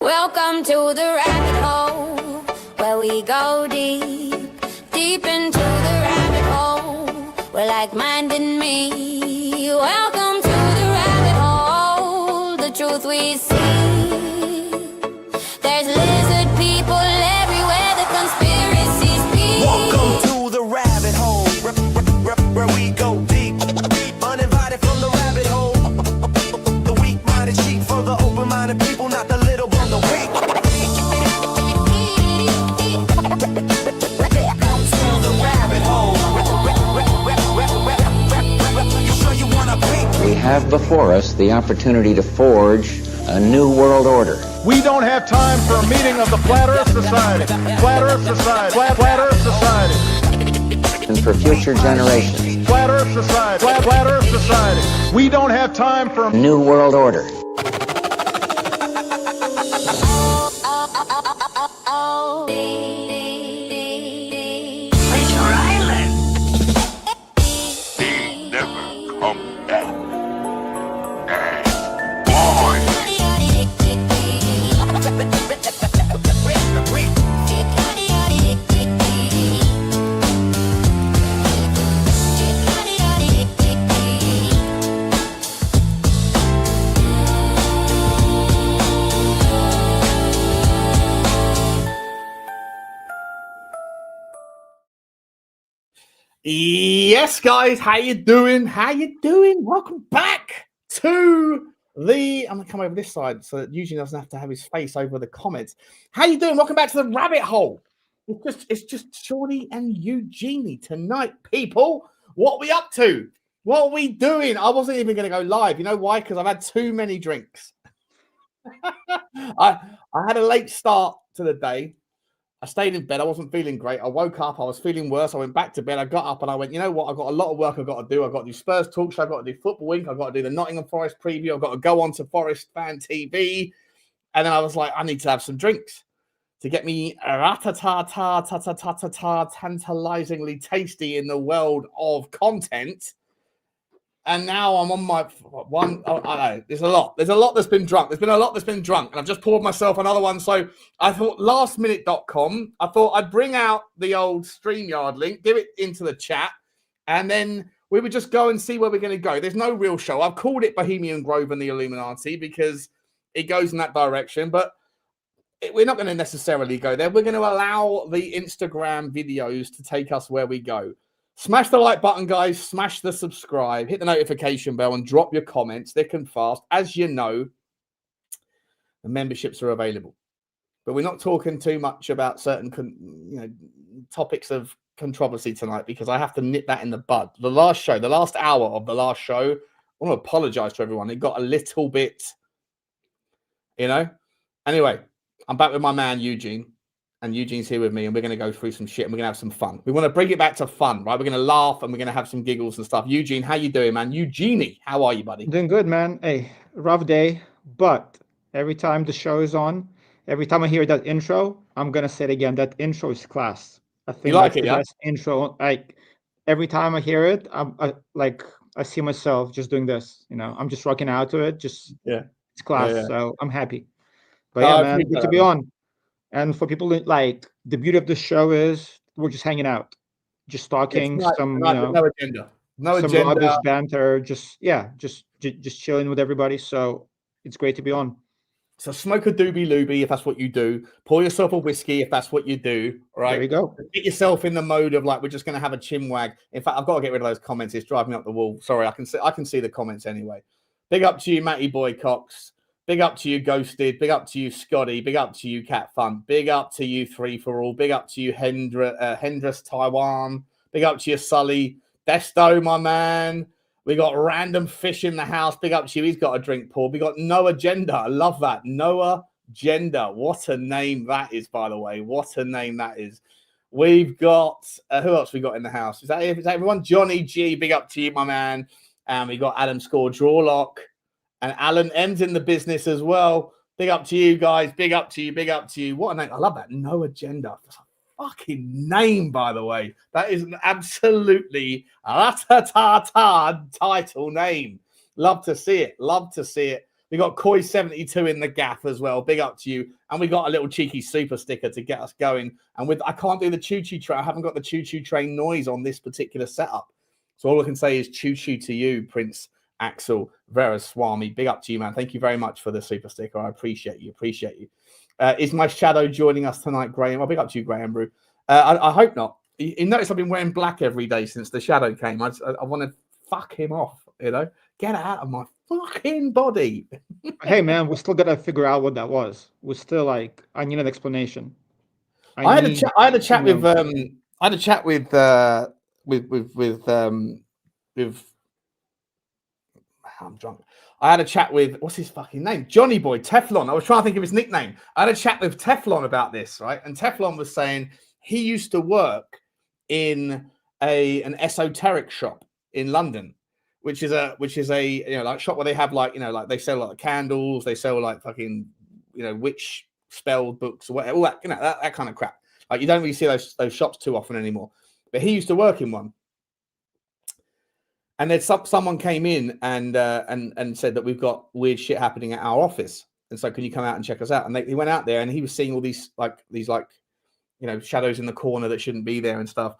Welcome to the rabbit hole, where we go deep, deep into the rabbit hole. We're like-minded me. Welcome to the rabbit hole, the truth we see. There's lizard people everywhere, the conspiracies speak. Welcome to the rabbit hole, where we go deep, uninvited from the rabbit hole. The weak-minded sheep for the open-minded people, not the little but the weak. Welcome to the rabbit hole. You sure you wanna be? We have before us the opportunity to forge a new world order. We don't have time for a meeting of the Flat Earth Society. Flat Earth Society. Flat Earth Society. And for future generations. Flat Earth Society. Flat Earth Society. We don't have time for a New world order. Treasure Island. They never come back. And boy, Yes, guys, how you doing? How you doing? Welcome back to the. I'm gonna come over this side so that Eugene doesn't have to have his face over the comments. How you doing? Welcome back to the rabbit hole. It's just Shorty and Eugenie tonight, people. What are we up to? What are we doing? I wasn't even gonna go live. You know why? Because I've had too many drinks. I had a late start to the day. I stayed in bed. I wasn't feeling great. I woke up. I was feeling worse. I went back to bed. I got up and I went, you know what? I've got a lot of work I've got to do. I've got to do Spurs Talk Show. I've got to do Football Week. I've got to do the Nottingham Forest preview. I've got to go on to Forest Fan TV. And then I was like, I need to have some drinks to get me tantalizingly tasty in the world of content. And now I'm on my one. Oh, I know there's a lot. There's a lot that's been drunk. There's been a lot that's been drunk, and I've just poured myself another one. So I thought lastminute.com. I thought I'd bring out the old StreamYard link, give it into the chat, and then we would just go and see where we're going to go. There's no real show. I've called it Bohemian Grove and the Illuminati because it goes in that direction, but we're not going to necessarily go there. We're going to allow the Instagram videos to take us where we go. Smash the like button, guys. Smash the subscribe. Hit the notification bell and drop your comments thick and fast. As you know, the memberships are available. But we're not talking too much about certain topics of controversy tonight because I have to nip that in the bud. The last hour of the last show, I want to apologize to everyone. It got a little bit, Anyway, I'm back with my man, Eugene. And Eugene's here with me, and we're going to go through some shit, and we're going to have some fun. We want to bring it back to fun, right? We're going to laugh, and we're going to have some giggles and stuff. Eugene, how you doing, man? Eugenie, how are you, buddy? Doing good, man. Hey, rough day, but every time the show is on, every time I hear that intro, I'm gonna say it again. That intro is class. I think You like that's it, the yeah? best intro. Like every time I hear it, I see myself just doing this. I'm just rocking out to it. Yeah. It's class. Yeah. So I'm happy. But No, yeah, I man, appreciate good to that, be man. on. And for people that, like, the beauty of the show is we're just hanging out, just talking, It's some no agenda. No some agenda. rubbish banter, just chilling with everybody. So it's great to be on. So smoke a doobie loobie if that's what you do. Pour yourself a whiskey if that's what you do. Right. There you go. Get yourself in the mode of like we're just going to have a chinwag. In fact, I've got to get rid of those comments. It's driving me up the wall. Sorry, I can see the comments anyway. Big up to you, Matty Boy Cox. Big up to you, Ghosted. Big up to you, Scotty. Big up to you, Cat Fun. Big up to you, Three for All. Big up to you, Hendris Taiwan. Big up to you, Sully. Desto, my man. We got Random Fish in the house. Big up to you. He's got a drink pour. We got No Agenda. I love that. No Agenda. What a name that is, by the way. What a name that is. We've got, who else we got in the house? Is that everyone? Johnny G. Big up to you, my man. And we got Adam Score Drawlock. And Alan M's in the business as well. Big up to you guys. Big up to you. Big up to you. What a name. I love that. No Agenda. That's a fucking name, by the way. That is an absolutely title name. Love to see it. Love to see it. We got Koi72 in the gaff as well. Big up to you. And we got a little cheeky super sticker to get us going. And with I can't do the choo-choo train. I haven't got the choo-choo train noise on this particular setup. So all I can say is choo-choo to you, Prince Axel Veraswamy. Big up to you, man. Thank you very much for the super sticker. I appreciate you. Appreciate you. Is my shadow joining us tonight, Graham? Well, big up to you, Graham Brew. I hope not. You notice I've been wearing black every day since the shadow came. I want to fuck him off, you know? Get out of my fucking body. Hey, man, we still got to figure out what that was. We're still like, I need an explanation. I had a chat with I'm drunk. I had a chat with, what's his fucking name? Johnny Boy, Teflon. I was trying to think of his nickname. I had a chat with Teflon about this, right? And Teflon was saying he used to work in an esoteric shop in London, which is a you know, like shop where they have like, you know, like they sell like candles, they sell like fucking, you know, witch spell books or whatever, all that, you know, that kind of crap. Like you don't really see those shops too often anymore. But he used to work in one. And then someone came in and said that we've got weird shit happening at our office, and so can you come out and check us out? And he went out there, and he was seeing all these you know, shadows in the corner that shouldn't be there and stuff.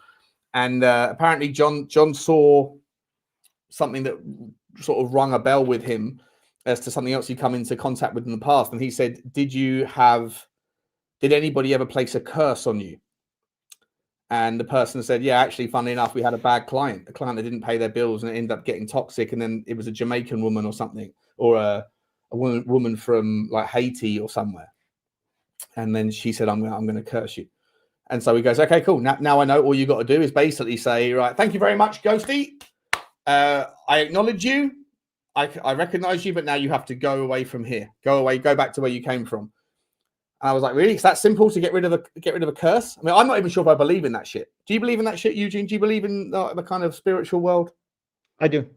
And apparently John saw something that sort of rung a bell with him as to something else he'd come into contact with in the past. And he said, "Did anybody ever place a curse on you?" And the person said, "Yeah, actually, funnily enough, we had a bad client, a client that didn't pay their bills and it ended up getting toxic. And then it was a Jamaican woman or something, or a woman from like Haiti or somewhere. And then she said, I'm going to curse you." And so he goes, "Okay, cool. Now I know all you got to do is basically say, right, thank you very much, Ghosty. I acknowledge you. I recognize you, but now you have to go away from here. Go away, go back to where you came from." And I was like, "Really? It's that simple to get rid of a curse?" I mean, I'm not even sure if I believe in that shit. Do you believe in that shit, Eugene? Do you believe in the kind of spiritual world? I do.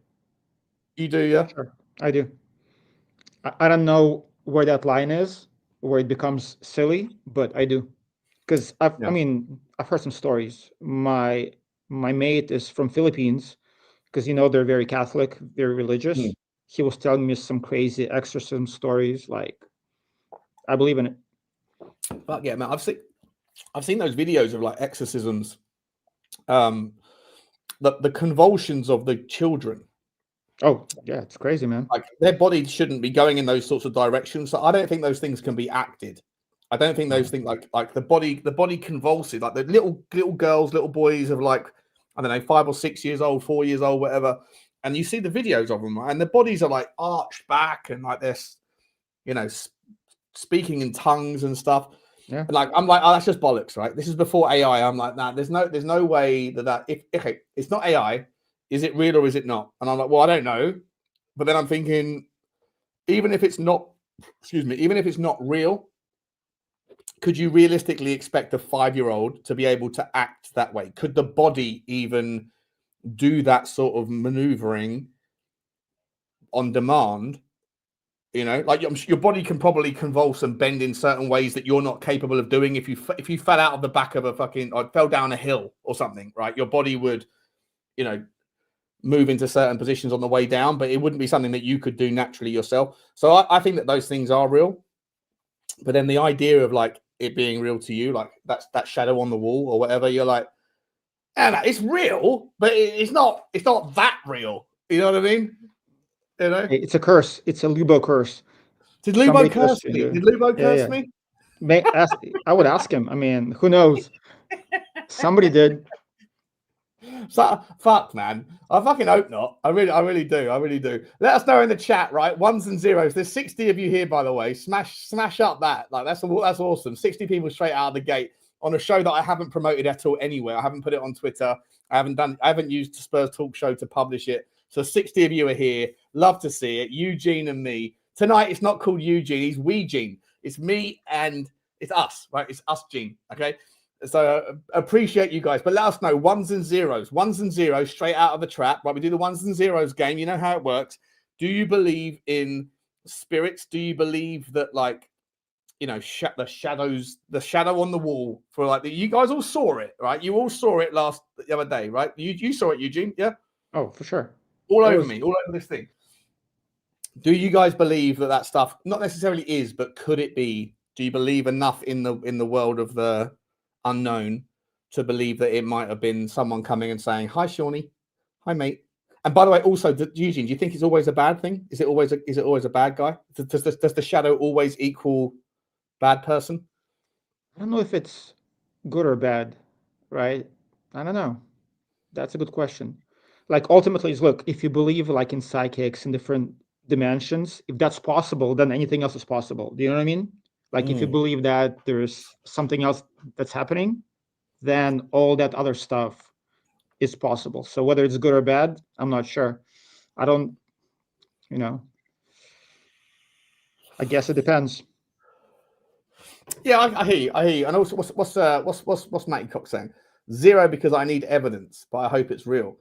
You do, yeah? Sure, I do. I don't know where that line is, where it becomes silly, but I do. Because I mean, I've heard some stories. My mate is from Philippines, because you know they're very Catholic, very religious. He was telling me some crazy exorcism stories. Like, I believe in it. But yeah, man, I've seen those videos of like exorcisms, the convulsions of the children. Oh yeah, it's crazy, man. Like their body shouldn't be going in those sorts of directions. So I don't think those things can be acted. I don't think those things like the body convulses, like the little girls, little boys of like, I don't know, 5 or 6 years old, 4 years old, whatever. And you see the videos of them, right? And the bodies are like arched back and like this, you know, speaking in tongues and stuff. Yeah. Like I'm like, oh, that's just bollocks, right? This is before AI. I'm like, nah, there's no way that if okay, it's not AI, is it real or is it not? And I'm like, well, I don't know. But then I'm thinking, even if it's not real, could you realistically expect a 5-year-old to be able to act that way? Could the body even do that sort of maneuvering on demand? You know, like your body can probably convulse and bend in certain ways that you're not capable of doing. If you fell out of the back of a fucking, or fell down a hill or something, right? Your body would, you know, move into certain positions on the way down, but it wouldn't be something that you could do naturally yourself. So I think that those things are real. But then the idea of like it being real to you, like that shadow on the wall or whatever, you're like, yeah, it's real, but it's not that real. You know what I mean? You know? It's a curse. It's a Lubo curse. Did Lubo curse me? Did Lubo curse me? I would ask him. I mean, who knows? Somebody did. So, fuck, man. I fucking hope not. I really do. Let us know in the chat, right? 1s and 0s. There's 60 of you here, by the way. Smash up that. Like that's awesome. 60 people straight out of the gate on a show that I haven't promoted at all anywhere. I haven't put it on Twitter. I haven't used the Spurs Talk Show to publish it. So 60 of you are here. Love to see it. Eugene and me. Tonight it's not called Eugene, he's Gene. It's me and it's us, right? It's us, Gene. Okay. So appreciate you guys, but let us know 1s and 0s. 1s and 0s straight out of the trap. Right, we do the 1s and 0s game. You know how it works. Do you believe in spirits? Do you believe that, like, you know, the shadow on the wall for like you guys all saw it, right? You all saw it the other day, right? You saw it, Eugene, yeah? Oh, for sure. All over me, all over this thing. Do you guys believe that stuff not necessarily is, but could it be? Do you believe enough in the world of the unknown to believe that it might have been someone coming and saying, "Hi, Shawnee. Hi, mate." And by the way, also, Eugene, do you think it's always a bad thing? Is it always a bad guy? Does the shadow always equal bad person? I don't know if it's good or bad, right? I don't know. That's a good question. Like ultimately, look, if you believe like in psychics in different dimensions, if that's possible, then anything else is possible. Do you know what I mean? Like if you believe that there's something else that's happening, then all that other stuff is possible. So whether it's good or bad, I'm not sure. I don't, I guess it depends. Yeah, I hear you. I hear you. And also, what's Matty Cox saying? 0 because I need evidence, but I hope it's real.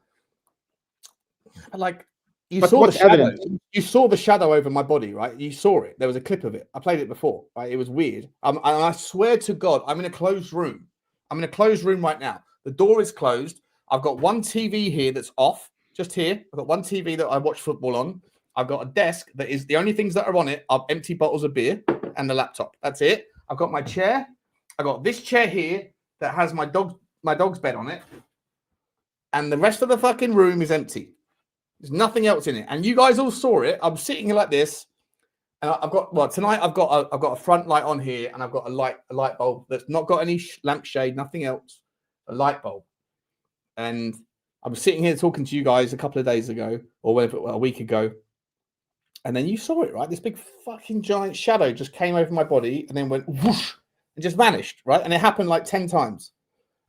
Like you saw the shadow. Evidence? You saw the shadow over my body, right? You saw it. There was a clip of it. I played it before. Right? It was weird. And I swear to God, I'm in a closed room. I'm in a closed room right now. The door is closed. I've got one TV here that's off, just here. I've got one TV that I watch football on. I've got a desk that is the only things that are on it are empty bottles of beer and the laptop. That's it. I've got my chair. I've got this chair here that has my dog's bed on it. And the rest of the fucking room is empty. There's nothing else in it. And you guys all saw it. I'm sitting here like this. And I've got, tonight I've got a front light on here, and I've got a light bulb that's not got any lampshade, nothing else. A light bulb. And I was sitting here talking to you guys a couple of days ago, or whatever, a week ago. And then you saw it, right? This big fucking giant shadow just came over my body and then went whoosh and just vanished, right? And it happened like 10 times.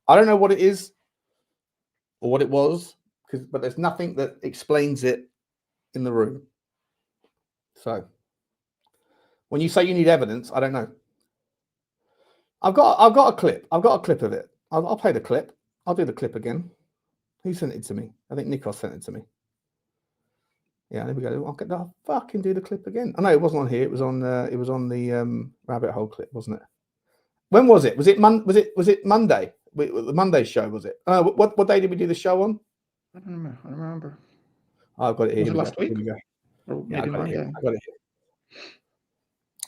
I don't know what it is or what it was, but there's nothing that explains it in the room. So when you say you need evidence, I don't know. I've got a clip. I've got a clip of it. I'll play the clip. I'll do the clip again. Who sent it to me? I think Nikos sent it to me. Yeah, there we go. I'll fucking do the clip again. I know it wasn't on here. It was on the rabbit hole clip, wasn't it? When was it? Was it Monday? The Monday show, was it? What day did we do the show on? I don't remember. Oh, I've got it here. Was it last week? Yeah, I got it here.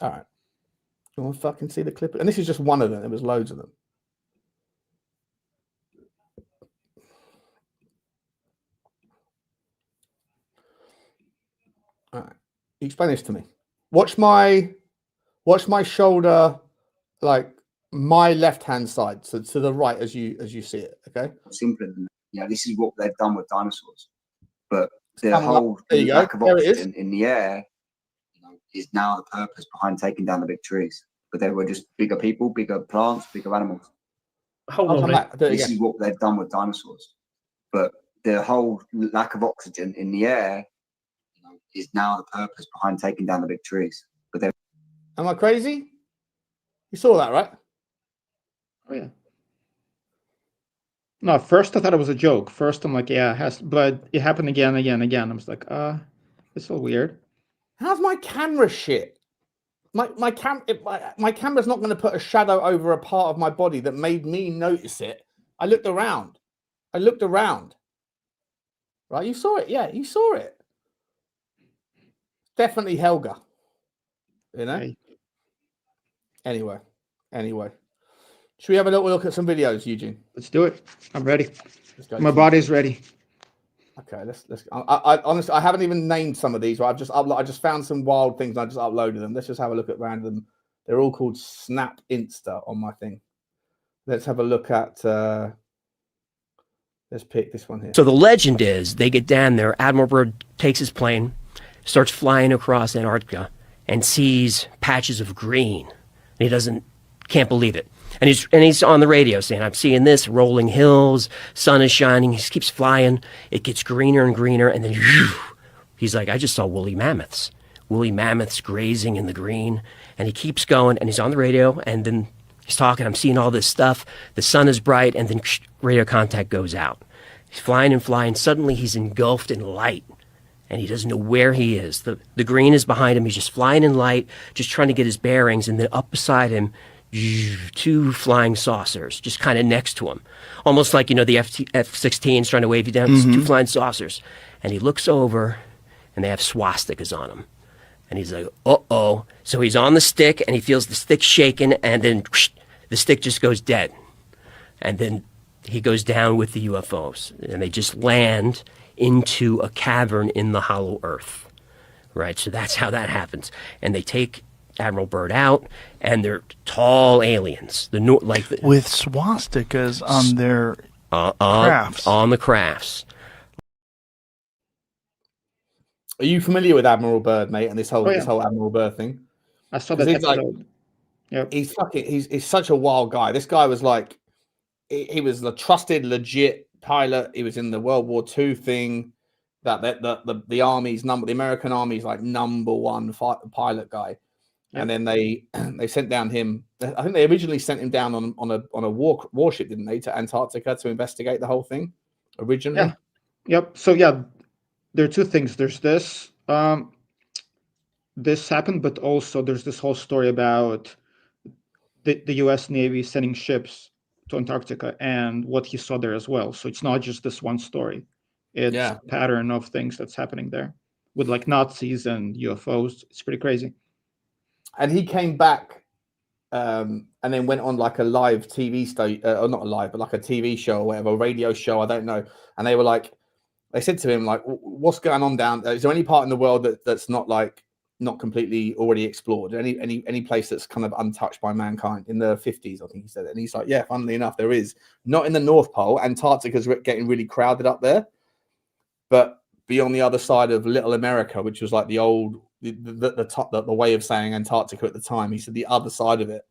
All right. You want to fucking see the clip? And this is just one of them. There was loads of them. All right. Explain this to me. Watch my shoulder, like my left-hand side, so to the right as you see it. Okay. Simpler than that. Yeah, this is what they've done with dinosaurs. But the whole lack of oxygen in the air, is now the purpose behind taking down the big trees. But they were just bigger people, bigger plants, bigger animals. Hold on, this is what they've done with dinosaurs. But the whole lack of oxygen in the air, is now the purpose behind taking down the big trees. But am I crazy? You saw that, right? Oh yeah. No, at first I thought it was a joke. First I'm like, yeah, it has, but it happened again. I was like, it's so weird. How's my camera shit? My camera's not going to put a shadow over a part of my body that made me notice it. I looked around. Right, you saw it. Yeah, you saw it. Definitely Helga. Hey. Anyway. Should we have a little look at some videos, Eugene? Let's do it. I'm ready. My body's ready. Okay, let's. I honestly, I haven't even named some of these. Right, I just found some wild things. And I just uploaded them. Let's just have a look at random. They're all called Snap Insta on my thing. Let's have a look at. Let's pick this one here. So the legend is they get down there. Admiral Byrd takes his plane, starts flying across Antarctica, and sees patches of green. And he can't believe it. And he's on the radio saying, I'm seeing this, rolling hills, sun is shining. He just keeps flying. It gets greener and greener. And then he's like, I just saw woolly mammoths grazing in the green. And he keeps going, and he's on the radio, and then he's talking. I'm seeing all this stuff. The sun is bright, and then radio contact goes out. He's flying and flying. Suddenly he's engulfed in light, and he doesn't know where he is. The green is behind him. He's just flying in light, just trying to get his bearings. And then up beside him, 2 flying saucers just kind of next to him, almost like the F-16s trying to wave you down. 2 flying saucers, and he looks over, and they have swastikas on them. And he's like, uh-oh. So he's on the stick, and he feels the stick shaking, and then the stick just goes dead. And then he goes down with the UFOs, and they just land into a cavern in the hollow earth, right? So that's how that happens. And they take Admiral Byrd out, and they're tall aliens. With swastikas on their crafts. On the crafts. Are you familiar with Admiral Byrd, mate, and this whole Admiral Byrd thing? I saw that episode. He's such a wild guy. This guy was like, he was the trusted, legit pilot. He was in the World War II thing. The army's the American army's like number one pilot guy. And then they sent down him. I think they originally sent him down on a warship, didn't they, to Antarctica to investigate the whole thing originally. Yeah. Yep. So there are two things. There's this. This happened, but also there's this whole story about the U.S. Navy sending ships to Antarctica and what he saw there as well. So it's not just this one story. It's a pattern of things that's happening there with like Nazis and UFOs. It's pretty crazy. And he came back and then went on like a live TV or not a live, but like a TV show or whatever, a radio show, I don't know. And they were like, they said to him, like, what's going on down there? Is there any part in the world that's not completely already explored? Any place that's kind of untouched by mankind? In the 50s, I think he said it. And he's like, yeah, funnily enough, there is. Not in the North Pole. Antarctica's getting really crowded up there. But beyond the other side of Little America, which was like the old, the way of saying Antarctica at the time, he said the other side of it.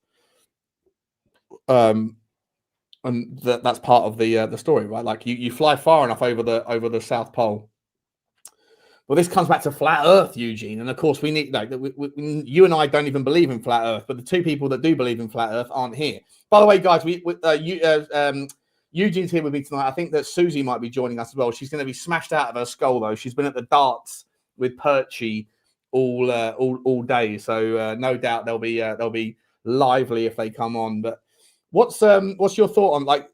And that's part of the story, right? Like you fly far enough over the South Pole. Well, this comes back to flat Earth, Eugene, and of course we need you and I don't even believe in flat Earth, but the two people that do believe in flat Earth aren't here. By the way, guys, Eugene's here with me tonight. I think that Susie might be joining us as well. She's going to be smashed out of her skull though. She's been at the darts with Perchy all day, so no doubt they'll be lively if they come on. But what's your thought on, like,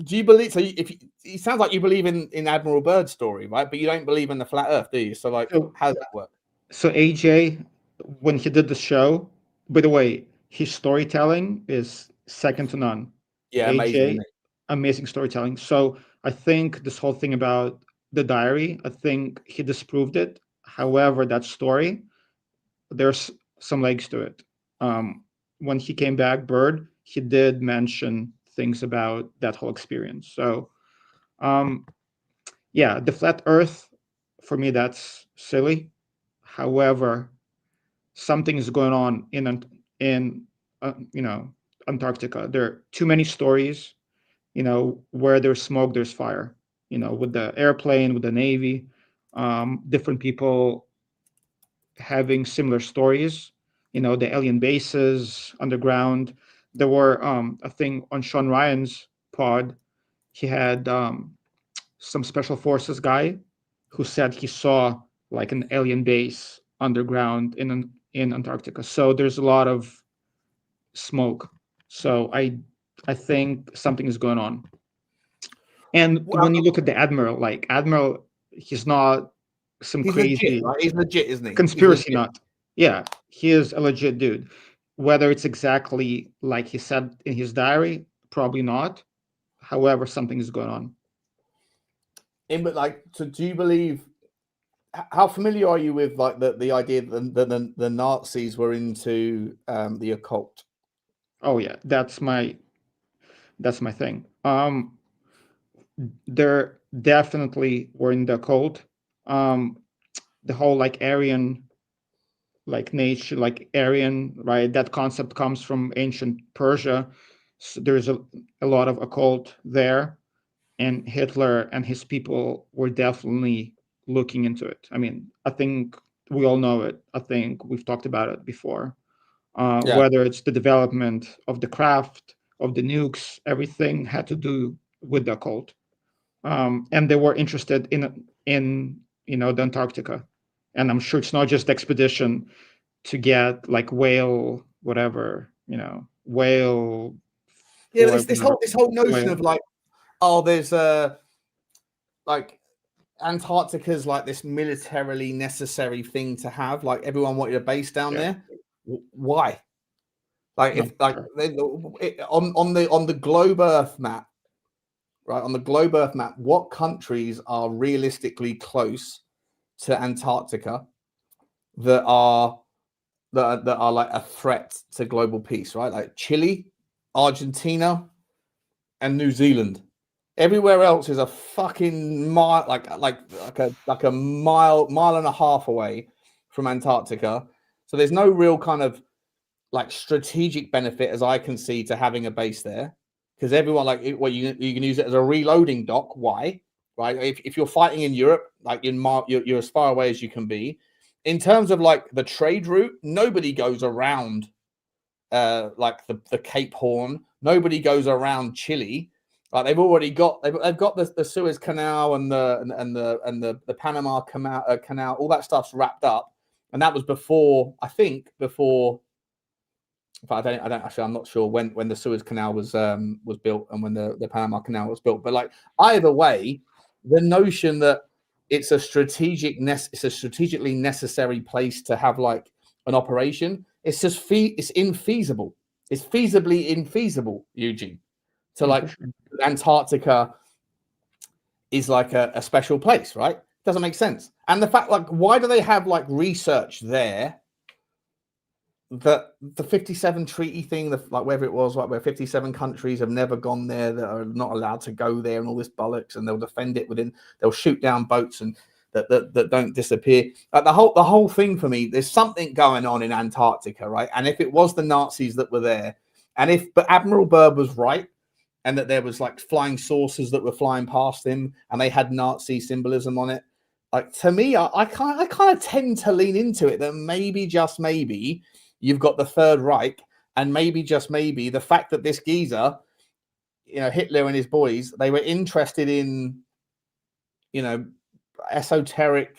do you believe, so it sounds like you believe in Admiral Byrd's story, right? But you don't believe in the flat Earth, do you? So like, how does that work? So AJ, when he did the show, by the way, his storytelling is second to none. Yeah, AJ, amazing storytelling. So I think this whole thing about the diary, I think he disproved it. However, that story, there's some legs to it. When he came back, Byrd, he did mention things about that whole experience. So, the flat Earth, for me, that's silly. However, something is going on in Antarctica. There are too many stories, where there's smoke, there's fire. With the airplane, with the Navy, different people having similar stories. The alien bases underground. There were a thing on Sean Ryan's pod. He had some special forces guy who said he saw like an alien base underground in Antarctica. So there's a lot of smoke. So I think something is going on. And when you look at the Admiral, he's not some crazy. Legit, right? He's legit, isn't he? Conspiracy nut. Yeah, he is a legit dude. Whether it's exactly like he said in his diary, probably not. However, something is going on. So do you believe? How familiar are you with like the idea that the Nazis were into the occult? Oh yeah, that's my thing. There definitely were in the occult. The whole like Aryan, like nature, like Aryan, right? That concept comes from ancient Persia. So there's a lot of occult there, and Hitler and his people were definitely looking into it. I mean, I think we all know it. I think we've talked about it before. Whether it's the development of the craft, of the nukes, everything had to do with the occult. And they were interested in the Antarctica. And I'm sure it's not just expedition to get like whale, whatever, whale. Yeah, this whole notion of like, oh, there's like Antarctica's like this militarily necessary thing to have. Like everyone wanted a base down there. Why? Like if like on the globe Earth map, right? On the globe Earth map, what countries are realistically close to Antarctica that are like a threat to global peace, right? Like Chile, Argentina, and New Zealand. Everywhere else is a fucking mile, like a mile and a half away from Antarctica. So there's no real kind of like strategic benefit, as I can see, to having a base there, because everyone you can use it as a reloading dock. Why? Right? If you're fighting in Europe, like you're as far away as you can be. In terms of like the trade route, nobody goes around like the Cape Horn. Nobody goes around Chile. Like they've got the Suez Canal and the Panama Canal, all that stuff's wrapped up, and that was before. But I'm not sure when the Suez Canal was built and when the Panama Canal was built. But like either way, the notion that it's a strategically necessary place to have like an operation, it's just it's infeasible. It's feasibly infeasible, Eugene. So like Antarctica is like a special place, right? Doesn't make sense. And the fact, like, why do they have like research there that the 57 treaty thing, like wherever it was, like where 57 countries have never gone there, that are not allowed to go there, and all this bollocks, and they'll defend it they'll shoot down boats and that don't disappear. Like the whole thing for me, there's something going on in Antarctica, right? And if it was the Nazis that were there, but Admiral Byrd was right, and that there was like flying saucers that were flying past him, and they had Nazi symbolism on it. Like to me, I kind of tend to lean into it that maybe, just maybe, you've got the Third Reich, and maybe, just maybe, the fact that this geezer, Hitler and his boys, they were interested in, esoteric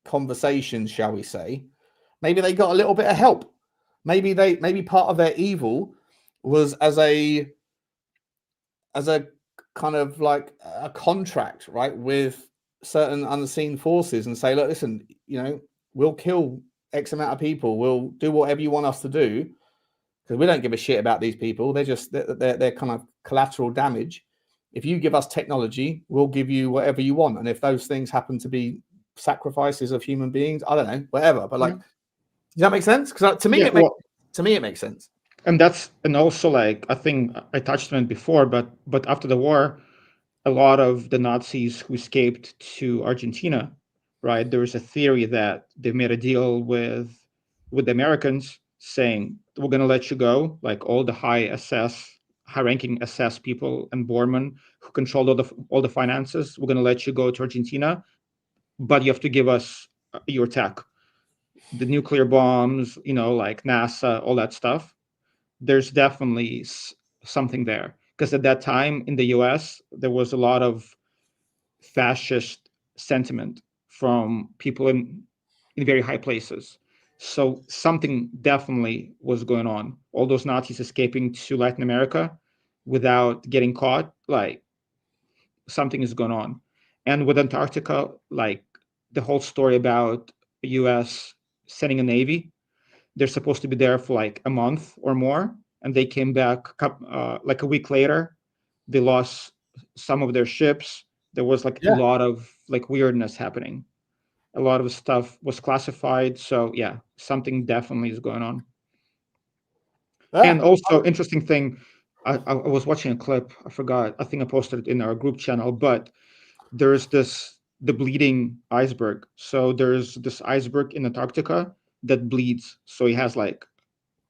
conversations, shall we say. Maybe they got a little bit of help. Maybe part of their evil was as a kind of like a contract, right, with certain unseen forces, and say, look, listen, we'll kill X amount of people, we'll do whatever you want us to do, because we don't give a shit about these people. They're kind of collateral damage. If you give us technology, we'll give you whatever you want. And if those things happen to be sacrifices of human beings, I don't know, whatever. But like, does that make sense? Because to me, it makes sense. And also, like, I think I touched on it before, but after the war, a lot of the Nazis who escaped to Argentina, right? There was a theory that they made a deal with the Americans, saying, we're going to let you go, like all the high-ranking SS people and Bormann who controlled all the finances. We're going to let you go to Argentina, but you have to give us your tech, the nuclear bombs, like NASA, all that stuff. There's definitely something there, because at that time in the US, there was a lot of fascist sentiment from people in very high places. So something definitely was going on. All those Nazis escaping to Latin America without getting caught, like something is going on. And with Antarctica, like the whole story about the US sending a Navy, they're supposed to be there for like a month or more, and they came back like a week later. They lost some of their ships. There was like a lot of like weirdness happening. A lot of stuff was classified. So yeah, something definitely is going on. And also, interesting thing, I was watching a clip. I forgot. I think I posted it in our group channel. But there's the bleeding iceberg. So there's this iceberg in Antarctica that bleeds. So it has like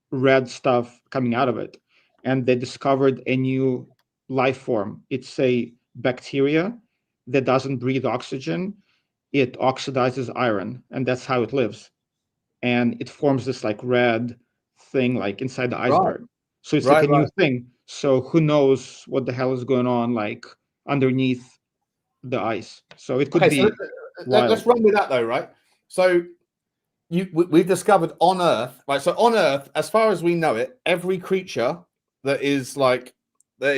red stuff coming out of it. And they discovered a new life form. It's a bacteria that doesn't breathe oxygen. It oxidizes iron, and that's how it lives. And it forms this like red thing like inside the iceberg. Right. So it's like a new thing. So who knows what the hell is going on like underneath the ice. So it could be. So let's run with that though, right? So we've discovered on Earth, right? So on Earth, as far as we know it, every creature that is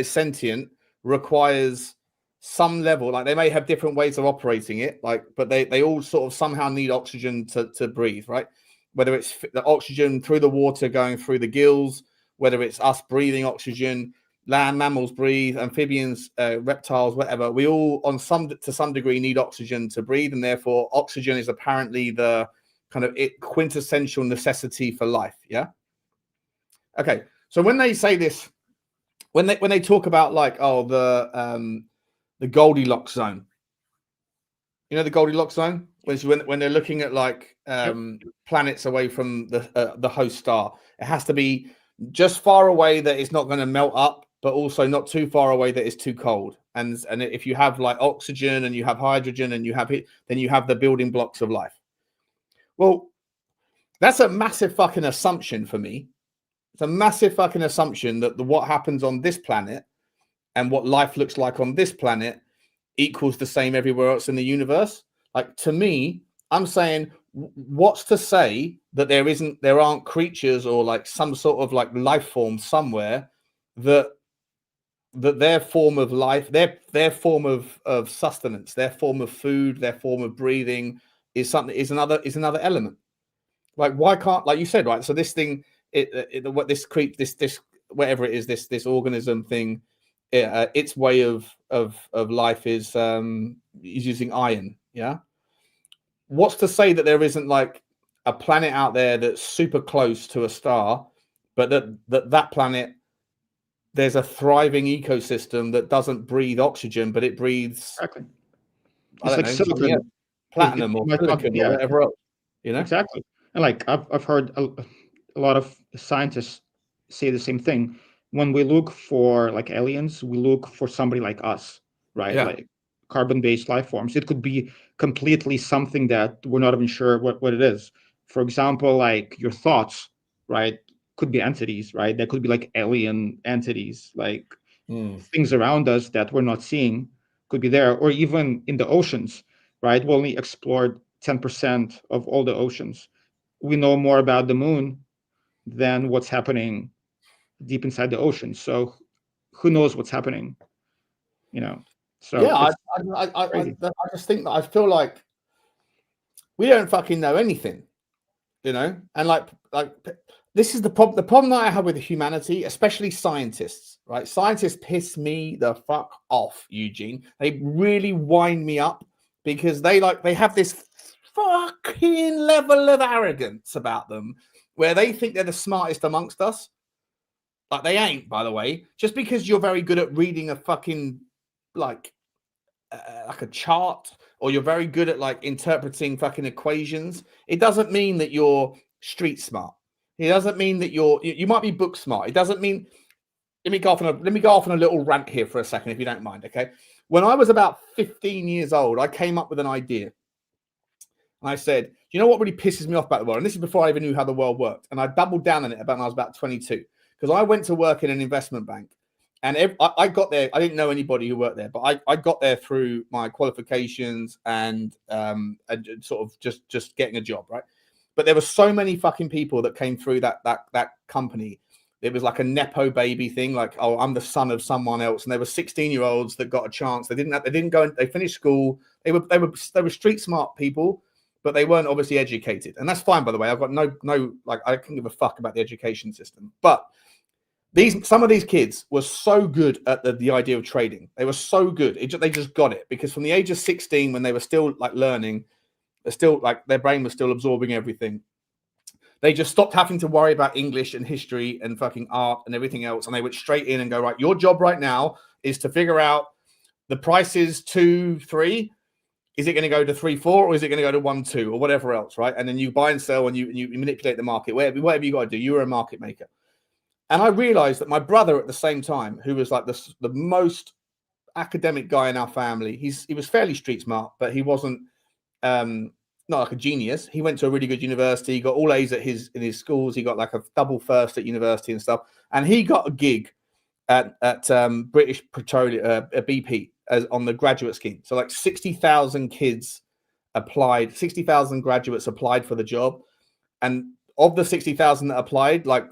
sentient requires some level, like they may have different ways of operating it, like, but they all sort of somehow need oxygen to breathe, right? Whether it's the oxygen through the water going through the gills, whether it's us breathing oxygen, land mammals breathe, amphibians, reptiles, whatever. We all, to some degree, need oxygen to breathe, and therefore oxygen is apparently the kind of quintessential necessity for life. Yeah. Okay. So when they say this, when they talk about like, oh, the Goldilocks zone, you know, the Goldilocks zone, which when they're looking at like planets away from the host star, it has to be just far away that it's not going to melt up, but also not too far away that it's too cold. And if you have like oxygen and you have hydrogen and you have it, then you have the building blocks of life. Well, that's a massive fucking assumption for me. It's a massive fucking assumption that what happens on this planet and what life looks like on this planet equals the same everywhere else in the universe. Like, to me, I'm saying, what's to say that there aren't creatures or like some sort of like life form somewhere that their form of life, their form of sustenance, their form of food, their form of breathing is another element. Like, why can't, like you said, right? So this thing, this whatever it is, this organism thing, its way of life is using iron. Yeah. What's to say that there isn't like a planet out there that's super close to a star, but that planet, there's a thriving ecosystem that doesn't breathe oxygen, but it breathes exactly. It's like silicon, platinum or silicon or whatever else. You know, exactly. And like I've heard a lot of scientists say the same thing. When we look for like aliens, we look for somebody like us, right? Yeah. Like carbon-based life forms. It could be completely something that we're not even sure what it is. For example, like your thoughts, right? Could be entities, right? That could be like alien entities, like things around us that we're not seeing could be there, or even in the oceans, right? We only explored 10% of all the oceans. We know more about the moon than what's happening deep inside the ocean. So who knows what's happening, you know? So yeah, I just think that I feel like we don't fucking know anything, you know? And like this is the problem. The problem that I have with humanity, especially scientists, right? Scientists piss me the fuck off, Eugene. They really wind me up because they have this fucking level of arrogance about them where they think they're the smartest amongst us. Like, they ain't, by the way. Just because you're very good at reading a fucking like a chart, or you're very good at like interpreting fucking equations, it doesn't mean that you're street smart. It doesn't mean that you might be book smart. It doesn't mean. Let me go off on a little rant here for a second, if you don't mind. Okay. When I was about 15 years old, I came up with an idea. And I said, you know what really pisses me off about the world? And this is before I even knew how the world worked. And I doubled down on it when I was about 22, because I went to work in an investment bank. And I got there. I didn't know anybody who worked there, but I got there through my qualifications and sort of just getting a job, right? But there were so many fucking people that came through that company. It was like a nepo baby thing, like, oh, I'm the son of someone else. And there were 16-year-olds that got a chance. They didn't go. They finished school. They were street smart people, but they weren't obviously educated, and that's fine, by the way. I've got no like, I couldn't give a fuck about the education system, but some of these kids were so good at the idea of trading. They were so good. They just got it, because from the age of 16, when they were still like learning, they're still like, their brain was still absorbing everything. They just stopped having to worry about English and history and fucking art and everything else. And they went straight in and go, right, your job right now is to figure out the prices 2, 3. Is it going to go to 3, 4, or is it going to go to 1, 2, or whatever else, right? And then you buy and sell, and you manipulate the market. Whatever you got to do, you were a market maker. And I realized that my brother, at the same time, who was like the most academic guy in our family, he was fairly street smart, but he wasn't not like a genius. He went to a really good university. He got all A's in his schools. He got like a double first at university and stuff. And he got a gig at British Petroleum, BP, as on the graduate scheme. So like 60,000 kids applied, 60,000 graduates applied for the job. And of the 60,000 that applied, like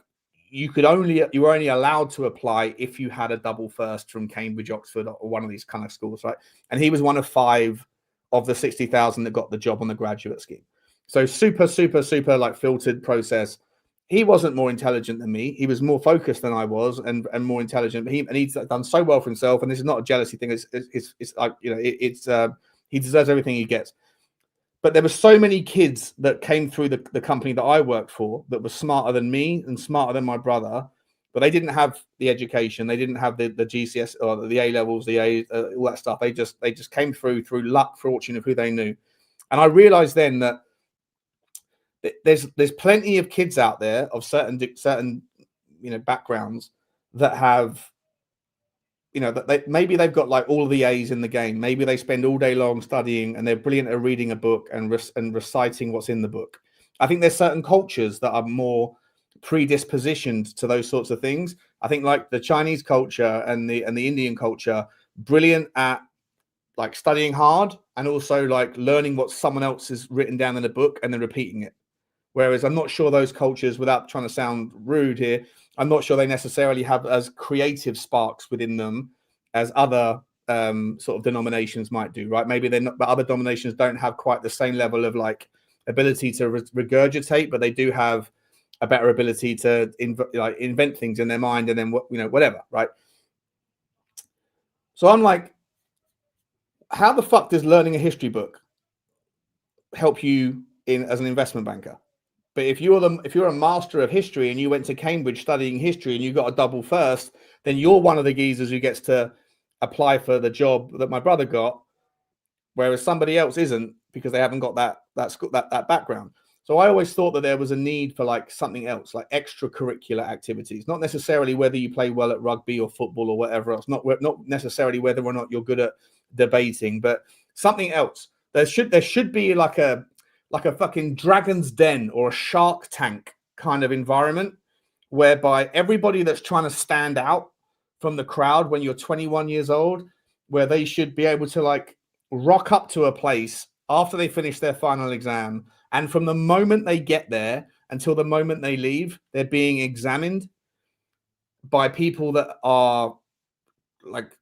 you were only allowed to apply if you had a double first from Cambridge, Oxford, or one of these kind of schools, right? And he was one of 5 of the 60,000 that got the job on the graduate scheme. So super like filtered process. He wasn't more intelligent than me. He was more focused than I was, and more intelligent. He's done so well for himself. And this is not a jealousy thing. It's like, you know, he deserves everything he gets. But there were so many kids that came through the company that I worked for that were smarter than me and smarter than my brother, but they didn't have the education. They didn't have the GCS or the A levels, the A, all that stuff. They just came through luck, fortune of who they knew. And I realized then that there's plenty of kids out there of certain you know backgrounds that have, you know, that maybe they've got like all of the A's in the game. Maybe they spend all day long studying and they're brilliant at reading a book and reciting what's in the book. I think there's certain cultures that are more predispositioned to those sorts of things. I think like the Chinese culture and the Indian culture, brilliant at like studying hard and also like learning what someone else has written down in a book and then repeating it. Whereas I'm not sure those cultures, without trying to sound rude here, I'm not sure they necessarily have as creative sparks within them as other sort of denominations might do, right? Maybe they're not, but other denominations don't have quite the same level of like ability to regurgitate, but they do have a better ability to invent things in their mind and then whatever, right? So I'm like, how the fuck does learning a history book help you as an investment banker? But if you're a master of history and you went to Cambridge studying history and you got a double first, then you're one of the geezers who gets to apply for the job that my brother got, whereas somebody else isn't because they haven't got that background. So I always thought that there was a need for like something else, like extracurricular activities, not necessarily whether you play well at rugby or football or whatever else, not necessarily whether or not you're good at debating, but something else. There should be like a fucking Dragon's Den or a Shark Tank kind of environment whereby everybody that's trying to stand out from the crowd when you're 21 years old, where they should be able to like rock up to a place after they finish their final exam. And from the moment they get there until the moment they leave, they're being examined by people that are like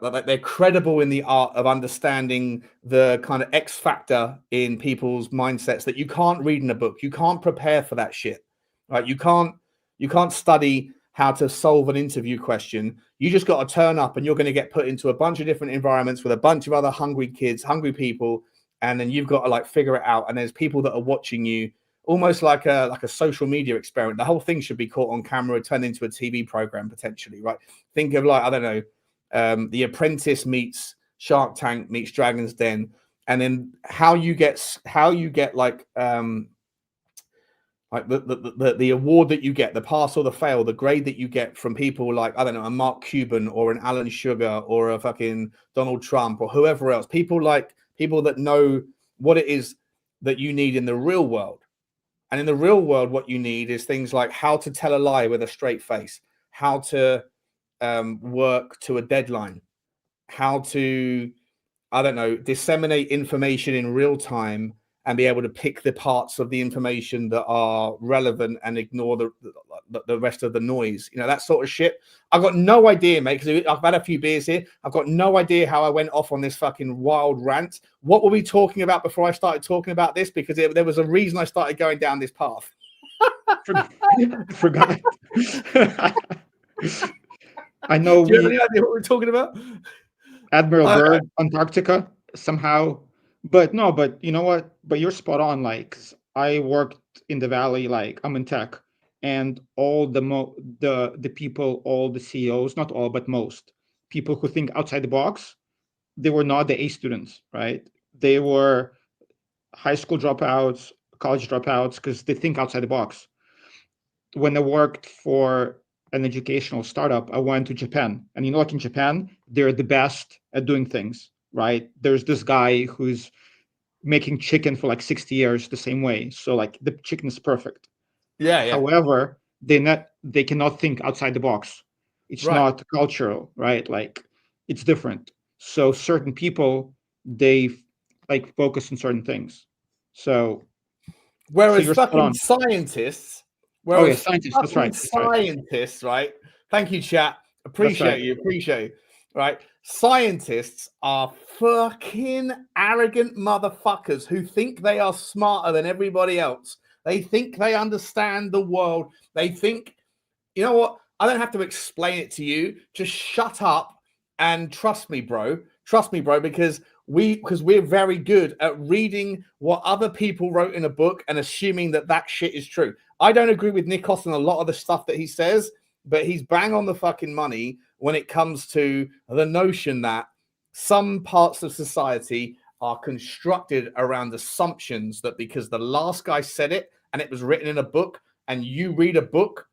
they're credible in the art of understanding the kind of X factor in people's mindsets that you can't read in a book. You can't prepare for that shit, right? You can't study how to solve an interview question. You just got to turn up and you're going to get put into a bunch of different environments with a bunch of other hungry kids, hungry people. And then you've got to like figure it out. And there's people that are watching you almost like a social media experiment. The whole thing should be caught on camera, turned into a TV program potentially, right? Think of like, I don't know, The Apprentice meets Shark Tank meets Dragon's Den, and then how you get like the award that you get, the pass or the fail, the grade that you get from people like, I don't know, a Mark Cuban or an Alan Sugar or a fucking Donald Trump or whoever else, people that know what it is that you need in the real world. And in the real world, what you need is things like how to tell a lie with a straight face, how to work to a deadline, how to, I don't know, disseminate information in real time and be able to pick the parts of the information that are relevant and ignore the rest of the noise. You know, that sort of shit. I've got no idea, mate, because I've had a few beers here. I've got no idea how I went off on this fucking wild rant. What were we talking about before I started talking about this? Because there was a reason I started going down this path. Forgot. I know. Do you have any idea what we're talking about? Admiral Byrd, Antarctica, somehow. But no, but you know what? But you're spot on. Like, I worked in the Valley, like I'm in tech, and all the people, all the CEOs, not all, but most people who think outside the box, they were not the A students, right? They were high school dropouts, college dropouts, because they think outside the box. When I worked for an educational startup, I went to Japan, and you know, like in Japan, they're the best at doing things. Right? There's this guy who's making chicken for like 60 years the same way. So like the chicken is perfect. Yeah. However, they cannot think outside the box. It's not cultural, right? Like it's different. So certain people, they like focus on certain things. So whereas fucking scientists Whereas scientists. That's right. Scientists, right? Thank you, chat. Appreciate you. Right? Scientists are fucking arrogant motherfuckers who think they are smarter than everybody else. They think they understand the world. They think, you know what? I don't have to explain it to you. Just shut up and trust me, bro. Trust me, bro, because we're very good at reading what other people wrote in a book and assuming that shit is true. I don't agree with Nikos on a lot of the stuff that he says, but he's bang on the fucking money when it comes to the notion that some parts of society are constructed around assumptions that because the last guy said it and it was written in a book and you read a book,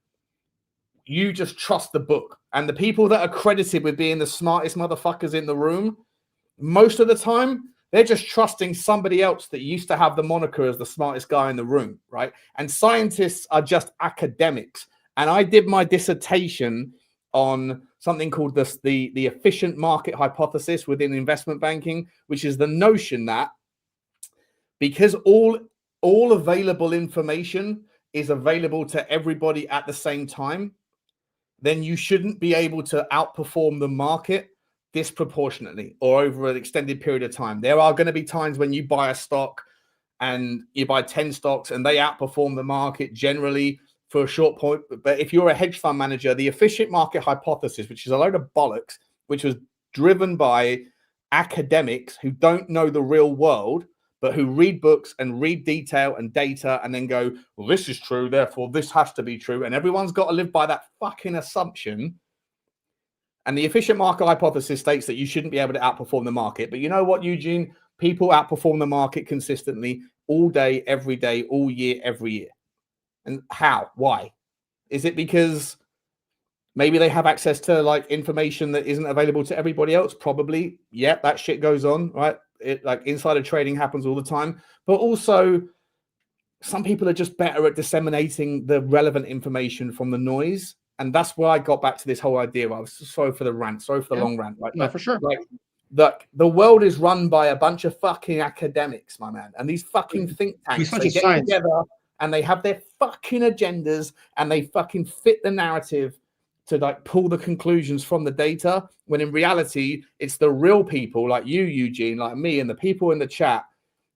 you just trust the book. And the people that are credited with being the smartest motherfuckers in the room, most of the time, they're just trusting somebody else that used to have the moniker as the smartest guy in the room, right? And scientists are just academics. And I did my dissertation on something called the efficient market hypothesis within investment banking, which is the notion that because all available information is available to everybody at the same time, then you shouldn't be able to outperform the market disproportionately or over an extended period of time. There are going to be times when you buy a stock and you buy 10 stocks and they outperform the market generally for a short point. But if you're a hedge fund manager, the efficient market hypothesis, which is a load of bollocks, which was driven by academics who don't know the real world, but who read books and read detail and data and then go, well, this is true, therefore this has to be true. And everyone's got to live by that fucking assumption. And the efficient market hypothesis states that you shouldn't be able to outperform the market. But you know what, Eugene? People outperform the market consistently all day, every day, all year, every year. And how? Why? Is it because maybe they have access to like information that isn't available to everybody else? Probably. Yeah, that shit goes on, right? It like insider trading happens all the time. But also some people are just better at disseminating the relevant information from the noise. And that's where I got back to this whole idea. I was sorry for the rant, sorry for the long rant. Right? No, for sure. Like the world is run by a bunch of fucking academics, my man. And these fucking think tanks, they get together and they have their fucking agendas and they fucking fit the narrative to like pull the conclusions from the data, when in reality, it's the real people like you, Eugene, like me, and the people in the chat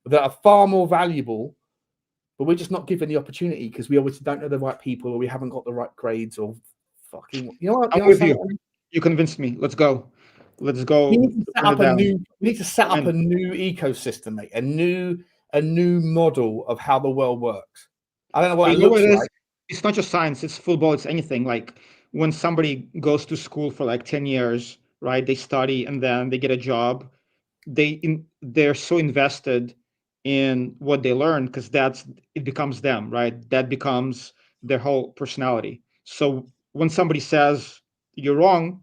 that are far more valuable, but we're just not given the opportunity because we obviously don't know the right people or we haven't got the right grades or fucking, you know what? I'm with you. You convinced me. Let's go. Let's go. We need to set up a new ecosystem, mate, a new model of how the world works. I don't know what it looks like. It's not just science, it's football, it's anything. Like when somebody goes to school for like 10 years, right? They study and then they get a job. They're so invested in what they learn because it becomes them, right? That becomes their whole personality. So when somebody says you're wrong,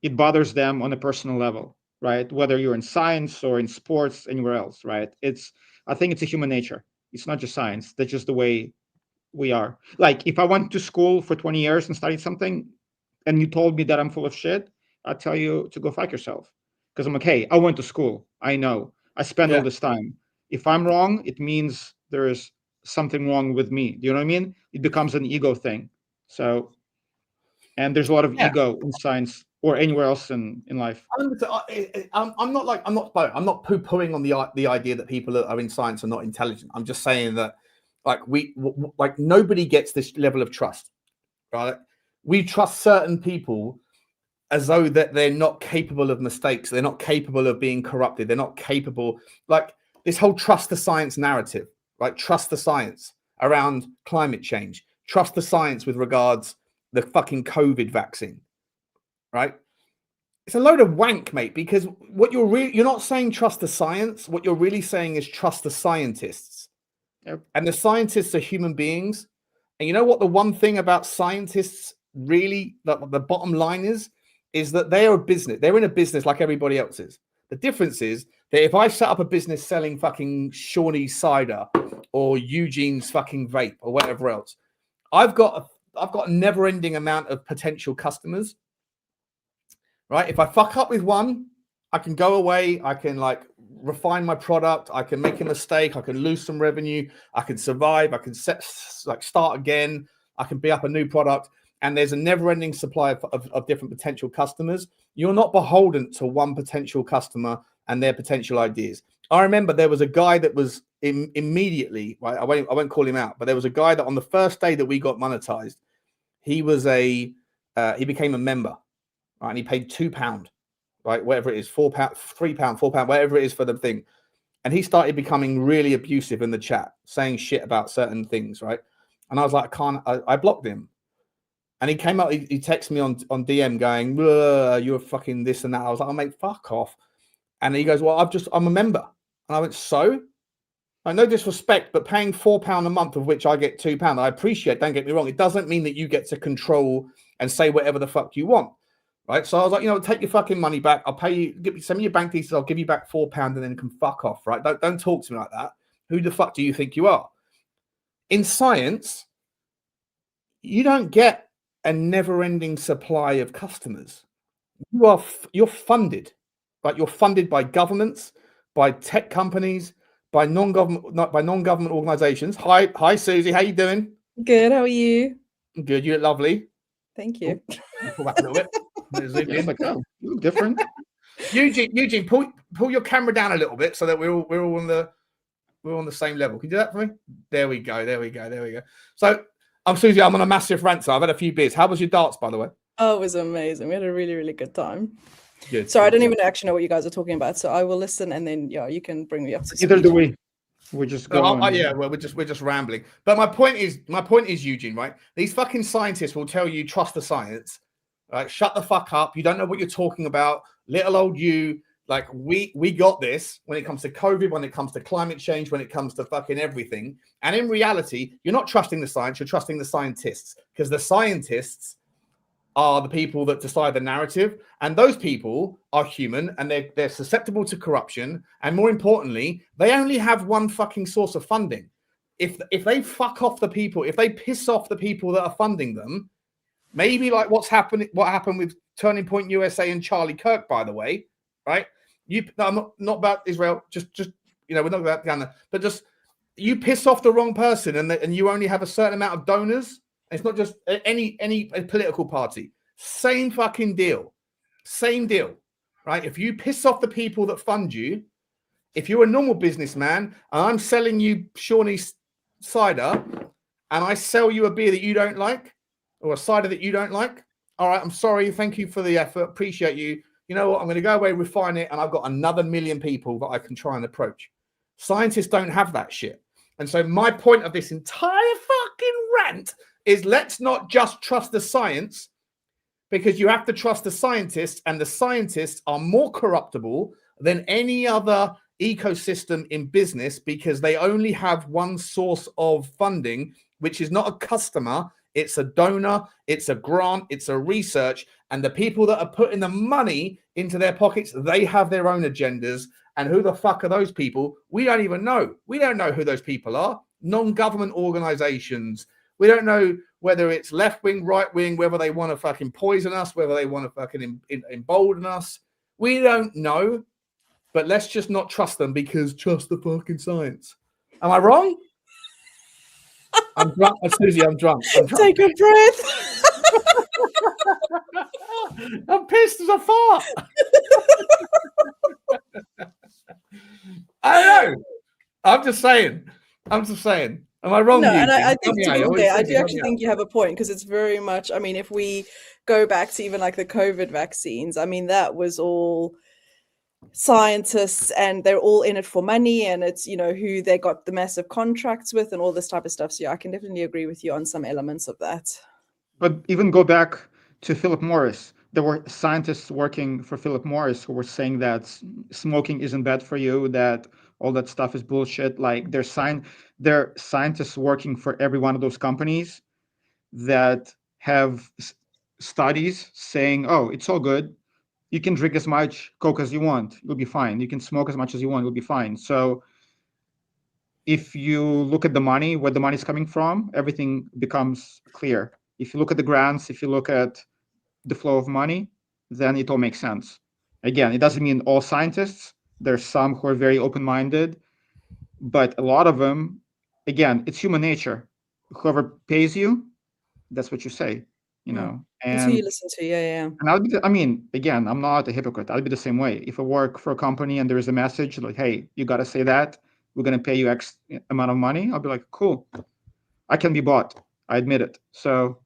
it bothers them on a personal level, right? Whether you're in science or in sports, anywhere else, right? I think it's a human nature. It's not just science. That's just the way we are. Like if I went to school for 20 years and studied something and you told me that I'm full of shit, I'd tell you to go fuck yourself. Because I'm like, hey, I went to school. I know. I spent all this time. If I'm wrong, it means there is something wrong with me. Do you know what I mean? It becomes an ego thing. So, and there's a lot of ego in science or anywhere else in life. I'm not poo-pooing on the idea that people are in science are not intelligent. I'm just saying that like nobody gets this level of trust, right? We trust certain people as though that they're not capable of mistakes. They're not capable of being corrupted. They're not capable, like this whole trust the science narrative, right? Trust the science around climate change. Trust the science with regards the fucking COVID vaccine, right? It's a load of wank, mate, because what you're not saying trust the science. What you're really saying is trust the scientists. Yep. And the scientists are human beings. And you know what the one thing about scientists really, the bottom line is that they are a business. They're in a business like everybody else is. The difference is that if I set up a business selling fucking Shawnee's cider or Eugene's fucking vape or whatever else, I've got a never-ending amount of potential customers. Right? If I fuck up with one, I can go away. I can like refine my product. I can make a mistake. I can lose some revenue. I can survive. I can start again. I can be up a new product, and there's a never-ending supply of different potential customers. You're not beholden to one potential customer and their potential ideas. I remember there was a guy that was immediately, right? I won't call him out, but there was a guy that on the first day that we got monetized, he became a member, right? And he paid £2, right? Whatever it is, £4, £3, £4, whatever it is for the thing. And he started becoming really abusive in the chat, saying shit about certain things, right? And I was like, I blocked him. And he came up, he texted me on DM going, you're fucking this and that. I was like, oh, mate, fuck off. And he goes, well, I'm a member. And I went, so? Like, no disrespect, but paying £4 a month, of which I get £2, I appreciate, don't get me wrong. It doesn't mean that you get to control and say whatever the fuck you want, right? So I was like, take your fucking money back. I'll pay you, send me your bank details. I'll give you back £4 and then you can fuck off, right? Don't talk to me like that. Who the fuck do you think you are? In science, you don't get a never-ending supply of customers. You're funded, right? You're funded by governments, by tech companies, by non-government organizations. Hi, Susie. How you doing? Good. How are you? Good. You look lovely. Thank you. Pull back a little bit. Zoom in. Oh, you look different. Eugene, pull your camera down a little bit so that we're all on the same level. Can you do that for me? There we go. So I'm Susie. I'm on a massive rant. So I've had a few beers. How was your darts, by the way? Oh, it was amazing. We had a really, really good time. Good. So I don't even actually know what you guys are talking about. So I will listen, and then you can bring me up to speed. Neither do we. We're just going. Well, we're just rambling. But my point is, Eugene, right? These fucking scientists will tell you trust the science. Right? Shut the fuck up. You don't know what you're talking about. Little old you. Like we got this when it comes to COVID, when it comes to climate change, when it comes to fucking everything. And in reality, you're not trusting the science. You're trusting the scientists, because the scientists are the people that decide the narrative, and those people are human, and they're susceptible to corruption, and more importantly, they only have one fucking source of funding. If they fuck off the people, if they piss off the people that are funding them, maybe like what happened with Turning Point USA and Charlie Kirk, by the way, right? I'm not about Israel, just we're not about down there, but just you piss off the wrong person, and you only have a certain amount of donors. It's not just any political party. Same fucking deal. Same deal, right? If you piss off the people that fund you, if you're a normal businessman and I'm selling you Shawnee's cider and I sell you a beer that you don't like or a cider that you don't like, all right, I'm sorry. Thank you for the effort. Appreciate you. You know what? I'm going to go away, refine it, and I've got another 1 million people that I can try and approach. Scientists don't have that shit. And so my point of this entire fucking rant is let's not just trust the science, because you have to trust the scientists, and the scientists are more corruptible than any other ecosystem in business, because they only have one source of funding, which is not a customer. It's a donor, it's a grant, it's a research. And the people that are putting the money into their pockets, they have their own agendas. And who the fuck are those people? We don't even know. We don't know who those people are. Non-government organizations. We don't know whether it's left wing, right wing, whether they want to fucking poison us, whether they want to fucking embolden us. We don't know. But let's just not trust them, because trust the fucking science. Am I wrong? I'm drunk. Susie, I'm drunk. Take a breath. I'm pissed as a fart. I don't know. I'm just saying. Am I wrong? No, and I think to be fair, I do actually think you have a point, because it's very much, I mean, if we go back to even like the COVID vaccines, I mean, that was all scientists, and they're all in it for money, and it's, who they got the massive contracts with and all this type of stuff. So yeah, I can definitely agree with you on some elements of that. But even go back to Philip Morris. There were scientists working for Philip Morris who were saying that smoking isn't bad for you, that all that stuff is bullshit. Like there's scientists working for every one of those companies that have studies saying, oh, it's all good. You can drink as much Coke as you want. You'll be fine. You can smoke as much as you want. You'll be fine. So if you look at the money, where the money's coming from, everything becomes clear. If you look at the grants, if you look at the flow of money, then it all makes sense. Again, it doesn't mean all scientists. There's some who are very open-minded, but a lot of them, again, it's human nature. Whoever pays you that's what you say, you know. That's who you listen to. Yeah. And I'll be, I mean, again, I'm not a hypocrite. I'll be the same way. If I work for a company and there is a message like, hey, you got to say that, we're going to pay you X amount of money, I'll be like, cool. I can be bought. I admit it. So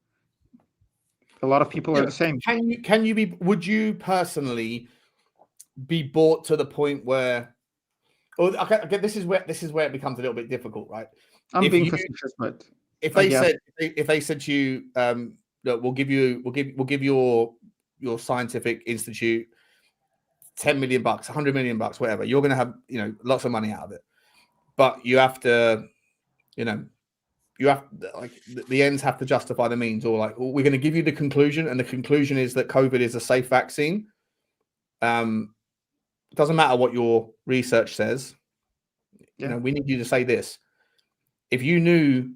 a lot of people are the same. Would you personally be bought to the point where, okay, this is where it becomes a little bit difficult, right? I'm being facetious, but if they said to you, look, we'll give your scientific institute $10 million, $100 million, whatever, you're going to have, you know, lots of money out of it, but you have to, you know, like the ends have to justify the means, or like, we're going to give you the conclusion, and the conclusion is that COVID is a safe vaccine. It doesn't matter what your research says. You know, we need you to say this. If you knew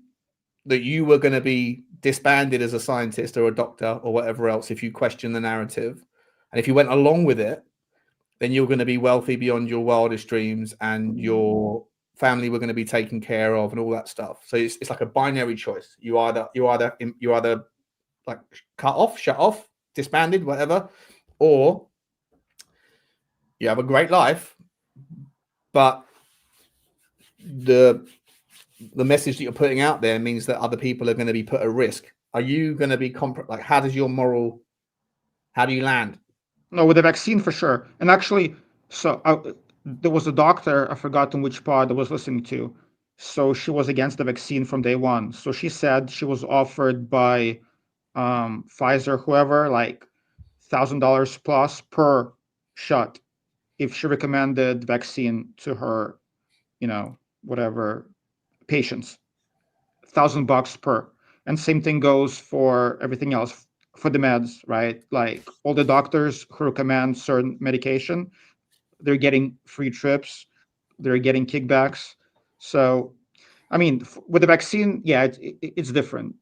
that you were going to be disbanded as a scientist or a doctor or whatever else, if you question the narrative, and if you went along with it, then you're going to be wealthy beyond your wildest dreams, and your family were going to be taken care of and all that stuff. So it's like a binary choice. You either like cut off, shut off, disbanded, whatever, or you have a great life, but the message that you're putting out there means that other people are going to be put at risk. Are you going to be like, how do you land? No, with the vaccine for sure. And actually, so there was a doctor, I've forgotten which pod I was listening to. So she was against the vaccine from day one. So she said she was offered by Pfizer, whoever, like $1,000 plus per shot if she recommended vaccine to her, you know, whatever patients, $1,000 per. And same thing goes for everything else, for the meds, right? Like all the doctors who recommend certain medication, they're getting free trips, they're getting kickbacks. So, I mean, with the vaccine, yeah, it's different.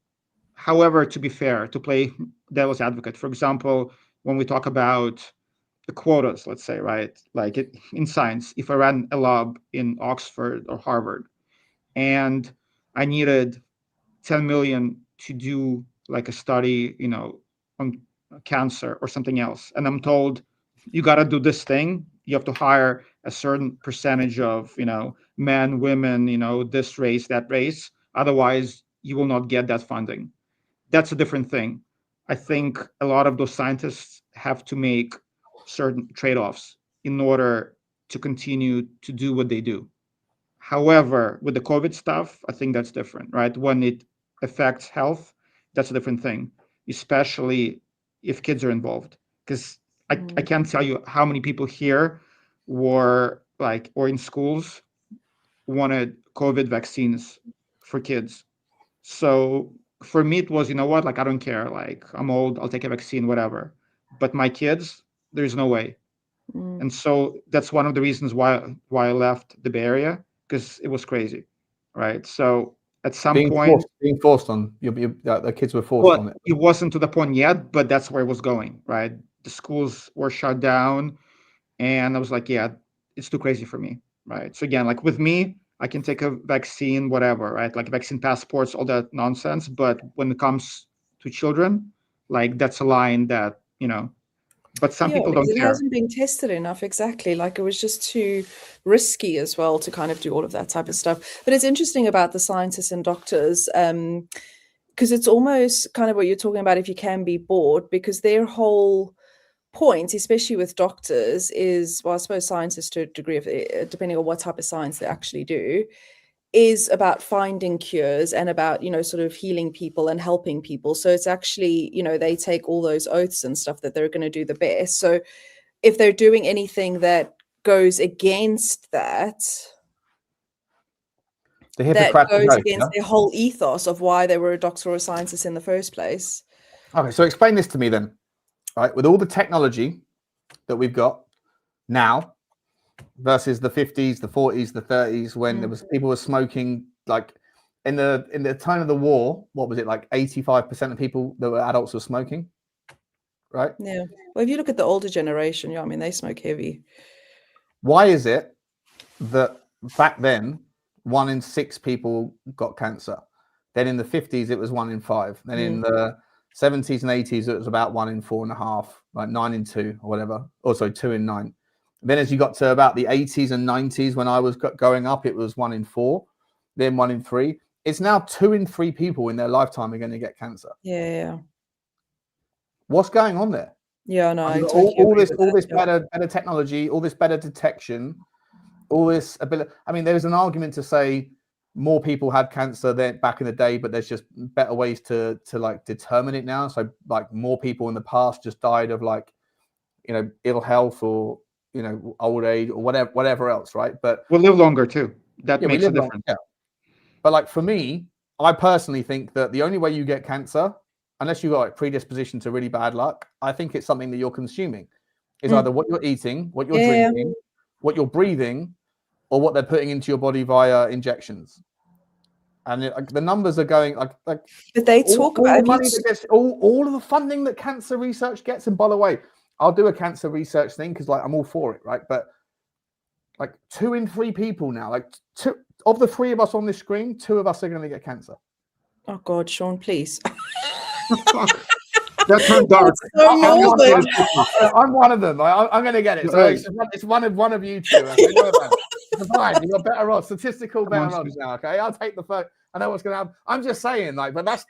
However, to be fair, to play devil's advocate, for example, when we talk about the quotas, let's say, right? Like in science, if I ran a lab in Oxford or Harvard and I needed 10 million to do like a study, you know, on cancer or something else, and I'm told you got to do this thing, you have to hire a certain percentage of, you know, men, women, you know, this race, that race, otherwise you will not get that funding. That's a different thing. I think a lot of those scientists have to make certain trade-offs in order to continue to do what they do. However, with the COVID stuff, I think that's different, right? When it affects health, that's a different thing, especially if kids are involved. Because I can't tell you how many people here were like, or in schools, wanted COVID vaccines for kids. So for me, it was, you know what, like, I don't care. Like, I'm old, I'll take a vaccine, whatever. But my kids, there's no way. And so that's one of the reasons why I left the Bay Area, because it was crazy, right? So at some point, being forced on the kids were forced on it. It wasn't to the point yet, but that's where it was going, right? The schools were shut down, and I was like, yeah, it's too crazy for me, right? So again, like with me, I can take a vaccine, whatever, right? Like vaccine passports, all that nonsense. But when it comes to children, like that's a line that, you know. But some people don't care. It hasn't been tested enough, exactly. Like it was just too risky as well to kind of do all of that type of stuff. But it's interesting about the scientists and doctors, because it's almost kind of what you're talking about, if you can be bored, because their whole point, especially with doctors, is, well, I suppose scientists to a degree of, depending on what type of science they actually do, is about finding cures and about, you know, sort of healing people and helping people. So it's actually, you know, they take all those oaths and stuff that they're going to do the best. So if they're doing anything that goes against that, that goes against their whole ethos of why they were a doctor or a scientist in the first place. Okay, so explain this to me then. All right, with all the technology that we've got now versus the 50s, the 40s, the 30s, when there was people were smoking, like in the time of the war, what was it, like 85% of people that were adults were smoking, right? Yeah. Well, if you look at the older generation, yeah, I mean, they smoke heavy. Why is it that back then 1 in 6 people got cancer? Then in the 50s, it was 1 in 5. Then in the 70s and 80s, it was about 1 in 4.5, like 9 in 2 or whatever. Also 2 in 9. Then as you got to about the 80s and 90s, when I was going up, it was 1 in 4, then 1 in 3. It's now 2 in 3 people in their lifetime are going to get cancer. Yeah. What's going on there? Yeah, no, I totally all this better technology, all this better detection, all this ability. I mean, there's an argument to say more people had cancer then back in the day, but there's just better ways to like determine it now. So like more people in the past just died of like, you know, ill health or, you know, old age or whatever else, right? But we'll live longer too. That makes a difference. Yeah. But like for me, I personally think that the only way you get cancer, unless you've got like predisposition to really bad luck, I think it's something that you're consuming. Is either what you're eating, what you're drinking, what you're breathing, or what they're putting into your body via injections. And the numbers are going like. But they talk about the money that gets, all of the funding that cancer research gets. And by the way, I'll do a cancer research thing because like I'm all for it, right? But like 2 in 3 people now, like 2 of the 3 of us on this screen, 2 of us are going to get cancer. Oh God, Sean, please. That turned dark. I'm one of them. I'm going to get it. So it's one of you 2. Okay? It's fine. You've got better odds, statistical better odds now. Okay, I'll take the first. I know what's going to happen. I'm just saying, like, but that's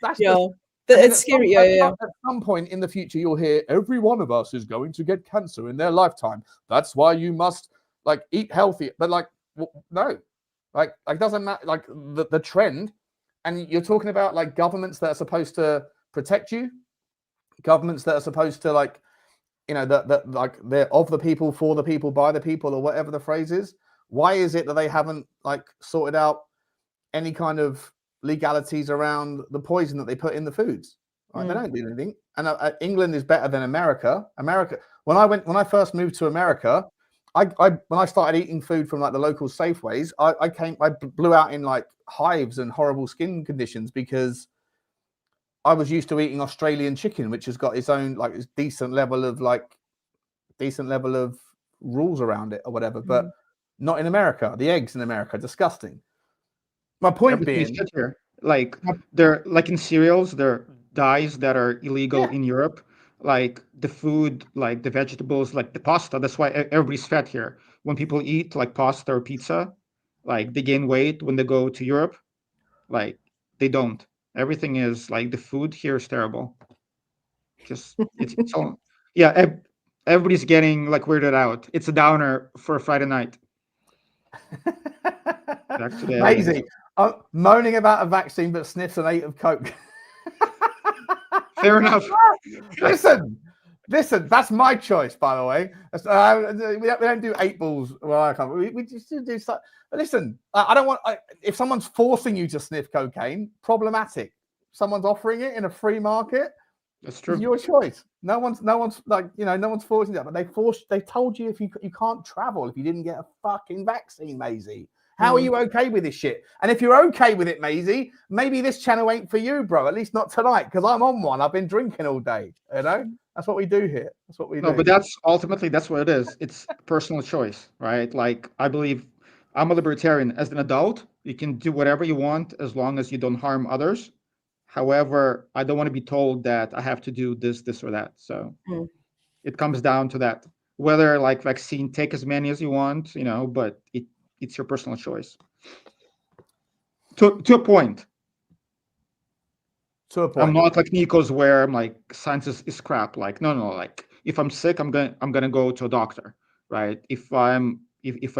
it's scary. At some point in the future, you'll hear every one of us is going to get cancer in their lifetime. That's why you must like eat healthy. But like, no, like doesn't matter. Like the trend, and you're talking about like governments that are supposed to protect you, governments that are supposed to like, you know, that like they're of the people, for the people, by the people, or whatever the phrase is. Why is it that they haven't like sorted out any kind of legalities around the poison that they put in the foods? Right? They don't do anything. And England is better than America. When I first moved to America, when I started eating food from like the local Safeways, I blew out in like hives and horrible skin conditions because I was used to eating Australian chicken, which has got its own like decent level of rules around it or whatever, but not in America. The eggs in America, disgusting. My point being, here, like they're like in cereals, there are dyes that are illegal in Europe. Like the food, like the vegetables, like the pasta. That's why everybody's fat here. When people eat like pasta or pizza, like they gain weight. When they go to Europe, like they don't. Everything is like the food here is terrible. Just it's all everybody's getting like weirded out. It's a downer for a Friday night. Back to the Amazing. Moaning about a vaccine but sniffs an 8 of Coke. Fair enough. Listen, that's my choice, by the way. We don't do 8 balls. Well, I can't. We just do stuff. But listen, I don't want. If someone's forcing you to sniff cocaine, problematic. Someone's offering it in a free market. That's true. It's your choice. No one's like, you know, no one's forcing that. But they told you if you can't travel if you didn't get a fucking vaccine, Maisie. How are you okay with this shit? And if you're okay with it, Maisie, maybe this channel ain't for you, bro. At least not tonight, because I'm on one. I've been drinking all day. You know, that's what we do here. That's what we do. No, but that's ultimately that's what it is. It's personal choice, right? Like I believe I'm a libertarian. As an adult, you can do whatever you want as long as you don't harm others. However, I don't want to be told that I have to do this, or that. So it comes down to that. Whether like vaccine, take as many as you want, you know, but it's your personal choice. To a point. To a point. I'm not like Nico's where I'm like science is crap. Like no, like if I'm sick, I'm gonna go to a doctor, right? If I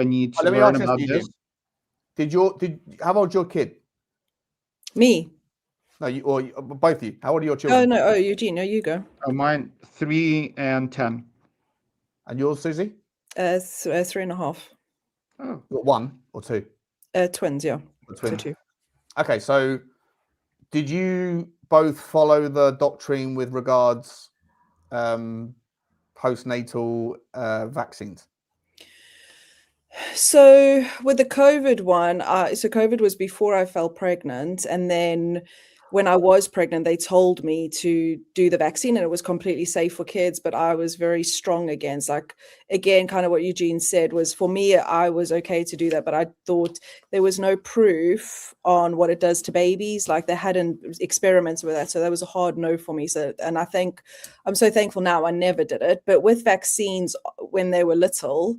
need to learn about this. How old's your kid? Me. No, you or both of you. How old are your children? Oh no, Eugene, no, you go. Mine 3 and 10. And yours, Susie? 3.5. Oh, 1 or 2? Twins, yeah. Twins. So 2. Okay, so did you both follow the doctrine with regards postnatal vaccines? So with the COVID one, so COVID was before I fell pregnant, and then when I was pregnant, they told me to do the vaccine and it was completely safe for kids, but I was very strong against, like, again, kind of what Eugene said was, for me, I was okay to do that, but I thought there was no proof on what it does to babies. Like, they hadn't experimented with that. So that was a hard no for me. So, and I think I'm so thankful now I never did it. But with vaccines, when they were little,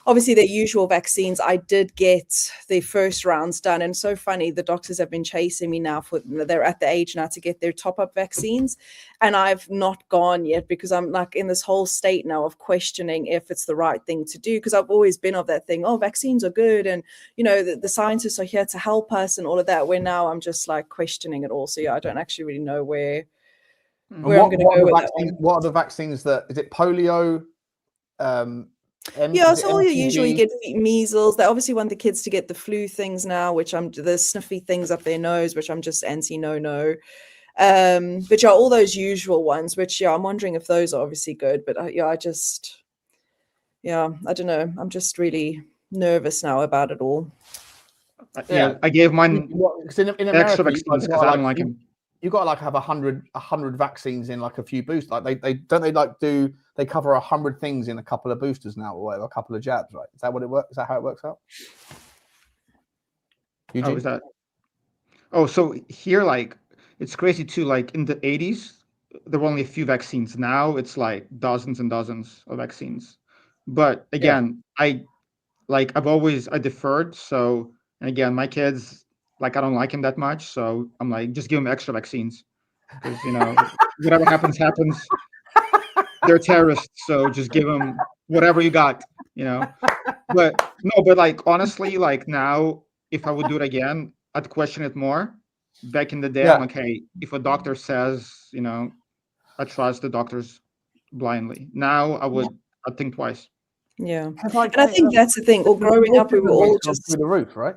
obviously the usual vaccines, I did get the first rounds done. And so funny, the doctors have been chasing me now they're at the age now to get their top-up vaccines. And I've not gone yet because I'm like in this whole state now of questioning if it's the right thing to do. Because I've always been of that thing, oh, vaccines are good. And, you know, the scientists are here to help us and all of that, where now I'm just like questioning it all. So yeah, I don't actually really know where I'm going to go with that one. What are the vaccines is it polio? Yeah, so all you usually get measles. They obviously want the kids to get the flu things now, which the sniffy things up their nose, which I'm just no. But yeah, all those usual ones, which I'm wondering if those are obviously good. But I don't know. I'm just really nervous now about it all. Yeah, I gave mine in America, extra vaccines because I don't like them. You got to like have 100 vaccines in like a few boosters. Like they cover 100 things in a couple of boosters now, or whatever, a couple of jabs, right? Is that what it works? Is that how it works out? Oh, is that? Oh, so here, like, it's crazy too. Like in the 80s, there were only a few vaccines. Now it's like dozens and dozens of vaccines. But again, I deferred. So, and again, my kids, like, I don't like him that much, so I'm like, just give him extra vaccines, because whatever happens. They're terrorists, so just give them whatever you got, But no, but like honestly, like now, if I would do it again, I'd question it more. Back in the day, I'm like, hey, if a doctor says, I trust the doctors blindly. Now I'd think twice. Yeah, and I think that's the thing. Or growing up, we were all just through the roof, right?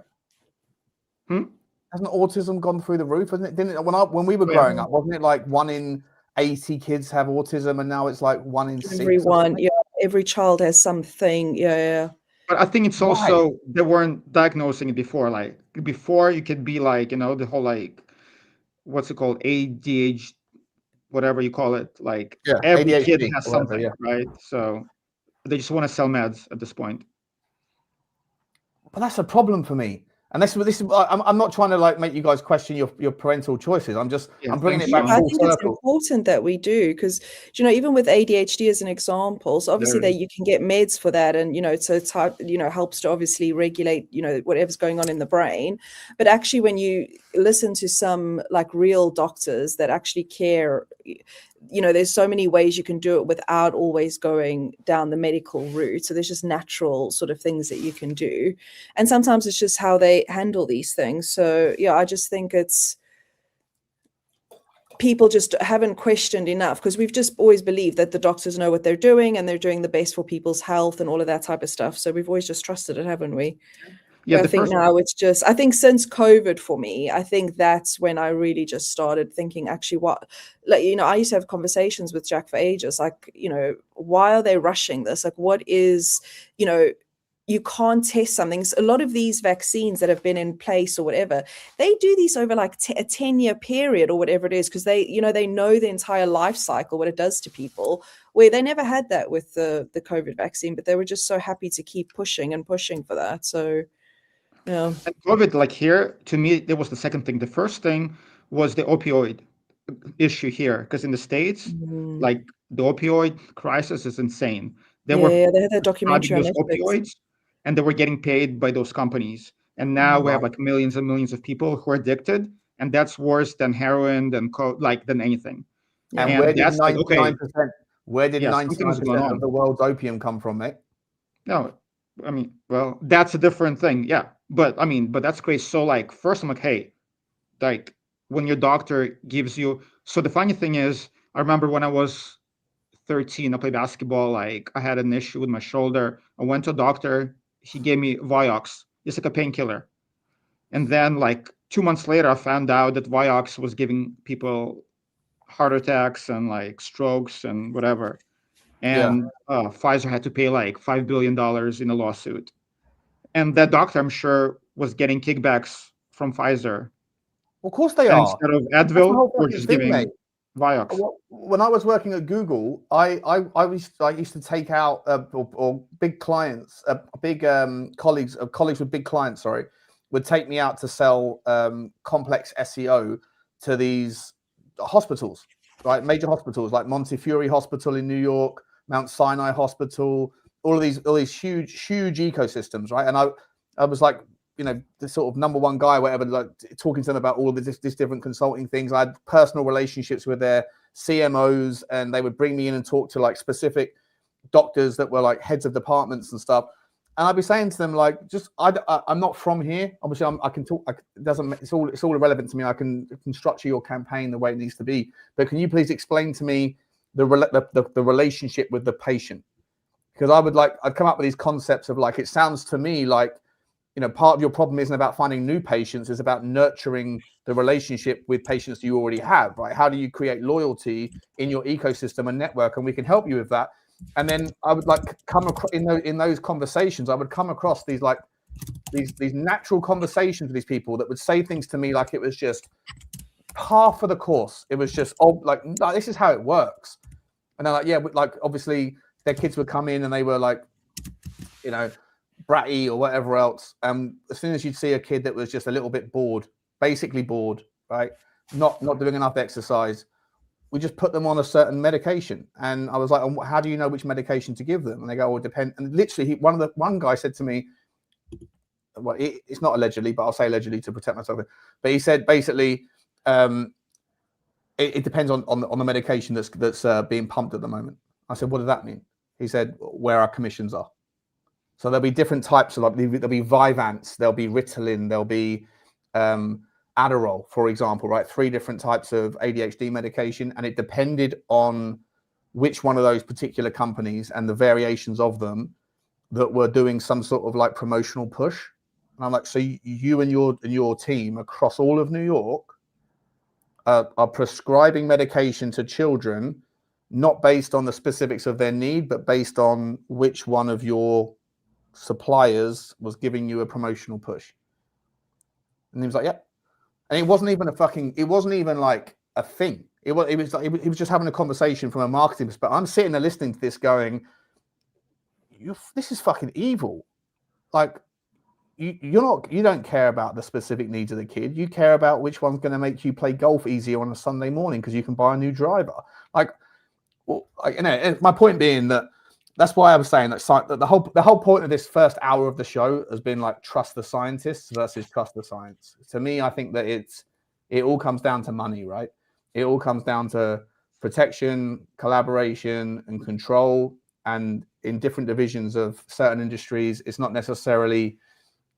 Hasn't autism gone through the roof? Didn't it? When we were growing up, wasn't it like 1 in 80 kids have autism, and now it's like 1 in 6? Everyone, every child has something. Yeah. But I think it's also they weren't diagnosing it before. Like before, you could be like, the whole like, what's it called, ADHD, whatever you call it. Like every ADHD, kid has something, right? So they just want to sell meds at this point. But that's a problem for me. And this is I'm not trying to like make you guys question your parental choices. I'm bringing it back full circle. I think it's important that we do, because even with ADHD as an example, so obviously you can get meds for that, and so it's helps to obviously regulate whatever's going on in the brain. But actually, when you listen to some like real doctors that actually care, there's so many ways you can do it without always going down the medical route. So there's just natural sort of things that you can do. And sometimes it's just how they handle these things. So yeah, I just think it's people just haven't questioned enough, because we've just always believed that the doctors know what they're doing and they're doing the best for people's health and all of that type of stuff. So we've always just trusted it, haven't we? Yeah, I think now it's just, I think since COVID for me, I think that's when I really just started thinking, actually, I used to have conversations with Jack for ages, like, why are they rushing this? Like, what is, you can't test something. So a lot of these vaccines that have been in place or whatever, they do these over like a 10-year period or whatever it is, because they know the entire life cycle, what it does to people, where they never had that with the COVID vaccine, but they were just so happy to keep pushing and pushing for that. So yeah. And COVID, like here, to me, there was the second thing. The first thing was the opioid issue here, because in the States, like the opioid crisis is insane. They had that documentary on opioids, and they were getting paid by those companies. And now we have like millions and millions of people who are addicted, and that's worse than heroin, than anything. And where did 99%? Where did 99% of the world's opium come from, mate? No, I mean, well, that's a different thing. Yeah. But that's great. So like, first I'm like, hey, like when your doctor gives you, so the funny thing is, I remember when I was 13, I played basketball. Like I had an issue with my shoulder. I went to a doctor. He gave me Vioxx. It's like a painkiller. And then like 2 months later, I found out that Vioxx was giving people heart attacks and like strokes and whatever. And Pfizer had to pay like $5 billion in a lawsuit. And that doctor, I'm sure, was getting kickbacks from Pfizer. Of course they and are. instead of Advil, we're just giving mate. Vioxx. When I was working at Google, I used to take out or big clients, big colleagues with big clients. Sorry, would take me out to sell complex SEO to these hospitals, right? Major hospitals like Montefiore Hospital in New York, Mount Sinai Hospital, all these huge ecosystems, right? And I was like, you know, the sort of number one guy, whatever, like talking to them about all of this different consulting things. I had personal relationships with their CMOs, and they would bring me in and talk to like specific doctors that were like heads of departments and stuff. And I'd be saying to them, like, just I'm not from here. Obviously, I can talk. It doesn't. It's all irrelevant to me. I can structure your campaign the way it needs to be. But can you please explain to me the relationship with the patient? Because I'd come up with these concepts of like, it sounds to me like, you know, part of your problem isn't about finding new patients, it's about nurturing the relationship with patients you already have, right? How do you create loyalty in your ecosystem and network? And we can help you with that. And then I would like come across in those conversations, I would come across these natural conversations with these people that would say things to me like it was just par for the course. It was just, this is how it works. And they're like, yeah, like obviously their kids would come in and they were like, you know, bratty or whatever else. As soon as you'd see a kid that was just a little bit bored, basically bored, right? Not doing enough exercise, we just put them on a certain medication. And I was like, how do you know which medication to give them? And they go, oh, it depends. And literally one guy said to me, well, it's not allegedly, but I'll say allegedly to protect myself. But he said basically, it depends on the medication that's being pumped at the moment. I said, what does that mean? He said, where our commissions are. So there'll be different types of, like, there'll be Vyvanse, there'll be Ritalin, there'll be Admiral, for example, right? 3 different types of ADHD medication. And it depended on which one of those particular companies and the variations of them that were doing some sort of like promotional push. And I'm like, so you and your team across all of New York are prescribing medication to children, not based on the specifics of their need, but based on which one of your suppliers was giving you a promotional push. And he was like, yeah. And it wasn't even like a thing. He was just having a conversation from a marketing perspective. I'm sitting there listening to this going, this is fucking evil. Like, you don't care about the specific needs of the kid. You care about which one's going to make you play golf easier on a Sunday morning because you can buy a new driver. Like, well, you know, my point being that's why I was saying that the whole point of this first hour of the show has been like, trust the scientists versus trust the science. To me, I think that it all comes down to money, right? It all comes down to protection, collaboration, and control. And in different divisions of certain industries, it's not necessarily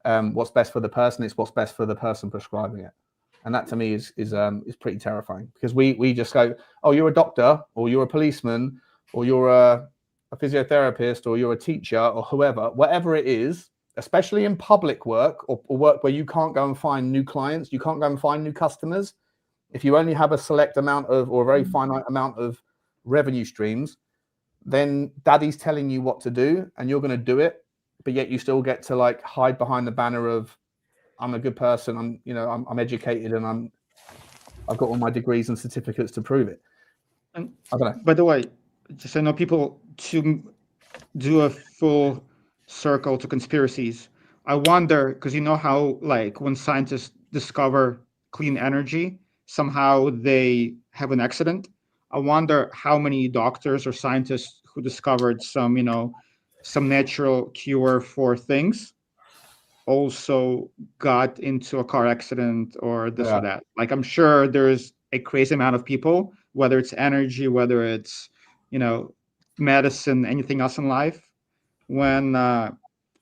what's best for the person; it's what's best for the person prescribing it. And that to me is pretty terrifying, because we just go, oh, you're a doctor, or you're a policeman, or you're a physiotherapist, or you're a teacher, or whatever it is, especially in public work or work where you can't go and find new clients, you can't go and find new customers. If you only have a select amount of, or a very finite amount of revenue streams, then daddy's telling you what to do and you're going to do it, but yet you still get to like hide behind the banner of, I'm a good person, I'm educated, and I've got all my degrees and certificates to prove it. And I don't know. By the way, just I know people to do a full circle to conspiracies. I wonder, because you know how like when scientists discover clean energy, somehow they have an accident. I wonder how many doctors or scientists who discovered some natural cure for things also got into a car accident or this or that. Like, I'm sure there's a crazy amount of people, whether it's energy, whether it's, medicine, anything else in life, when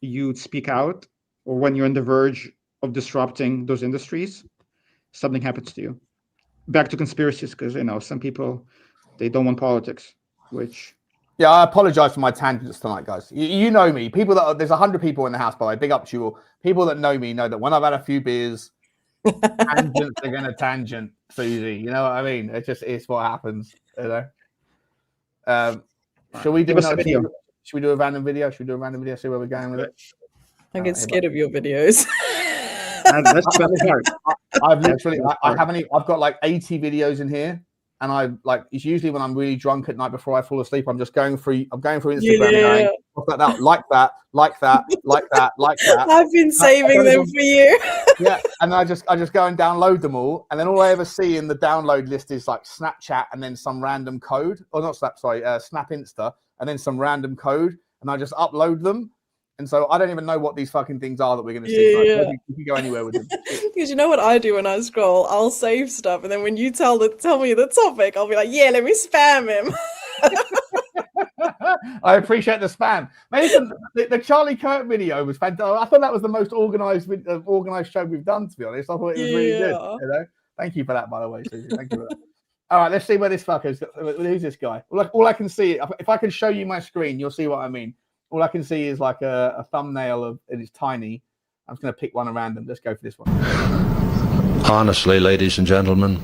you speak out or when you're on the verge of disrupting those industries, something happens to you. Back to conspiracies, because, some people, they don't want politics, which... Yeah, I apologize for my tangents tonight, guys. You know me. There's 100 people in the house, by the way. Big up to you all. People that know me know that when I've had a few beers, tangents are going to tangent, Susie. You know what I mean? It's what happens, Shall we do a video? Should we do a random video? See where we're going with it? I get scared of your videos. That's the best part. I've literally, I've got like 80 videos in here, and I like, it's usually when I'm really drunk at night before I fall asleep. I'm just going through Instagram, going, what's that now? Like that. I've been saving them for you. Yeah, and I just go and download them all, and then all I ever see in the download list is like Snapchat, and then some random code, or not Snap, sorry, Snap Insta, and then some random code, and I just upload them. And so I don't even know what these fucking things are that we're going to see. Yeah. You can go anywhere with them. Because you know what I do when I scroll? I'll save stuff, and then when you tell me the topic, I'll be like, yeah, let me spam him. I appreciate the spam. Maybe the Charlie Kirk video was fantastic. I thought that was the most organized show we've done, to be honest. I thought it was really good. You know? Thank you for that, by the way, Susie. Thank you for that. All right, let's see where this fucker's. Who's this guy? All I can see, if I can show you my screen, you'll see what I mean. All I can see is like a thumbnail of it is tiny. I'm just going to pick one at random. Let's go for this one. Honestly, ladies and gentlemen,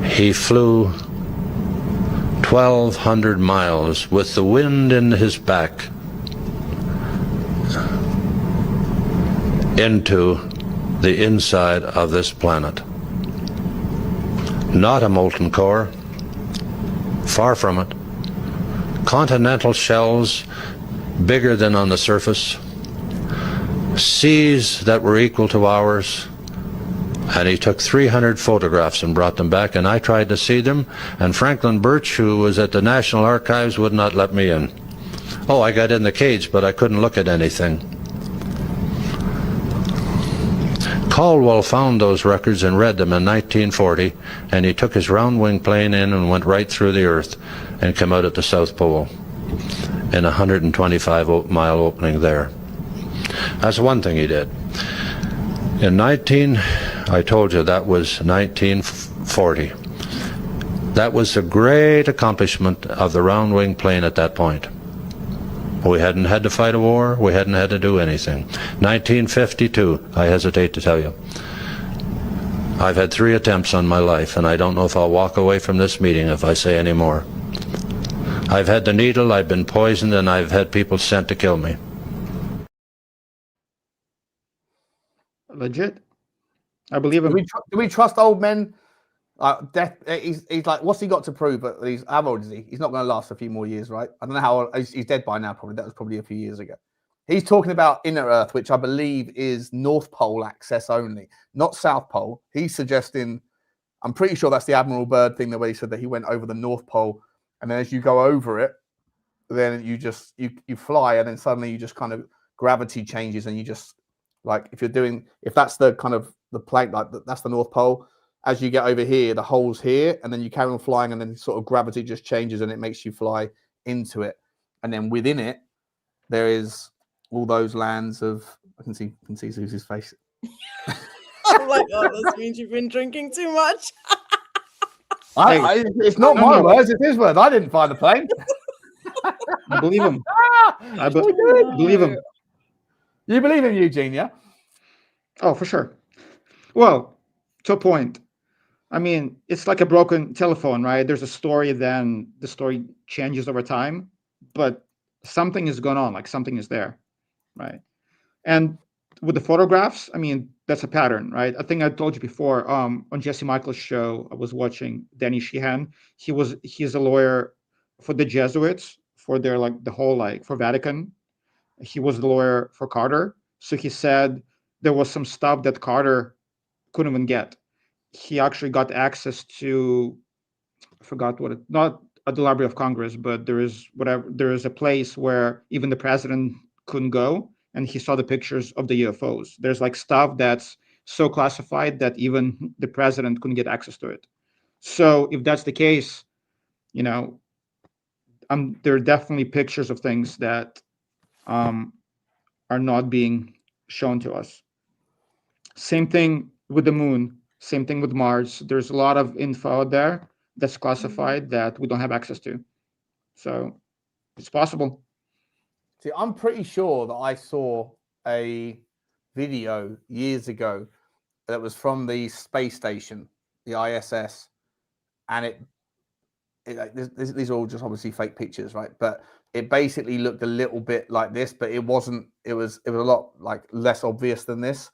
he flew 1,200 miles with the wind in his back into the inside of this planet. Not a molten core, far from it. Continental shells bigger than on the surface, seas that were equal to ours, and he took 300 photographs and brought them back, and I tried to see them, and Franklin Birch, who was at the National Archives, would not let me in. Oh, I got in the cage, but I couldn't look at anything. Caldwell found those records and read them in 1940, and he took his round-wing plane in and went right through the Earth and came out at the South Pole in a 125-mile opening there. That's one thing he did. I told you that was 1940. That was a great accomplishment of the round-wing plane at that point. We hadn't had to fight a war. We hadn't had to do anything. 1952, I hesitate to tell you. I've had 3 attempts on my life, and I don't know if I'll walk away from this meeting if I say any more. I've had the needle, I've been poisoned, and I've had people sent to kill me. Legit. I believe him. Do we trust old men? Death. He's like, what's he got to prove? But how old is he? He's not going to last a few more years, right? I don't know how old. He's dead by now. Probably that was probably a few years ago. He's talking about inner Earth, which I believe is North Pole access only, not South Pole. He's suggesting. I'm pretty sure that's the Admiral Byrd thing, the way he said that he went over the North Pole, and then as you go over it, then you fly, and then suddenly you just kind of gravity changes, and you just like if that's the kind of the plate, like that's the North Pole. As you get over here, the hole's here, and then you carry on flying, and then sort of gravity just changes, and it makes you fly into it. And then within it, there is all those lands of. I can see Susie's face. Oh my god, this means you've been drinking too much. It's not my words; it's his words. I didn't fly the plane. I believe him. I believe him. You believe in Eugene, yeah? Oh, for sure. Well, to a point. I mean, it's like a broken telephone, right? There's a story, then the story changes over time, but something is going on, like something is there, right? And with the photographs, I mean, that's a pattern, right? I think I told you before, on Jesse Michael's show, I was watching Danny Sheehan. He's a lawyer for the Jesuits, for their, like, the whole, like, for Vatican. He was the lawyer for Carter. So he said there was some stuff that Carter couldn't even get. He actually got access to, I forgot what it, not at the Library of Congress, but there is a place where even the president couldn't go, and he saw the pictures of the UFOs. There's like stuff that's so classified that even the president couldn't get access to it. So if that's the case, you know, there are definitely pictures of things that are not being shown to us. Same thing with the moon. Same thing with Mars. There's a lot of info out there that's classified that we don't have access to. So it's possible. See, I'm pretty sure that I saw a video years ago that was from the space station, the ISS, and these are all just obviously fake pictures, right? But it basically looked a little bit like this, but it wasn't. It was a lot like less obvious than this.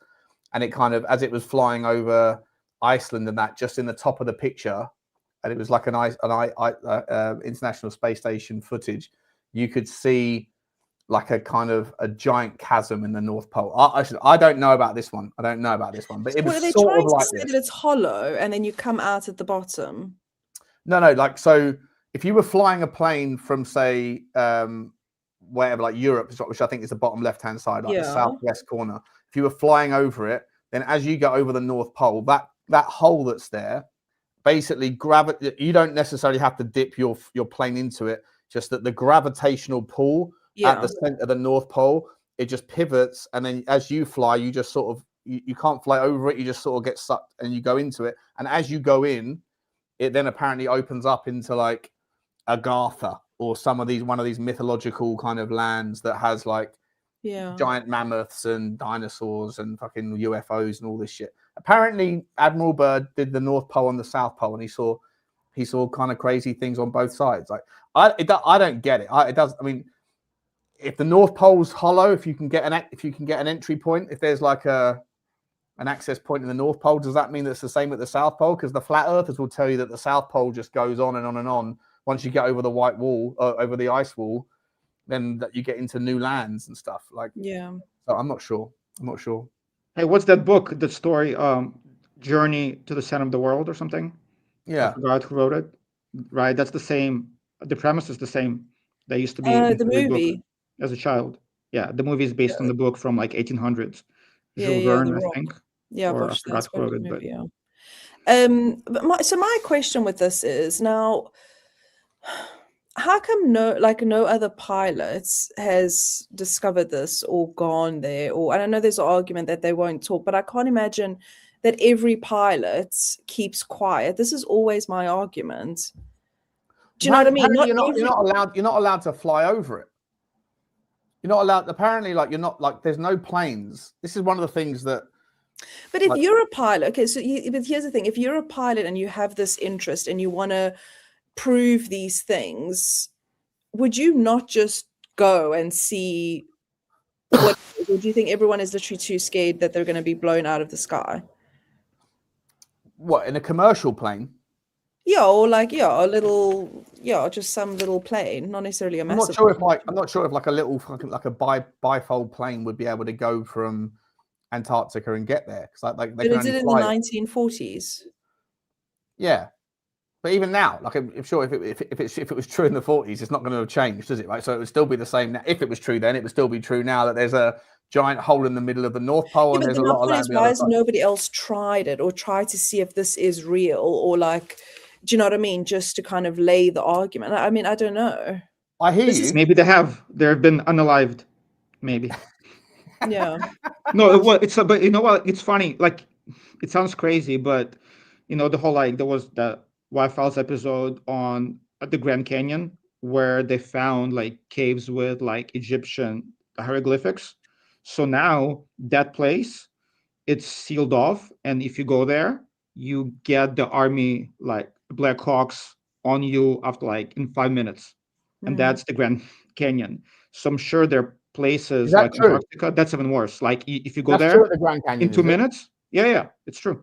and it kind of, as it was flying over Iceland and that, just in the top of the picture, and it was like an International Space Station footage, you could see like a kind of a giant chasm in the North Pole. I don't know about this one. But it was they sort trying of like to say this. that it's hollow, and then you come out at the bottom. No, like, so if you were flying a plane from, say, wherever, like Europe, which I think is the bottom left-hand side, like the southwest corner, if you were flying over it, then as you go over the North Pole, that hole that's there, basically gravity, you don't necessarily have to dip your plane into it, just that the gravitational pull at the center of the North Pole, it just pivots, and then as you fly, you just sort of, you can't fly over it, you just sort of get sucked and you go into it. And as you go in, it then apparently opens up into like Agartha or one of these mythological kind of lands that has like giant mammoths and dinosaurs and fucking UFOs and all this shit. Apparently, Admiral Byrd did the North Pole and the South Pole, and he saw kind of crazy things on both sides. Like I don't get it. I mean, if the North Pole's hollow, if you can get an entry point, if there's like an access point in the North Pole, does that mean that it's the same at the South Pole? Because the flat earthers will tell you that the South Pole just goes on and on and on. Once you get over the white wall, over the ice wall, then that you get into new lands and stuff. Like, so I'm not sure. Hey, what's that book? The story, Journey to the Center of the World or something? Yeah. I forgot who wrote it. Right, that's the same. The premise is the same. They used to be the movie as a child. Yeah, the movie is based on the book from like 1800s. Jules The Verne, I Rock. think. Yeah, or I forgot who wrote it, movie, but but my question with this is now, how come no other pilots has discovered this or gone there? Or, and I know there's an argument that they won't talk, but I can't imagine that every pilot keeps quiet. This is always my argument. Do you know what I mean? You're not allowed to fly over it. You're not allowed. Apparently, like, you're not, like, there's no planes. This is one of the things that. But if you're a pilot, okay, but here's the thing: if you're a pilot and you have this interest and you want to prove these things, would you not just go and see what? Or do you think everyone is literally too scared that they're going to be blown out of the sky? What, in a commercial plane? Yeah, or like just some little plane, not necessarily a massive. I'm not sure if like a little fucking like a bifold plane would be able to go from Antarctica and get there, because like they but can it did in the 1940s. Yeah, but even now, like, I'm sure if it was true in the 40s, it's not going to have changed, does it? Right, so it would still be the same now. If it was true then, it would still be true now that there's a giant hole in the middle of the North Pole, and there's a lot of land. Why has nobody else tried it or tried to see if this is real, or like, do you know what I mean? Just to kind of lay the argument. I mean, I don't know. I hear you. Maybe they have. They've been unalived. Maybe. Yeah. No, but you know what? It's funny. Like, it sounds crazy, but you know, the whole, like, there was the Y-Files episode on the Grand Canyon where they found like caves with like Egyptian hieroglyphics. So now that place, it's sealed off, and if you go there, you get the army like Black Hawks on you after like in 5 minutes, and that's the Grand Canyon. So I'm sure there are places like Antarctica that's even worse. Like if you go there the Grand Canyon, in 2 minutes, yeah, it's true.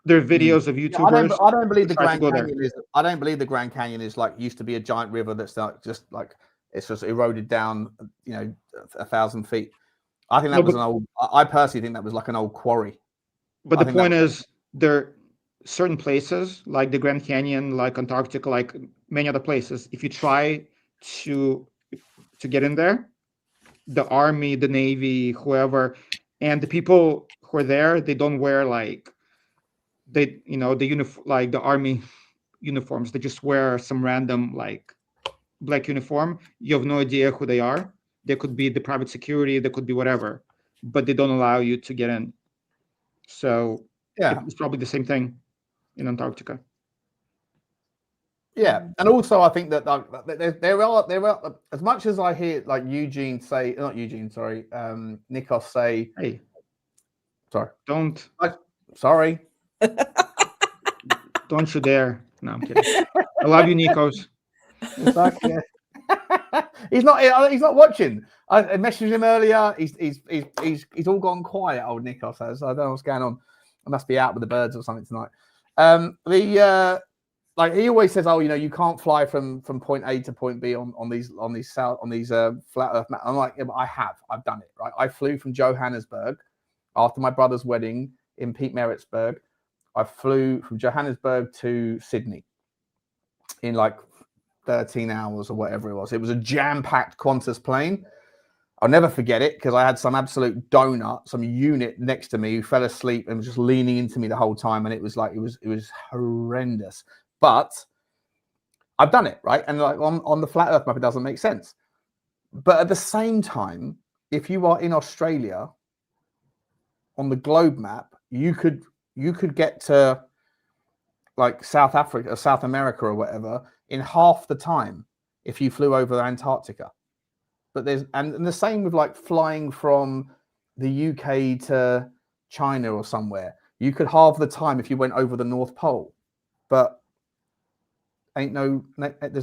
There are videos of YouTubers. I don't believe the Grand Canyon is. I don't believe the Grand Canyon is like used to be a giant river that's like just like it's just eroded down, 1,000 feet. I think that was an old. I personally think that was like an old quarry. But the point is, there are certain places like the Grand Canyon, like Antarctica, like many other places. If you try to get in there, the army, the navy, whoever, and the people who are there, they don't wear like like the army uniforms. They just wear some random like black uniform. You have no idea who they are. They could be the private security, they could be whatever, but they don't allow you to get in. So it's probably the same thing in Antarctica. Yeah, and also I think that there are as much as I hear like Nikos say, hey, sorry, sorry, don't you dare. No, I'm kidding. I love you, Nikos. He's not watching. I messaged him earlier. He's all gone quiet. Old Nick, I says. I don't know what's going on. I must be out with the birds or something tonight. Like he always says, oh, you can't fly from point A to point B on these flat Earth maps. I'm like, yeah, but I've done it, right? I flew from Johannesburg after my brother's wedding in Pietermaritzburg. I flew from Johannesburg to Sydney in like 13 hours or whatever it was. It was a jam-packed Qantas plane. I'll never forget it because I had some absolute donut, some unit next to me who fell asleep and was just leaning into me the whole time, and it was horrendous. But I've done it, right? And like on the flat Earth map, it doesn't make sense. But at the same time, if you are in Australia on the globe map, you could get to like South Africa or South America or whatever in half the time if you flew over Antarctica. But and the same with like flying from the UK to China or somewhere. You could halve the time if you went over the North Pole. But there's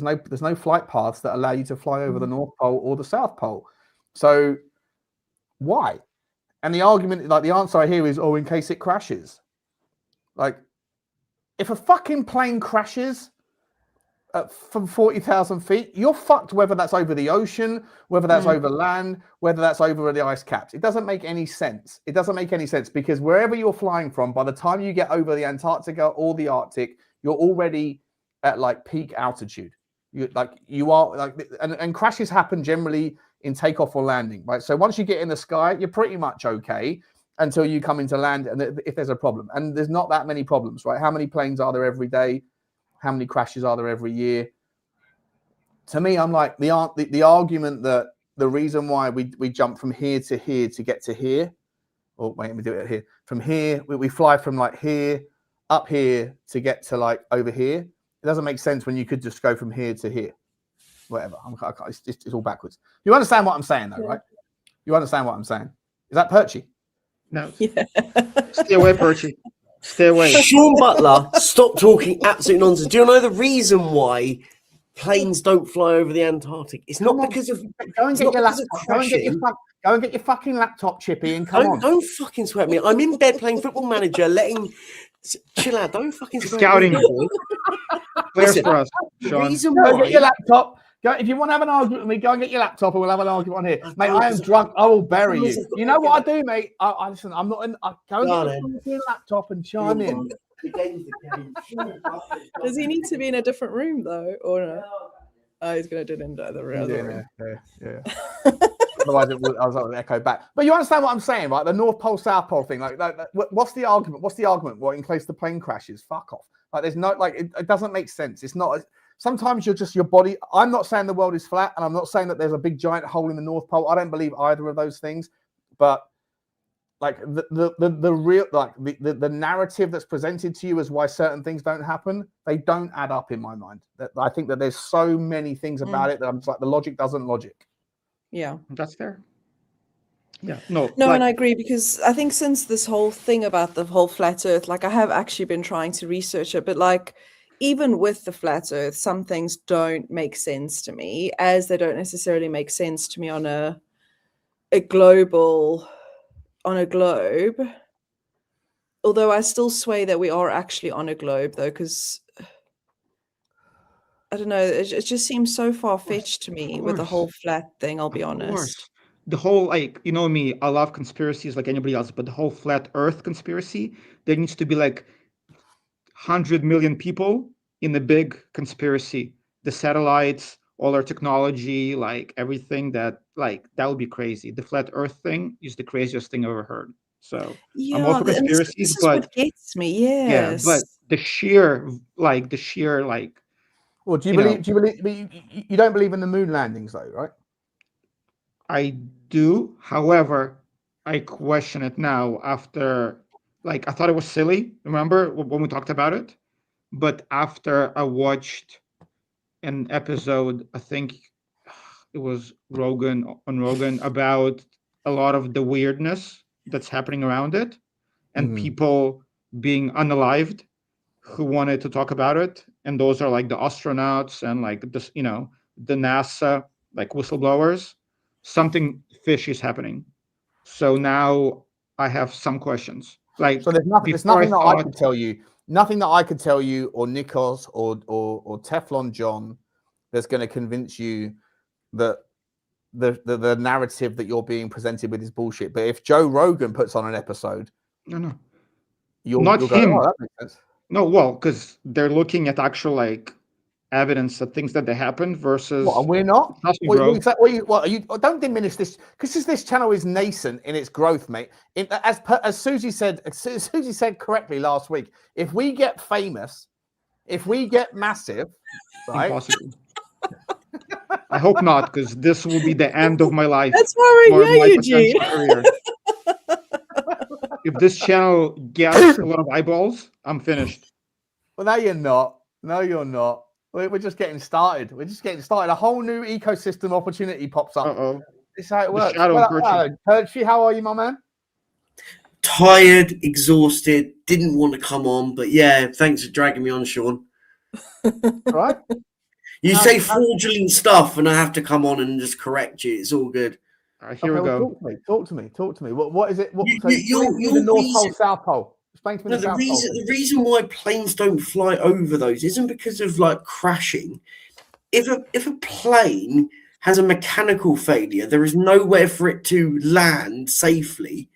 no flight paths that allow you to fly over the North Pole or the South Pole. So why? And the argument, like the answer I hear is, oh, in case it crashes. Like, if a fucking plane crashes from 40,000 feet, you're fucked, whether that's over the ocean, whether that's over land, whether that's over the ice caps. It doesn't make any sense. It doesn't make any sense because wherever you're flying from, by the time you get over the Antarctica or the Arctic, you're already at like peak altitude. And crashes happen generally in takeoff or landing, right? So once you get in the sky, you're pretty much okay until you come into land and if there's a problem. And there's not that many problems, right? How many planes are there every day? How many crashes are there every year? To me, I'm like the argument that the reason why we jump from here to here to get to here, or wait, let me do it here. From here, we fly from like here up here to get to like over here. It doesn't make sense when you could just go from here to here. Whatever. It's all backwards. You understand what I'm saying, though, right? You understand what I'm saying? Is that Perchy? No. Yeah. Stay away, Perchy. Stay away. Sean Butler, stop talking absolute nonsense. Do you know the reason why planes don't fly over the Antarctic? It's not because of go and get your laptop. Go and get your fucking laptop, Chippy, and come on. Don't fucking sweat me. I'm in bed playing Football Manager, chill out. Don't fucking sweat scouting. me. Listen, for us, Sean. Go get your laptop. Go, if you want to have an argument with me, go and get your laptop and we'll have an argument on here. Mate, I am drunk. I will bury you. You know what I do, mate? I listen, I'm not in. I go and get your laptop and chime in. Does he need to be in a different room, though? Or no? Oh, he's going to do it in the other room. Yeah. Otherwise, I was like echo back. But you understand what I'm saying, right? The North Pole, South Pole thing. Like what's the argument? What's the argument? Well, in case the plane crashes, fuck off. Like, there's no, like, it doesn't make sense. It's not. Sometimes you're just your body. I'm not saying the world is flat, and I'm not saying that there's a big giant hole in the North Pole. I don't believe either of those things. But like the real, like the narrative that's presented to you as why certain things don't happen, they don't add up in my mind. I think that there's so many things about it that I'm just like, the logic doesn't logic. Yeah, that's fair. Yeah, no, and I agree, because I think since this whole thing about the whole flat Earth, like I have actually been trying to research it, but like even with the flat Earth, some things don't make sense to me, as they don't necessarily make sense to me on a globe. Although I still sway that we are actually on a globe, though, because I don't know, it just seems so far-fetched to me with the whole flat thing, I'll be honest. The whole, like, you know me, I love conspiracies like anybody else, but the whole flat Earth conspiracy, there needs to be like 100 million people in the big conspiracy. The satellites, all our technology, like everything that would be crazy. The flat Earth thing is the craziest thing I've ever heard. So yeah, I'm all for conspiracies, this is but what gets me. Yes. Yeah, but the sheer Well, do you believe you don't believe in the moon landings though, right? I do. However, I question it now after, like, I thought it was silly. Remember when we talked about it? But after I watched an episode, I think it was Rogan about a lot of the weirdness that's happening around it, and people being unalived who wanted to talk about it. And those are like the astronauts and like this, the NASA like whistleblowers, something fishy is happening. So now I have some questions. Like, so there's nothing that I could tell you. Nothing that I could tell you, or Nikos, or Teflon John, that's going to convince you that the narrative that you're being presented with is bullshit. But if Joe Rogan puts on an episode, no, you'll not go, him. oh, that makes sense. No, well, because they're looking at actual like evidence of things that they happened versus. What, and we're not. What, don't diminish this, because this channel is nascent in its growth, mate. As Susie said correctly last week, if we get famous, if we get massive, right? Impossible. I hope not, because this will be the end of my life. That's why we're here, Eugene. If this channel gets a lot of eyeballs, I'm finished. Well, no, you're not. No, you're not. We're just getting started. We're just getting started. A whole new ecosystem opportunity pops up. This is how it works. Perchy, how are you, my man? Tired, exhausted, didn't want to come on, but yeah, thanks for dragging me on, Sean. Right? You say fraudulent stuff, and I have to come on and just correct you. It's all good. All right, here we go. Talk to me. What is it? You're the North Pole, South Pole. Explain to me the South Pole. The reason why planes don't fly over those isn't because of like crashing. If a plane has a mechanical failure, there is nowhere for it to land safely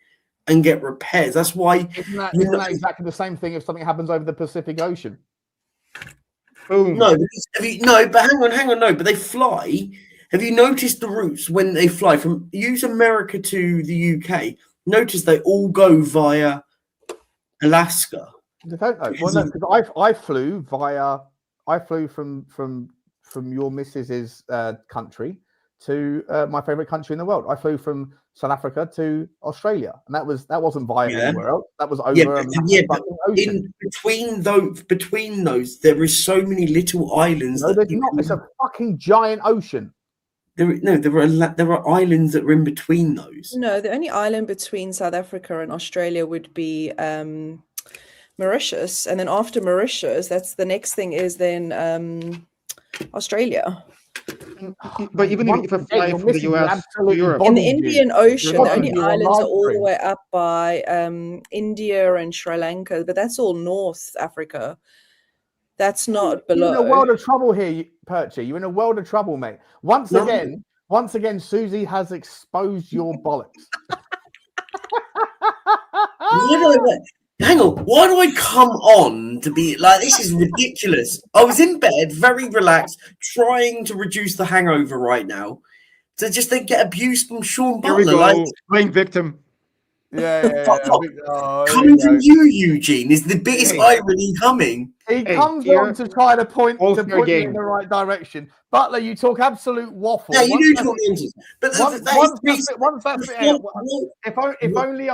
and get repairs. That's why. Isn't that exactly the same thing if something happens over the Pacific Ocean? Boom. No, but hang on, no, but they fly. Have you noticed the routes when they fly from America to the UK? Notice they all go via Alaska. I don't know. Well, no, because I flew from your missus's country to my favorite country in the world. I flew from South Africa to Australia, and that wasn't via anywhere else. That was over but in between those, there is so many little islands. No, there's not. It's a fucking giant ocean. There are islands that are in between those. No, the only island between South Africa and Australia would be Mauritius, and then after Mauritius, that's the next thing is then Australia. But even if I fly from the US to Europe, in the Indian Ocean, the only islands are all the way up by India and Sri Lanka, but that's all North Africa. That's not below. You're in a world of trouble here, Perchy. You're in a world of trouble, mate. Once again, Susie has exposed your bollocks. Hang on, why do I come on to be like, this is ridiculous? I was in bed, very relaxed, trying to reduce the hangover right now. To just then get abused from Sean Butler. Here we go, like, playing victim. Yeah. Coming from you, Eugene, is the biggest irony coming. He comes on to try to point you in the right direction. Butler, you talk absolute waffle. Yeah, you do talk nonsense. But if only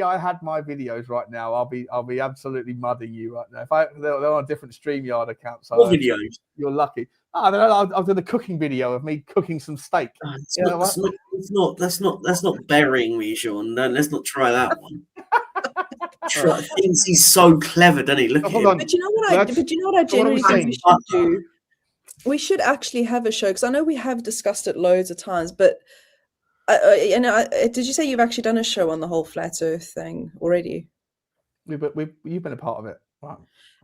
I had my videos right now, I'll be absolutely mudding you right now. If they're on a different StreamYard account, so what videos? You're lucky. I'll do the cooking video of me cooking some steak. That's not burying me, Sean. No, let's not try that one. Thinks he's so clever, doesn't he? Look at him. But you know what I generally think we should do? We should actually have a show, because I know we have discussed it loads of times, but did you say you've actually done a show on the whole flat Earth thing already? You've been a part of it, right?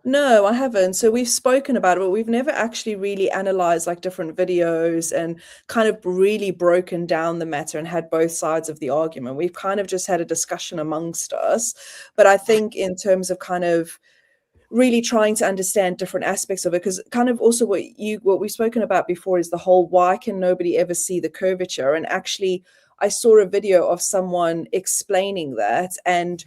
No, I haven't. So we've spoken about it, but we've never actually really analyzed like different videos and kind of really broken down the matter and had both sides of the argument. We've kind of just had a discussion amongst us. But I think in terms of kind of really trying to understand different aspects of it, because kind of also what we've spoken about before is the whole, why can nobody ever see the curvature? And actually, I saw a video of someone explaining that, and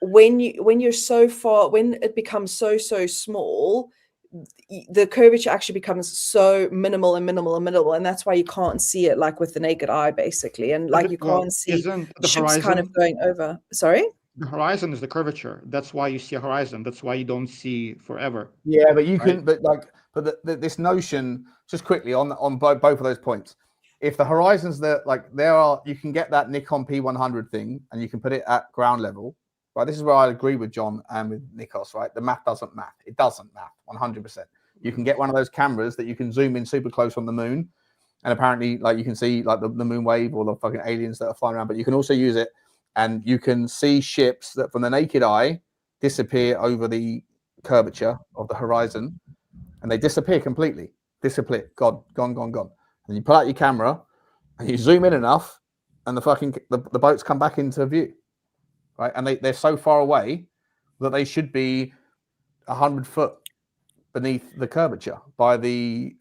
when you're so far, when it becomes so small, the curvature actually becomes so minimal, and that's why you can't see it like with the naked eye, basically, and like you can't see ships kind of going over. Sorry, the horizon is the curvature. That's why you see a horizon. That's why you don't see forever. Yeah, but you can, this notion, just quickly on both of those points. If the horizon's you can get that Nikon P100 thing, and you can put it at ground level. Right, this is where I agree with John and with Nikos, right? The math doesn't math. It doesn't math 100%. You can get one of those cameras that you can zoom in super close on the moon, And apparently, like you can see like the moon wave or the fucking aliens that are flying around, but you can also use it, and you can see ships that from the naked eye disappear over the curvature of the horizon, and they disappear completely. Disappear, gone. And you pull out your camera, and you zoom in enough, and the boats come back into view, right? And they're so far away that they should be 100 foot beneath the curvature by the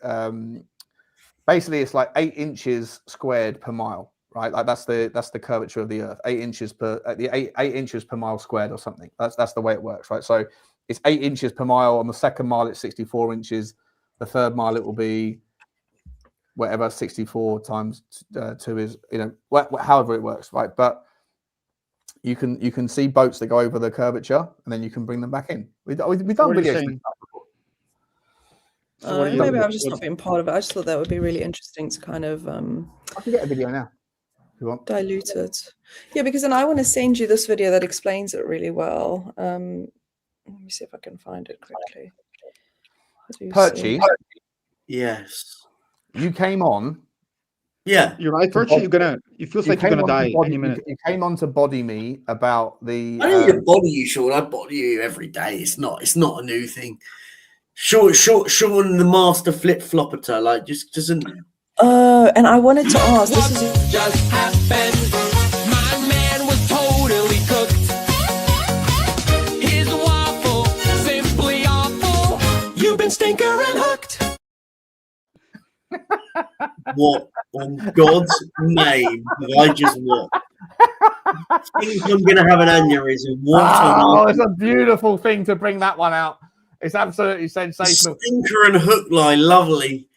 basically it's like 8 inches squared per mile, right? Like that's the curvature of the Earth, 8 inches per 8 inches per mile squared or something. That's the way it works, right? So it's 8 inches per mile. On the second mile, it's 64 inches. The third mile, it will be whatever 64 times 2 is, however it works, right? But you can see boats that go over the curvature, and then you can bring them back in. We've done videos. So maybe I've just not been part of it. I just thought that would be really interesting to kind of I can get a video now if you want. Dilute it. Yeah, because then I want to send you this video that explains it really well. Let me see if I can find it quickly. Perchy. Yes. You came on. Yeah. You're right, Perchy. It feels like you're gonna die any minute. You came on to body me about the I don't need to body you, Sean. I body you every day. It's not a new thing. Sean, the master flip flopper, like just doesn't. And I wanted to ask. This is just happened. My man was totally cooked. His waffle simply awful. You've been stinker and hooked. What on God's name did I just what? I think I'm gonna have an aneurysm. It's a beautiful thing to bring that one out. It's absolutely sensational. Stinker and hook line, lovely.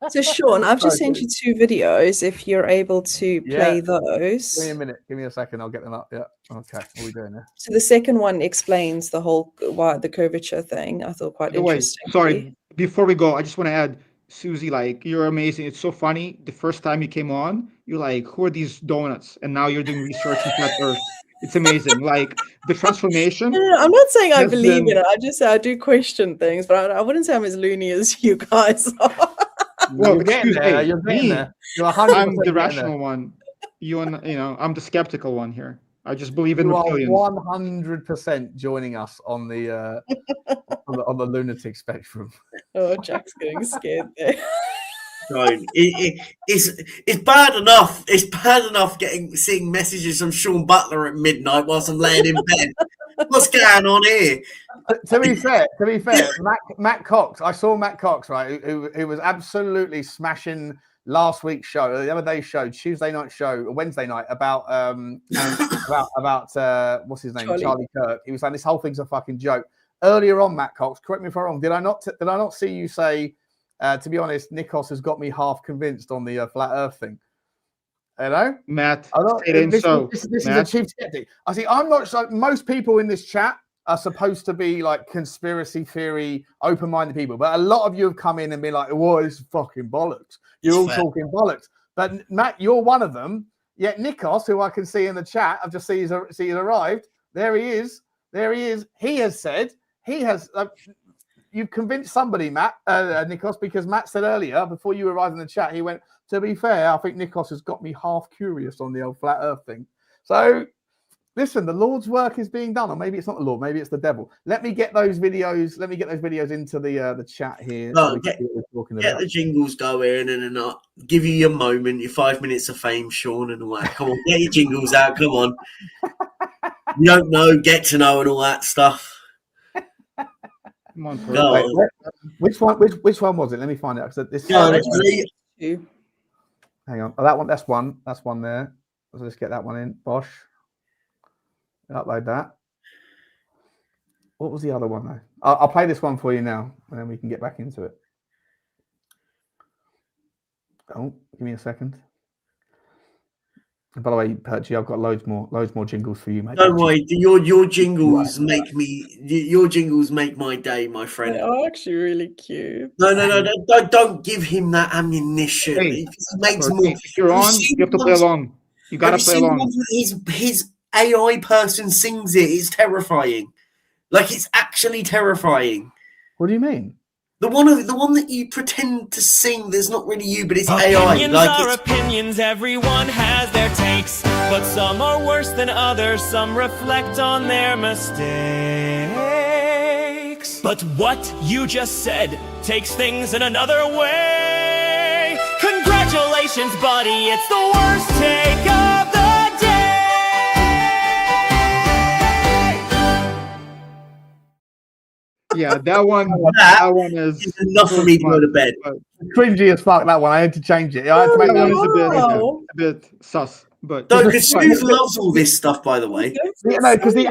So Sean, I've just sent you 2 videos. If you're able to play those. Give me a minute. Give me a second. I'll get them up. Yeah. Okay. What are we doing there? So the second one explains the whole the curvature thing. I thought quite interesting. Sorry, before we go, I just want to add, Susie, like, you're amazing. It's so funny. The first time you came on, you're like, who are these donuts? And now you're doing research in flat Earth. It's amazing. Like the transformation. No, I'm not saying I believe in it. I just say I do question things, but I wouldn't say I'm as loony as you guys are. Well, you're getting there. You're getting there. I'm the rational one. I'm the skeptical one here. I just believe in reptilians. You are 100% joining us on the on the lunatic spectrum. Oh, Jack's getting scared there. It's bad enough. It's bad enough seeing messages from Sean Butler at midnight whilst I'm laying in bed. What's going on here? To be fair, Matt Cox. I saw Matt Cox, right, who was absolutely smashing last week's show, the other day's show, Tuesday night show, Wednesday night about what's his name, Charlie Kirk. He was saying this whole thing's a fucking joke. Earlier on, Matt Cox, correct me if I'm wrong. Did I not see you say? To be honest, Nikos has got me half convinced on the flat Earth thing. Hello, Matt. This is a chief skeptic. I see. I'm not. So most people in this chat are supposed to be like conspiracy theory, open-minded people, but a lot of you have come in and been like, "What is fucking bollocks?" You're all talking bollocks. But Matt, you're one of them. Yet Nikos, who I can see in the chat, I've just seen he's arrived. There he is. There he is. He has said he has. You've convinced somebody, Matt, Nikos, because Matt said earlier, before you arrived in the chat, he went, to be fair, I think Nikos has got me half curious on the old flat Earth thing. So, listen, the Lord's work is being done, or maybe it's not the Lord, maybe it's the devil. Let me get those videos. Let me get those videos into the chat here. No, get the jingles going, and I'll give you your moment, your 5 minutes of fame, Sean, and all that. Come on, get your jingles out. Come on. You don't know, get to know, and all that stuff. Come on, which one was it? Let me find it. This hang on. Oh, that one. That's one. That's one there. Let's just get that one in. Bosh. Upload that. What was the other one though? I'll play this one for you now, and then we can get back into it. Oh, give me a second. And by the way, Perchy, I've got loads more jingles for you, mate. Don't worry, your jingles make my day, my friend. They are actually really cute. No, don't give him that ammunition. Hey, it makes more. If you're on, you have to play along. You gotta play along. His AI person sings it. It's terrifying. Like, it's actually terrifying. What do you mean? The one that you pretend to sing that's not really you, but it's AI. Opinions Like are opinions, everyone has their takes, but some are worse than others, some reflect on their mistakes. But what you just said takes things in another way. Congratulations, buddy, it's the worst take of the Yeah, that one is enough for me to go to bed. Cringy as fuck, that one. I had to change it. I had to make that one a bit sus. But no, because Smooth loves all this stuff, by the way. Yeah, no, because the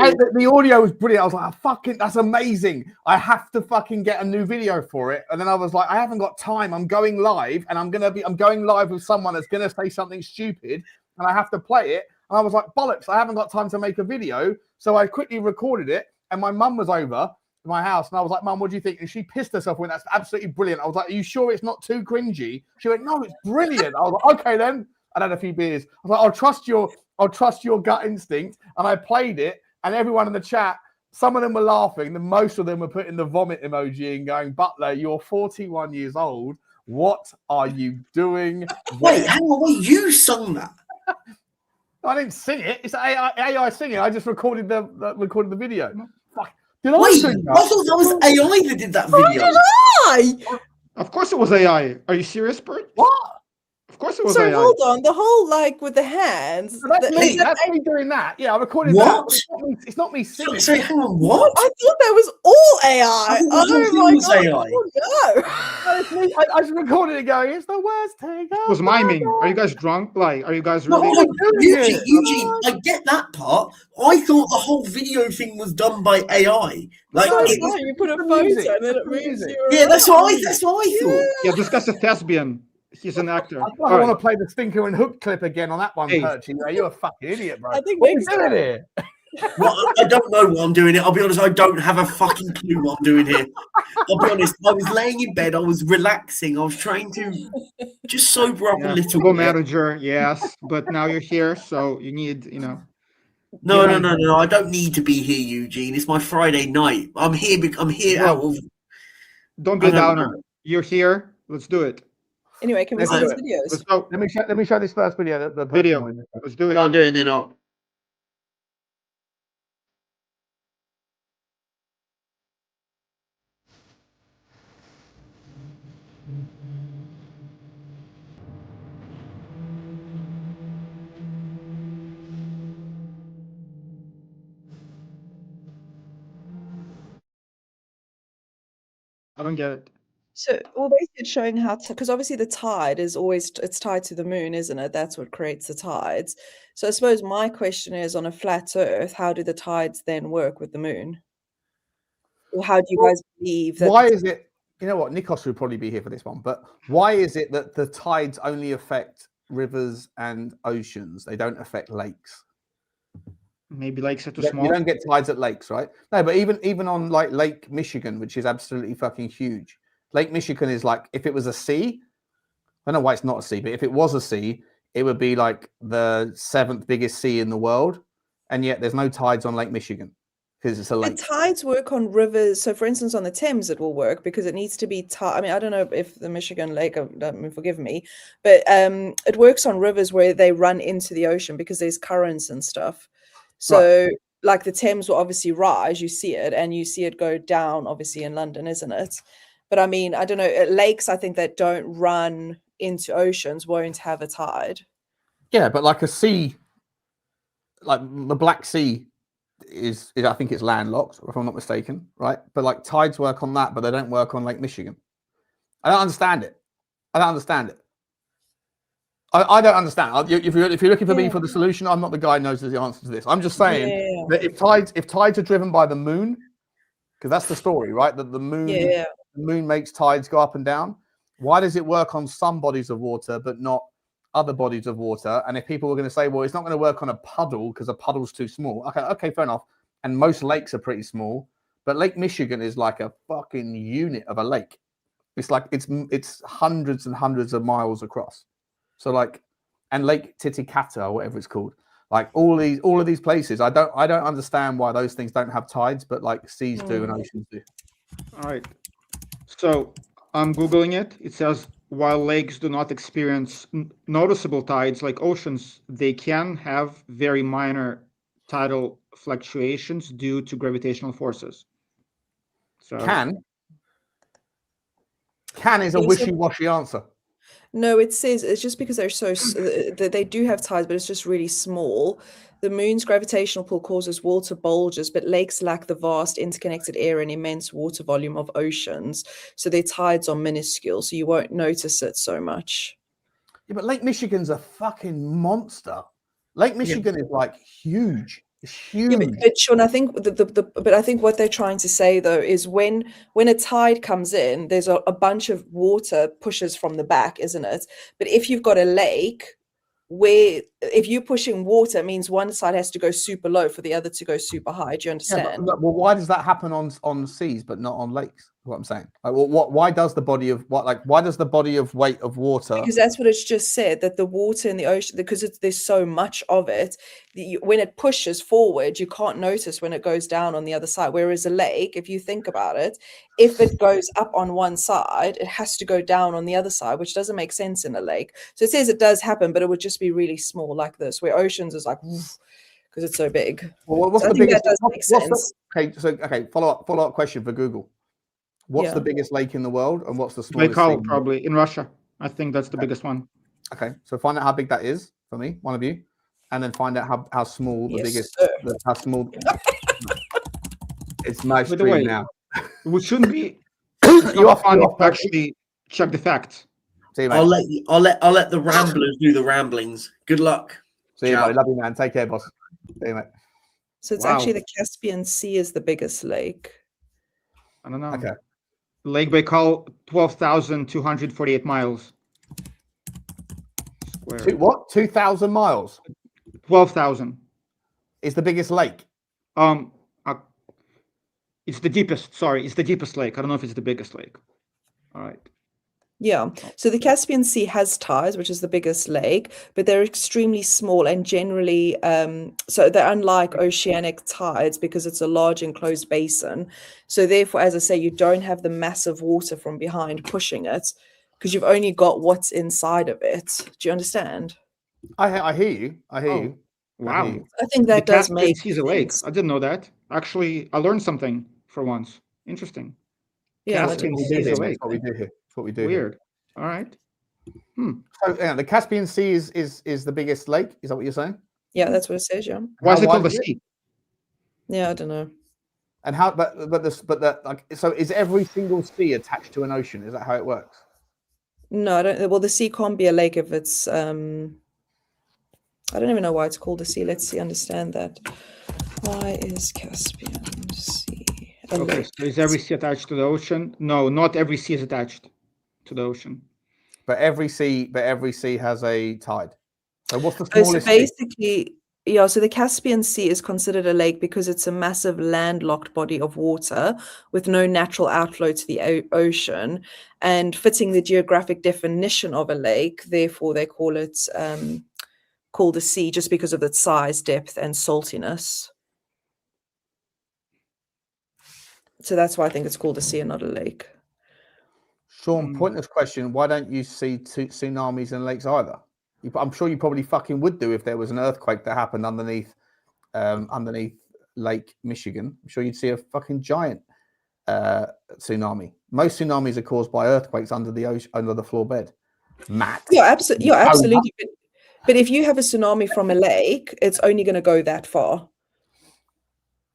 audio was brilliant. I was like, fucking, that's amazing. I have to fucking get a new video for it. And then I was like, I haven't got time. I'm going live, and I'm going live with someone that's gonna say something stupid, and I have to play it. And I was like, bollocks, I haven't got time to make a video. So I quickly recorded it, and my mum was over to my house, and I was like, Mum, what do you think? And she pissed herself when that's absolutely brilliant. I was like, are you sure it's not too cringy? She went, no, it's brilliant. I was like, okay then. I had a few beers. I was like, I'll trust your gut instinct. And I played it, and everyone in the chat, some of them were laughing, the most of them were putting the vomit emoji and going, Butler, you're 41 years old. What are you doing? Wait, hang on, wait, you sung that? I didn't sing it. It's AI singing. I just recorded the video. Fuck. Wait, I thought that was AI that did that video. Of course it was AI. Are you serious, Byrd? What? Of course it was so AI. hold on, the whole like with the hands. So that's me. That's me doing that. Yeah, I recorded what? that. It's not me singing. So hang on, what? I thought that was all AI. Oh my god! AI. I just recorded it going, it's the worst take. It was miming. Are you guys drunk? Like, are you guys really? No, Eugene, I get that part. I thought the whole video thing was done by AI. Like, you put a photo and then it moves you. Yeah, that's what I thought. Yeah, this guy's a thespian. He's an actor. I want to play the Stinker and Hook clip again on that one, Perchy. You're a fucking idiot, bro. I think what are you doing here? Well, I don't know what I'm doing here. I'll be honest, I don't have a fucking clue what I'm doing here. I'll be honest, I was laying in bed, I was relaxing, I was trying to just sober up a little football bit. manager, yes, but now you're here, so you need, No, I don't need to be here, Eugene. It's my Friday night. I'm here out of... Don't be a downer. You're here, let's do it. Anyway, can we see these videos? Let me show this first video. The video. Let's do it. Can't do it now. I don't get it. So, well, basically it's showing how to, because obviously the tide is always, it's tied to the moon, isn't it? That's what creates the tides. So I suppose my question is, on a flat Earth, how do the tides then work with the moon? Or how do you guys believe that? Why is it, you know what, Nikos would probably be here for this one, but why is it that the tides only affect rivers and oceans? They don't affect lakes. Maybe lakes are too small. You don't get tides at lakes, right? No, but even on like Lake Michigan, which is absolutely fucking huge. Lake Michigan is like, if it was a sea, I don't know why it's not a sea, but if it was a sea, it would be like the 7th biggest sea in the world. And yet there's no tides on Lake Michigan because it's a lake. The tides work on rivers. So for instance, on the Thames, it will work because it needs to be, I mean, I don't know if the Michigan Lake, forgive me, but it works on rivers where they run into the ocean because there's currents and stuff. So like the Thames will obviously rise, you see it, and you see it go down, obviously, in London, isn't it? But I mean, I don't know, lakes, I think, that don't run into oceans won't have a tide. Yeah, but like a sea, like the Black Sea is I think it's landlocked, if I'm not mistaken, right? But like tides work on that, but they don't work on Lake Michigan. I don't understand it. I don't understand it. I don't understand. If you're looking for me for the solution, I'm not the guy who knows the answer to this. I'm just saying that if tides are driven by the moon, because that's the story, right? That the moon makes tides go up and down. Why does it work on some bodies of water but not other bodies of water? And if people were going to say, well, it's not going to work on a puddle because a puddle's too small. Okay, fair enough. And most lakes are pretty small, but Lake Michigan is like a fucking unit of a lake. It's like it's hundreds and hundreds of miles across. So like, and Lake Titicaca or whatever it's called, like all of these places, I don't understand why those things don't have tides, but like seas do and oceans do. All right. So I'm Googling it. It says while lakes do not experience noticeable tides like oceans, they can have very minor tidal fluctuations due to gravitational forces. So Can is a wishy-washy answer. No, it says it's just because they're so they do have tides, but it's just really small. The moon's gravitational pull causes water bulges, but lakes lack the vast interconnected area and immense water volume of oceans. So their tides are minuscule, so you won't notice it so much. Yeah, but Lake Michigan's a fucking monster. Lake Michigan is like huge. It's huge. Yeah, but Sean, I think but I think what they're trying to say though is when a tide comes in, there's a bunch of water pushes from the back, isn't it? But if you've got a lake where if you're pushing water, it means one side has to go super low for the other to go super high. Do you understand? Yeah, well, why does that happen on seas but not on lakes? What I'm saying. Like, why does the body of weight of water? Because that's what it's just said, that the water in the ocean, because there's so much of it, when it pushes forward, you can't notice when it goes down on the other side. Whereas a lake, if you think about it, if it goes up on one side, it has to go down on the other side, which doesn't make sense in a lake. So it says it does happen, but it would just be really small like this, where oceans is like, because it's so big. Well, what's so the biggest? That does make sense. Follow up question for Google. What's the biggest lake in the world, and what's the smallest? Baikal, probably in Russia. I think that's the biggest one. Okay, so find out how big that is for me, one of you, and then find out how small the biggest. How small? It's my stream now. We shouldn't be. You are fine. Actually, check the facts. See you, mate. I'll let the ramblers do the ramblings. Good luck. See you, buddy. Love you, man. Take care, boss. See you, mate. So it's actually the Caspian Sea is the biggest lake. I don't know. Okay. Lake Baikal, 12,248 miles. What? 2,000 miles? 12,000. Is the biggest lake? It's the deepest. Sorry, it's the deepest lake. I don't know if it's the biggest lake. All right. Yeah. So the Caspian Sea has tides, which is the biggest lake, but they're extremely small and generally, so they're unlike oceanic tides because it's a large enclosed basin. So therefore, as I say, you don't have the massive water from behind pushing it because you've only got what's inside of it. Do you understand? I hear you. I hear you. Wow. I think that does make sense. A lake. I didn't know that. Actually, I learned something for once. Interesting. Yeah, Caspian Sea is a lake. That's what we do here. That's what we do. Weird. All right. So the Caspian Sea is the biggest lake. Is that what you're saying? Yeah, that's what it says. Yeah. Why is it called the sea? Yeah, I don't know. And how? So is every single sea attached to an ocean? Is that how it works? No, I don't. Well, the sea can't be a lake if it's. I don't even know why it's called a sea. Let's see. Understand that. Why is Caspian Sea a Okay, lake? so is every sea attached to the ocean? No, not every sea is attached to the ocean. But every sea has a tide. So what's the So smallest? basically, yeah. So the Caspian Sea is considered a lake because it's a massive landlocked body of water with no natural outflow to the ocean, and fitting the geographic definition of a lake. Therefore, they call it called a sea just because of its size, depth, and saltiness. So that's why I think it's called a sea and not a lake. Sean, pointless question. Why don't you see tsunamis in lakes either? I'm sure you probably fucking would do if there was an earthquake that happened underneath Lake Michigan. I'm sure you'd see a fucking giant tsunami. Most tsunamis are caused by earthquakes under the ocean, under the floor bed. Matt. Yeah, absolutely. But if you have a tsunami from a lake, it's only going to go that far.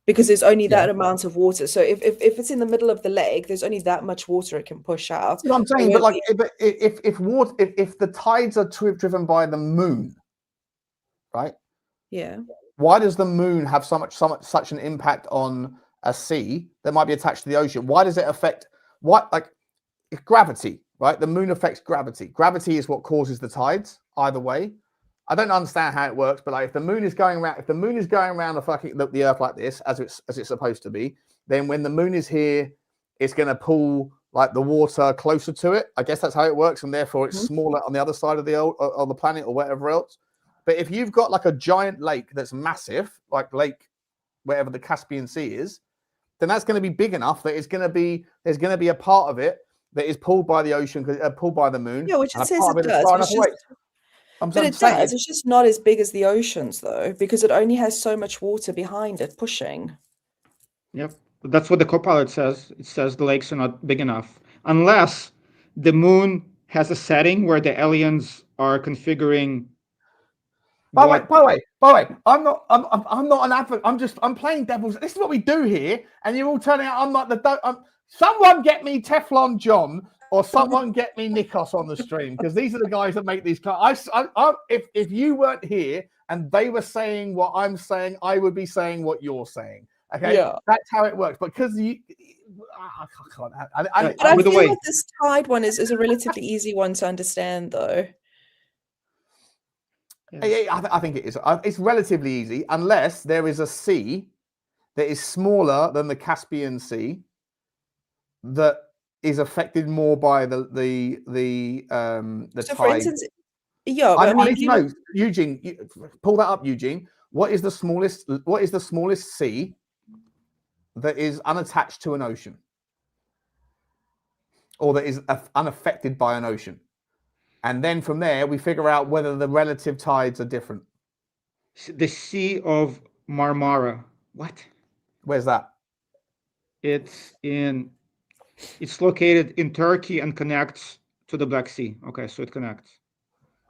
Because there's only that amount of water. So if it's in the middle of the lake, there's only that much water it can push out. That's what I'm saying. But if the tides are driven by the moon, right? Yeah. Why does the moon have such an impact on a sea that might be attached to the ocean? Why does it affect gravity? Right? The moon affects gravity. Gravity is what causes the tides. Either way. I don't understand how it works, but if the moon is going around, the Earth like this, as it's supposed to be, then when the moon is here, it's going to pull like the water closer to it. I guess that's how it works, and therefore it's smaller on the other side of the planet or whatever else. But if you've got like a giant lake that's massive, like Lake wherever the Caspian Sea is, then that's going to be big enough that there's going to be a part of it that is pulled by the ocean, pulled by the moon. Yeah, which it says it does. But it does. It's just not as big as the oceans, though, because it only has so much water behind it pushing. Yep. That's what the co-pilot says. It says the lakes are not big enough. Unless the moon has a setting where the aliens are configuring. By the way, I'm not an advocate. I'm playing devil's. This is what we do here, and you're all turning out. I'm not someone get me Teflon John, or someone get me Nikos on the stream, because these are the guys that make these. If you weren't here and they were saying what I'm saying, I would be saying what you're saying. Okay, yeah. That's how it works. Because I can't. I feel like this tide one is a relatively easy one to understand, though. I think it is. It's relatively easy, unless there is a sea that is smaller than the Caspian Sea that is affected more by the so tide. For instance, yeah, I need to know, Eugene. Pull that up, Eugene. What is the smallest sea that is unattached to an ocean, or that is unaffected by an ocean? And then from there, we figure out whether the relative tides are different. The Sea of Marmara. What? Where's that? It's located in Turkey and connects to the Black Sea. Okay, so it connects.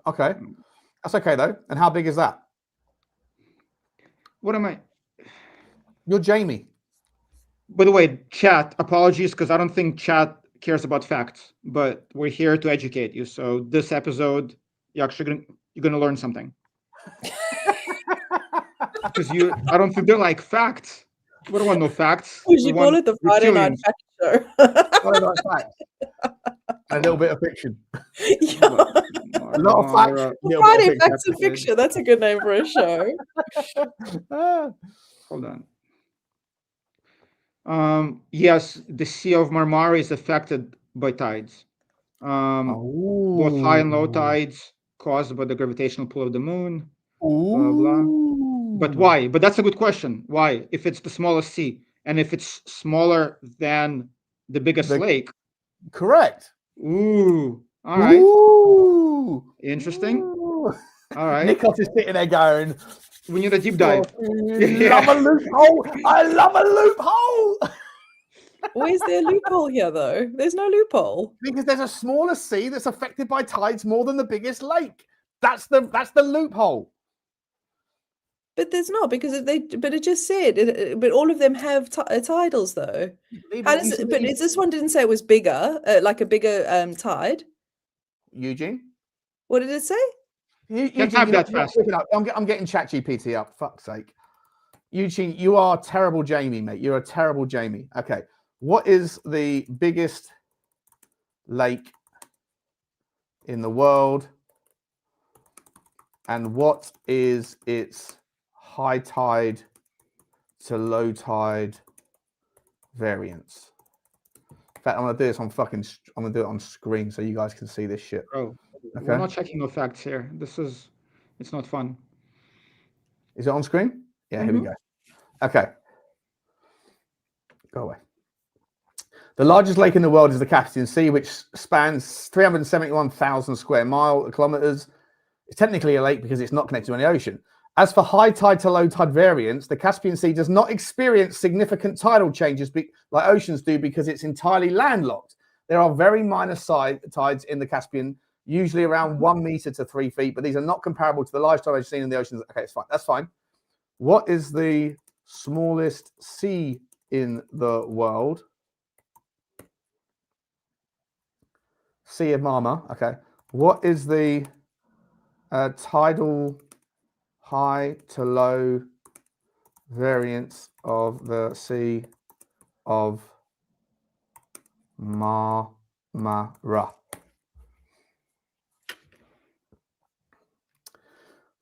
Okay. That's okay, though. And how big is that? What am I? You're Jamie. By the way, chat, apologies, because I don't think chat cares about facts, but we're here to educate you. So this episode, you're gonna learn something. Because I don't think they're like facts. We don't want no facts. We should call it the Friday Night Fact Show. A little bit of fiction. Yeah. A lot of facts. Friday Facts and Fiction. That's a good name for a show. Hold on. Yes, the Sea of Marmara is affected by tides. Both high and low tides caused by the gravitational pull of the moon. Blah, blah. But why? But that's a good question. Why? If it's the smallest sea, and if it's smaller than the biggest lake. Correct. Ooh. All right. Ooh. Interesting. Ooh. All right. Nikos is sitting there going, we need a deep dive. Love a loophole. I love a loophole. Where's there a loophole here, though? There's no loophole. Because there's a smaller sea that's affected by tides more than the biggest lake. That's the loophole. But there's not, because it just said but all of them have tidals, though. This one didn't say it was bigger, like a bigger tide. Eugene, what did it say? Eugene, I'm getting ChatGPT up. Fuck's sake, Eugene, you are terrible, Jamie, mate. You're a terrible Jamie. Okay, what is the biggest lake in the world, and what is its high tide to low tide variance? In fact, I'm gonna do this on I'm gonna do it on screen so you guys can see this shit. Bro, okay. We're not checking no facts here. It's not fun. Is it on screen? Yeah, Here we go. Okay. Go away. The largest lake in the world is the Caspian Sea, which spans 371,000 square kilometers. It's technically a lake because it's not connected to any ocean. As for high tide to low tide variance, the Caspian Sea does not experience significant tidal changes like oceans do because it's entirely landlocked. There are very minor tides in the Caspian, usually around 1 meter to 3 feet, but these are not comparable to the large tide I've seen in the oceans. Okay, it's fine. That's fine. What is the smallest sea in the world? Sea of Marmara. Okay. What is the tidal high to low variance of the Sea of Marmara?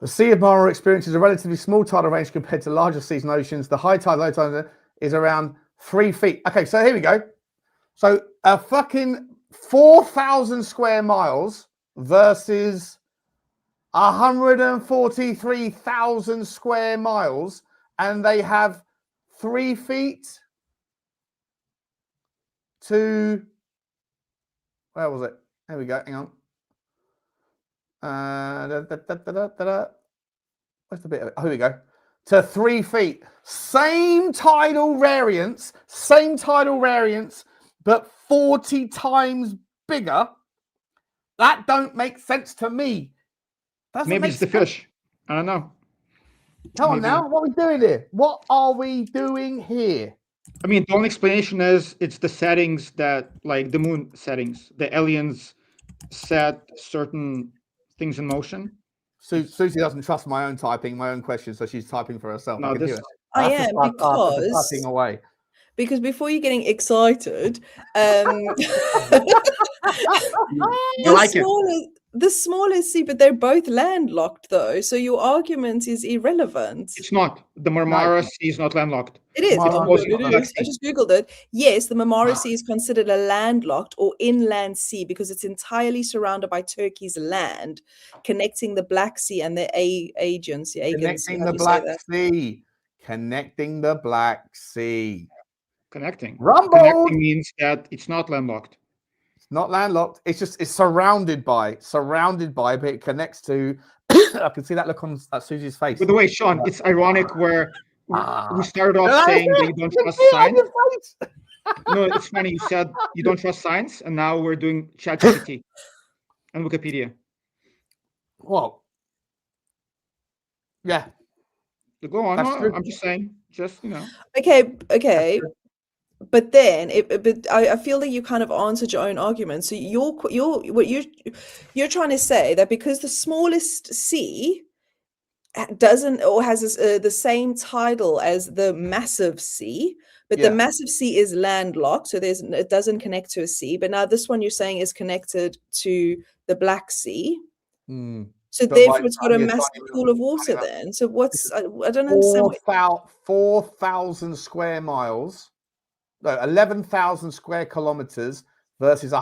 The Sea of Marmara experiences a relatively small tidal range compared to larger seas and oceans. The high tide, low tide is around 3 feet. Okay, so here we go. So a fucking 4,000 square miles versus 143,000 square miles, and they have 3 feet to, where was it? There we go. Hang on. Where's the bit of it? Oh, here we go. To 3 feet. Same tidal variance, but 40 times bigger. That don't make sense to me. Maybe it's the fish. I don't know. Come on now. What are we doing here? What are we doing here? I mean, the only explanation is it's the settings that, like the moon settings, the aliens set certain things in motion. Susie doesn't trust my own typing, my own questions, so she's typing for herself. No, I am typing away. Because before you're getting excited, the smaller sea, but they're both landlocked though. So your argument is irrelevant. It's not. The Marmara Sea is not landlocked. It is. I just Googled it. Yes, the Marmara Sea is considered a landlocked or inland sea because it's entirely surrounded by Turkey's land, connecting the Black Sea and the Aegean Sea. Connecting the Black Sea. Connecting the Black Sea. Connecting. Rumbled. Connecting means that it's not landlocked. Not landlocked. It's just surrounded by, but it connects to. I can see that look on Susie's face. By the way, Sean, it's ironic where we started off saying that you don't trust science. No, it's funny. You said you don't trust science, and now we're doing ChatGPT and Wikipedia. Well, yeah. Go on. No, I'm just saying. Just Okay. But then, I feel that you kind of answered your own argument. So you're trying to say that because the smallest sea doesn't or has the same tidal as the massive sea, but the massive sea is landlocked, so it doesn't connect to a sea. But now this one you're saying is connected to the Black Sea. So therefore, it's got a massive pool of water. Then, so what's I don't understand. 4,000 square miles. No, 11,000 square kilometers versus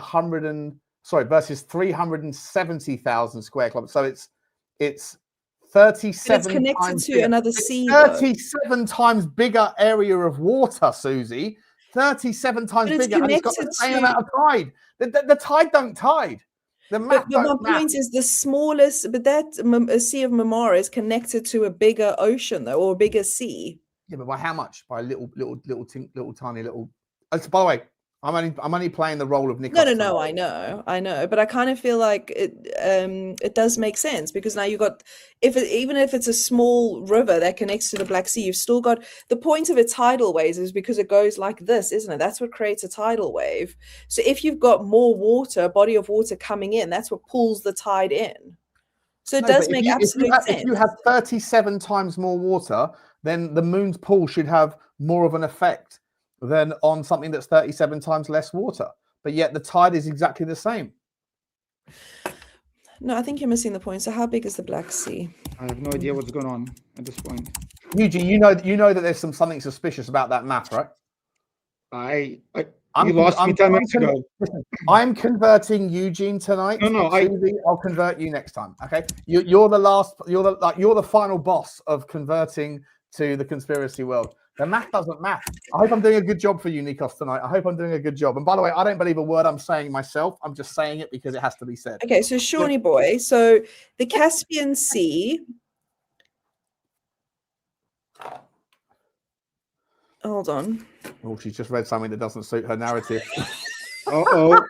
370,000 square kilometers. So it's 37. It's connected to another sea. 37 times bigger area of water, Susie. 37 times bigger, and it's got the same amount of tide. The tide don't tide. The map but my point is the smallest, but that Sea of Marmara is connected to a bigger ocean, though, or a bigger sea. Yeah, but by how much? By little tiny little. By the way, I'm only playing the role of Nick. No, I know, but I kind of feel like it does make sense because now you got even if it's a small river that connects to the Black Sea, you've still got the point of a tidal wave is because it goes like this, isn't it? That's what creates a tidal wave. So if you've got more water, a body of water coming in, that's what pulls the tide in. So it does make absolute sense. If you have 37 times more water, then the moon's pull should have more of an effect than on something that's 37 times less water. But yet the tide is exactly the same. No, I think you're missing the point. So how big is the Black Sea? I have no idea what's going on at this point. Eugene, you know that there's something suspicious about that map, right? You lost me 10 minutes ago. I'm converting Eugene tonight. No, I'll convert you next time. Okay, you're the final boss of converting to the conspiracy world. The math doesn't math. I hope I'm doing a good job for you, Nikos, tonight. I hope I'm doing a good job. And by the way, I don't believe a word I'm saying myself. I'm just saying it because it has to be said. Okay, so Shawnee boy, so the Caspian Sea. Hold on. Oh, she's just read something that doesn't suit her narrative. Uh-oh.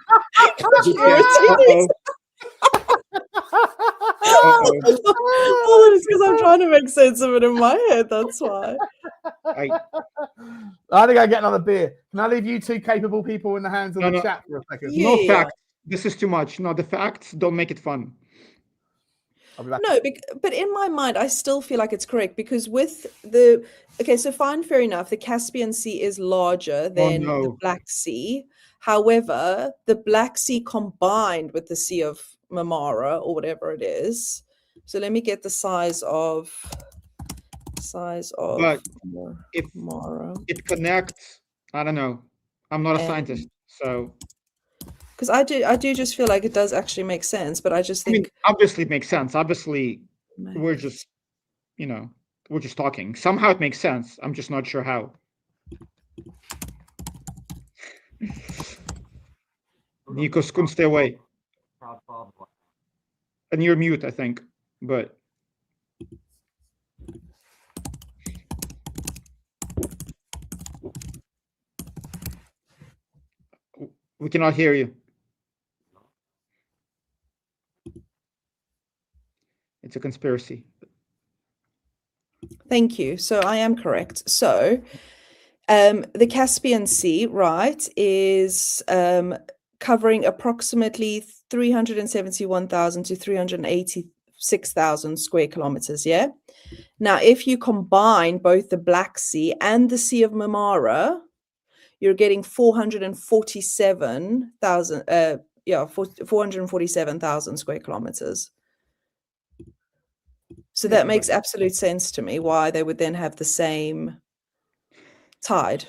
Oh, it's because I'm trying to make sense of it in my head. That's why. I think I get another beer. Can I leave you two capable people in the hands of the chat for a second? No facts. This is too much. No, the facts don't make it fun. I'll be back. No, but in my mind, I still feel like it's correct because with so fine, fair enough. The Caspian Sea is larger than the Black Sea. However, the Black Sea combined with the Sea of Marmara or whatever it is. So let me get the size of Marmara. It connects. I don't know. I'm not a scientist, so. Because I do just feel like it does actually make sense, but I just think obviously it makes sense. Obviously, we're just talking. Somehow it makes sense. I'm just not sure how. Nikos couldn't stay away. And you're mute, I think. But we cannot hear you. It's a conspiracy. Thank you. So I am correct. So the Caspian Sea, right, is covering approximately 371,000 to 386,000 square kilometers. Yeah. Now, if you combine both the Black Sea and the Sea of Marmara, you're getting 447,000. 447,000 square kilometers. So that makes absolute sense to me why they would then have the same tide.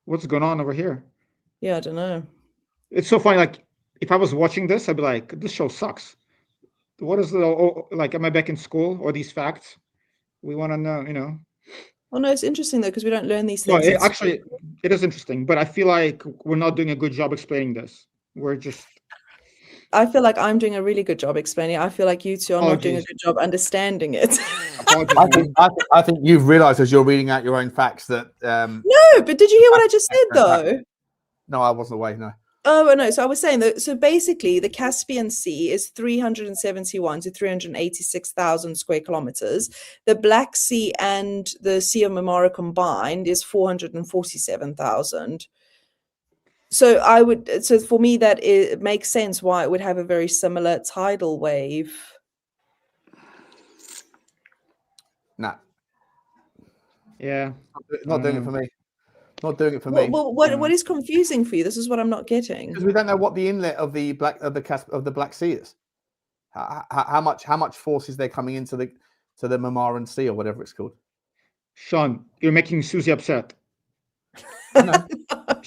What's going on over here? Yeah, I don't know. It's so funny. Like, if I was watching this, I'd be like, this show sucks. What is like, am I back in school? Or these facts? We want to know, you know. Oh, no, it's interesting, though, because we don't learn these things. No, actually, it is interesting. But I feel like we're not doing a good job explaining this. We're just... I feel like I'm doing a really good job explaining it. I feel like you two are not doing a good job understanding it. I think you've realised as you're reading out your own facts that... No, but did you hear what I just said, though? No, I wasn't away, no. Oh, no. So I was saying that, so basically the Caspian Sea is 371 to 386,000 square kilometers. The Black Sea and the Sea of Marmara combined is 447,000. So for me, that it makes sense why it would have a very similar tidal wave. Nah. Yeah. Not doing it for me. Not doing it for me. Well, what is confusing for you? This is what I'm not getting. Because we don't know what the inlet of the Black Sea is. How much force is there coming into the Marmaran Sea or whatever it's called? Sean, you're making Susie upset. No.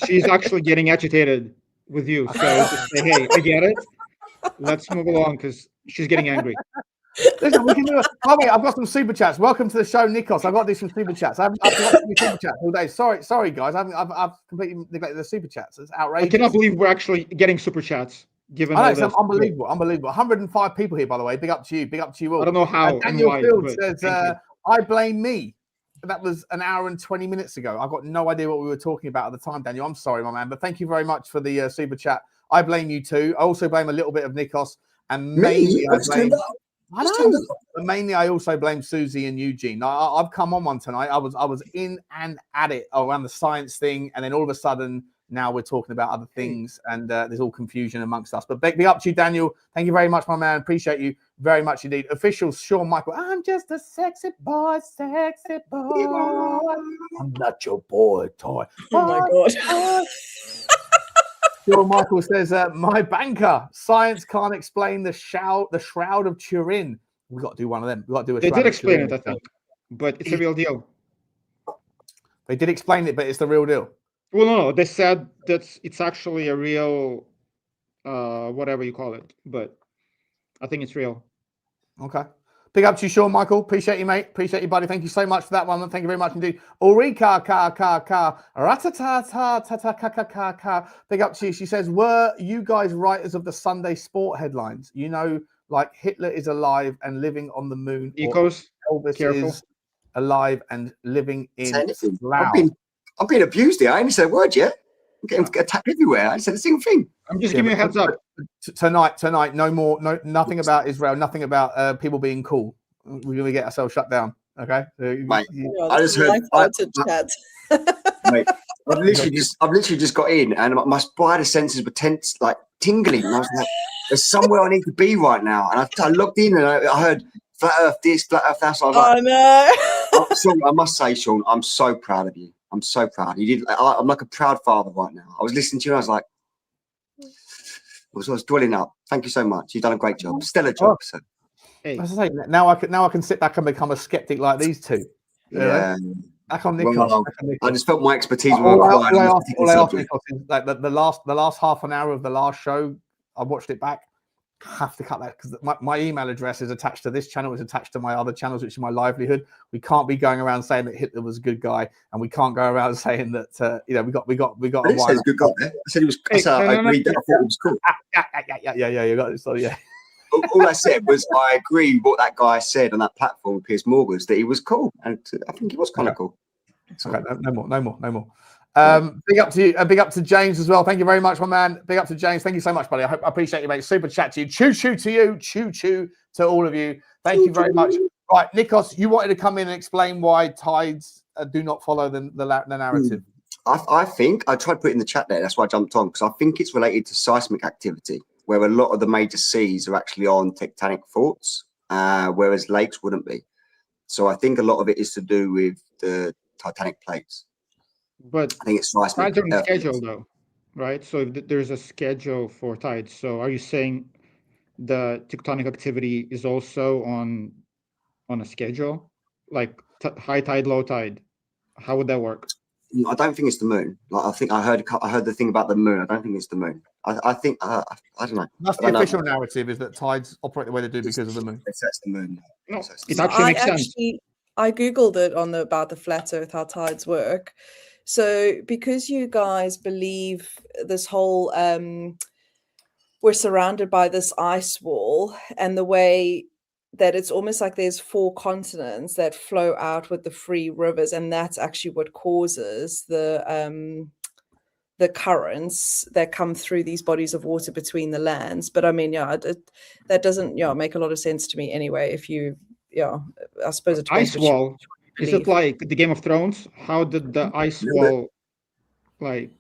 She's actually getting agitated with you. So just say, hey, I get it. Let's move along because she's getting angry. Listen, we can do it. Oh, wait, I've got some super chats. Welcome to the show, Nikos. I've got to do some super chats. I've got to do super chats all day. Sorry, guys. I've completely neglected the super chats. It's outrageous. I cannot believe we're actually getting super chats. Given I know, it's unbelievable. 105 people here, by the way. Big up to you. Big up to you all. I don't know how. Daniel and why, Field says, "I blame me." That was an hour and 20 minutes ago. I've got no idea what we were talking about at the time, Daniel. I'm sorry, my man, but thank you very much for the super chat. I blame you too. I also blame a little bit of Nikos, and mainly I also blame Susie and Eugene. I've come on one tonight. I was in and at it around the science thing, and then all of a sudden now we're talking about other things, and there's all confusion amongst us. But big up to you, Daniel. Thank you very much, my man. Appreciate you very much indeed. Official Shawn Michael. I'm just a sexy boy, sexy boy. I'm not your boy toy. Oh my God. Shawn Michael says, my banker, science can't explain the shroud of Turin. We've got to do one of them. We've got to do a They did explain it, I think, but it's a real deal. They did explain it, but it's the real deal. Well, no, they said that it's actually a real, whatever you call it, but I think it's real. Okay. Big up to you, Shawn Michael. Appreciate you, mate. Appreciate you, buddy. Thank you so much for that one. Thank you very much indeed. Ulrika, ratatata. Big up to you. She says, were you guys writers of the Sunday sport headlines? You know, like Hitler is alive and living on the moon. Ecos, Elvis careful. is alive and living in Slough. I'm being abused here. I ain't said a word yet. I'm getting attacked everywhere. I ain't said a single thing. I'm just giving you a heads up. Tonight, nothing about Israel, nothing about people being cool. We're going to get ourselves shut down. Okay? Mate, I just heard. Mate, I've literally just got in, and my spider senses were tense, like tingling. And I was like, "There's somewhere I need to be right now." And I looked in, and I heard flat Earth this, flat Earth that. So I was like, "Oh no!" Sean, I must say, Sean, I'm so proud of you. I'm so proud. You did. I'm like a proud father right now. I was listening to you, and I was like, I was dwelling up. Thank you so much. You've done a great job, stellar job. So. Hey. As I say, now I can sit back and become a skeptic like these two. Yeah. Back on Nikos. Well, I just felt my expertise. All I asked Nikos is like the last half an hour of the last show. I watched it back. have to cut that because my email address is attached to this channel. It's attached to my other channels, which is my livelihood. We can't be going around saying that Hitler was a good guy, and we can't go around saying that we got. I didn't say he was a good guy. I said he was. I agreed that I thought it was cool. Yeah. You got it. So yeah. All I said was I agree with what that guy said on that platform, Piers Morgan's, that he was cool, and I think he was kind of cool. So. Okay, no more. Big up to you. Big up to James as well. Thank you very much, my man. Big up to James. Thank you so much, buddy. I appreciate you, mate. Super chat to you. Choo to you. Choo to all of you. Thank you very much. Right, Nikos, you wanted to come in and explain why tides do not follow the narrative. I think I tried to put it in the chat there. That's why I jumped on, because I think it's related to seismic activity, where a lot of the major seas are actually on tectonic faults, whereas lakes wouldn't be. So I think a lot of it is to do with the tectonic plates. But I think it's seismic. Tides are on schedule, though, right? So if there's a schedule for tides. So are you saying the tectonic activity is also on a schedule, like high tide, low tide? How would that work? I don't think it's the moon. Like I think I heard the thing about the moon. I don't think it's the moon. I think I don't know. That's the official narrative, is that tides operate the way they do because of the moon. It's the moon. No, it actually makes sense. I googled it about the flat Earth, how tides work. So because you guys believe this whole we're surrounded by this ice wall, and the way that it's almost like there's 4 continents that flow out with the free rivers, and that's actually what causes the currents that come through these bodies of water between the lands. But I mean, that doesn't make a lot of sense to me anyway. If you I suppose it's ice wall. Is it like the Game of Thrones? How did the ice wall, like?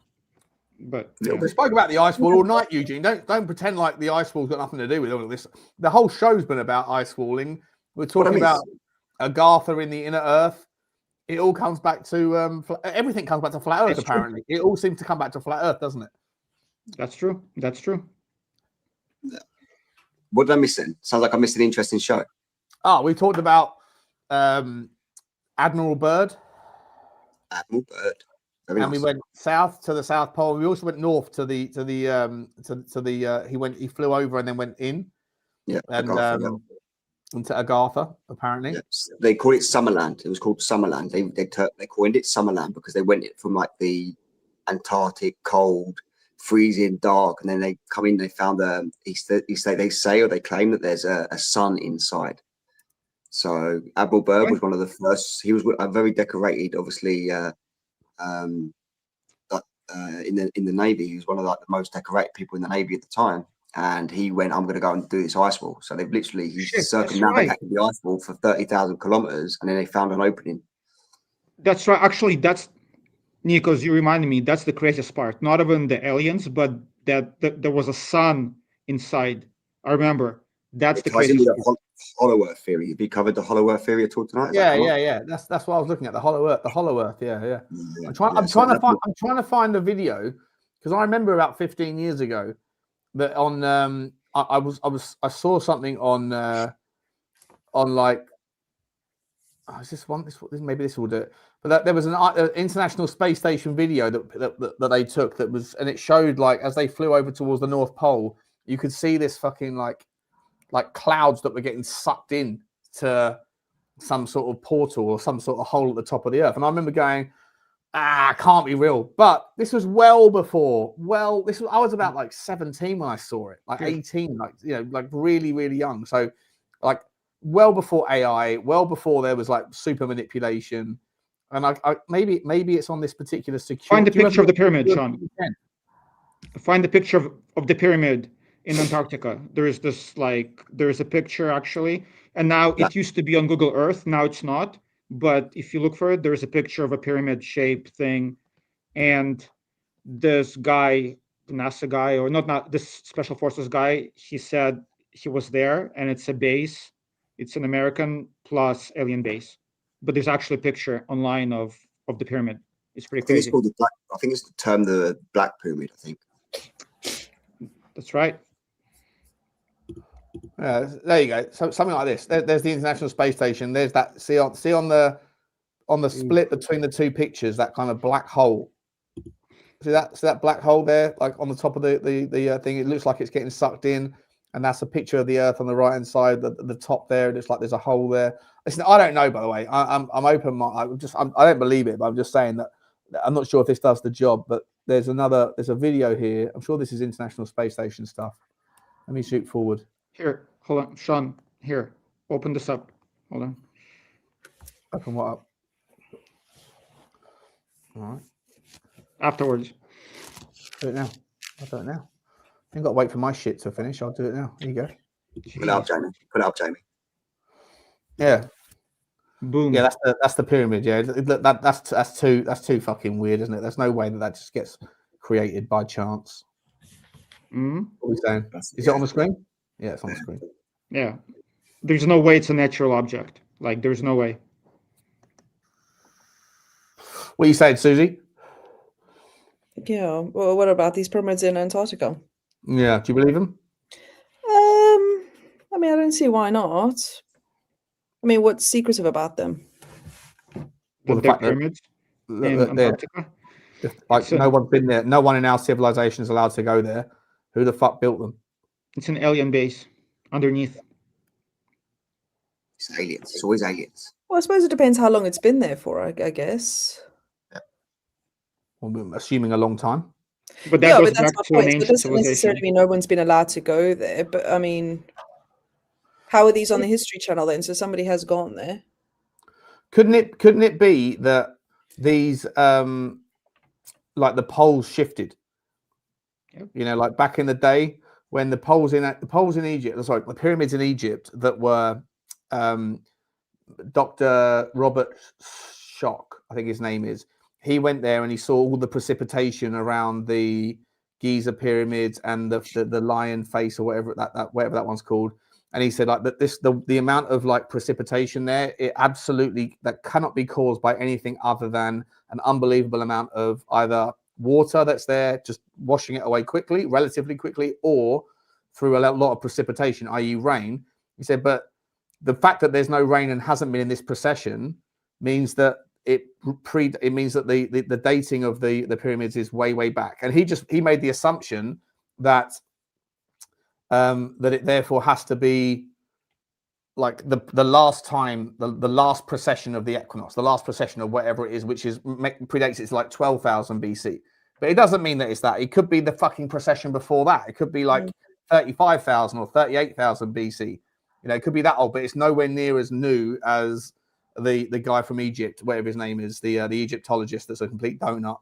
But we spoke about the ice wall all night, Eugene. Don't pretend like the ice wall's got nothing to do with all of this. The whole show's been about ice walling. We're talking about Agartha in the inner Earth. It all comes back to everything comes back to flat Earth. That's apparently, it all seems to come back to flat Earth, doesn't it? That's true. That's true. What did I miss then? Sounds like I missed an interesting show. We talked about Admiral Byrd. Admiral Byrd. Very nice. We went south to the South Pole. We also went north to the he flew over and then went in. Yeah. And into Agartha, apparently. Yes. They call it Summerland. It was called Summerland. They coined it Summerland because they went from like the Antarctic cold, freezing dark, and then they come in, they found they claim that there's a sun inside. So Admiral Byrd was one of the first. He was a very decorated, obviously, in the Navy. He was one of the most decorated people in the Navy at the time. And he went, I'm going to go and do this ice wall. So they've literally circumnavigated the ice wall for 30,000 kilometers, and then they found an opening. That's right. Actually, that's Nikos, you reminded me. That's the craziest part. Not even the aliens, but that there was a sun inside. I remember. That's the craziest part. Hollow Earth theory. Have you covered the Hollow Earth theory at all tonight? Yeah. That's what I was looking at. The Hollow Earth. Yeah. I'm trying to find a video, because I remember about 15 years ago that on I saw something on like is this one? Maybe this will do it. But there was an International Space Station video that they took that was, and it showed like as they flew over towards the North Pole, you could see this fucking like clouds that were getting sucked in to some sort of portal or some sort of hole at the top of the Earth. And I remember going, can't be real. But this was well before. I was about like 17 when I saw it, like 18, like really, really young. So like well before AI, well before there was like super manipulation. And I maybe it's on this particular security. Find the picture of the pyramid, Sean. Find the picture of the pyramid in Antarctica. There's a picture actually, and now it used to be on Google Earth. Now it's not. But if you look for it, there's a picture of a pyramid-shaped thing, and this guy, the NASA guy, or not this Special Forces guy, he said he was there, and it's a base. It's an American plus alien base. But there's actually a picture online of the pyramid. It's pretty crazy. I think it's termed the Black Pyramid, I think. That's right. There you go. So something like this. There's the International Space Station. There's that. See on the split between the two pictures, that kind of black hole. See that black hole there, like on the top of the thing. It looks like it's getting sucked in. and that's a picture of the Earth on the right hand side, the top there. It looks like there's a hole there. Listen, I don't know, by the way. I'm open. I don't believe it, but I'm just saying that I'm not sure if this does the job. But there's a video here. I'm sure this is International Space Station stuff. Let me shoot forward. Here, hold on, Sean. Here, open this up. Hold on. Open what up? All right. Afterwards. Do it now. I'll do it now. I ain't got to wait for my shit to finish. I'll do it now. Here you go. Put it up, Jamie. Put it up, Jamie. Yeah. Boom. Yeah, that's the pyramid. Yeah, that's too fucking weird, isn't it? There's no way that just gets created by chance. Mm-hmm. What are we saying? Is it on the screen? Yeah, it's on the screen. Yeah. There's no way it's a natural object. Like, there's no way. What are you saying, Susie? Yeah. Well, what about these pyramids in Antarctica? Yeah. Do you believe them? I mean, I don't see why not. I mean, what's secretive about them? Well, the fact pyramids in Antarctica. Like no one's been there. No one in our civilization is allowed to go there. Who the fuck built them? It's an alien base underneath. It's aliens. It's always aliens. Well, I suppose it depends how long it's been there for, I guess. Well, I'm assuming a long time. But yeah, but that's my point. It doesn't necessarily mean no one's been allowed to go there. But I mean, how are these on the History Channel then? So somebody has gone there. Couldn't it be that these like the poles shifted? Yep. You know, like back in the day when the poles in Egypt, sorry, the pyramids in Egypt that were Dr. Robert Schoch, I think his name is. He went there and he saw all the precipitation around the Giza pyramids and the lion face or whatever that one's called. And he said like that the amount of like precipitation there, that cannot be caused by anything other than an unbelievable amount of either water that's there just washing it away relatively quickly, or through a lot of precipitation, i.e. rain. He said, but the fact that there's no rain and hasn't been in this procession means that it means that the dating of the pyramids is way back. And he made the assumption that that it therefore has to be like the last time, the last procession of the equinox, the last procession of whatever it is, which predates it's like 12,000 BC. But it doesn't mean that it's that. It could be the fucking procession before that. It could be like 35,000 or 38,000 BC. You know, it could be that old, but it's nowhere near as new as the guy from Egypt, whatever his name is, the Egyptologist that's a complete donut,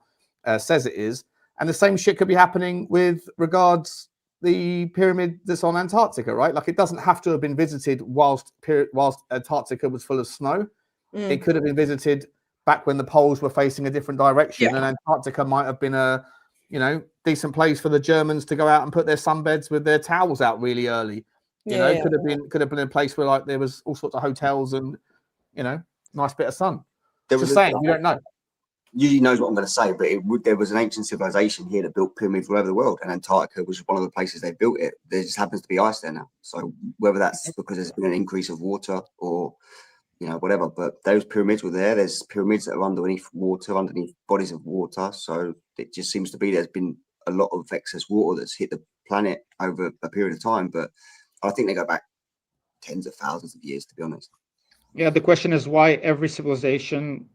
says it is. And the same shit could be happening with regards the pyramid that's on Antarctica, right? Like it doesn't have to have been visited whilst Antarctica was full of snow. It could have been visited back when the poles were facing a different direction, and Antarctica might have been a decent place for the Germans to go out and put their sunbeds with their towels out really early. Could have been a place where like there was all sorts of hotels and nice bit of sun. Just saying, you don't know. You knows what I'm going to say, but there was an ancient civilization here that built pyramids all over the world, and Antarctica was one of the places they built it. There just happens to be ice there now. So whether that's because there's been an increase of water or whatever, but those pyramids were there. There's pyramids that are underneath water, underneath bodies of water. So it just seems to be there's been a lot of excess water that's hit the planet over a period of time. But I think they go back tens of thousands of years, to be honest. Yeah, the question is why every civilization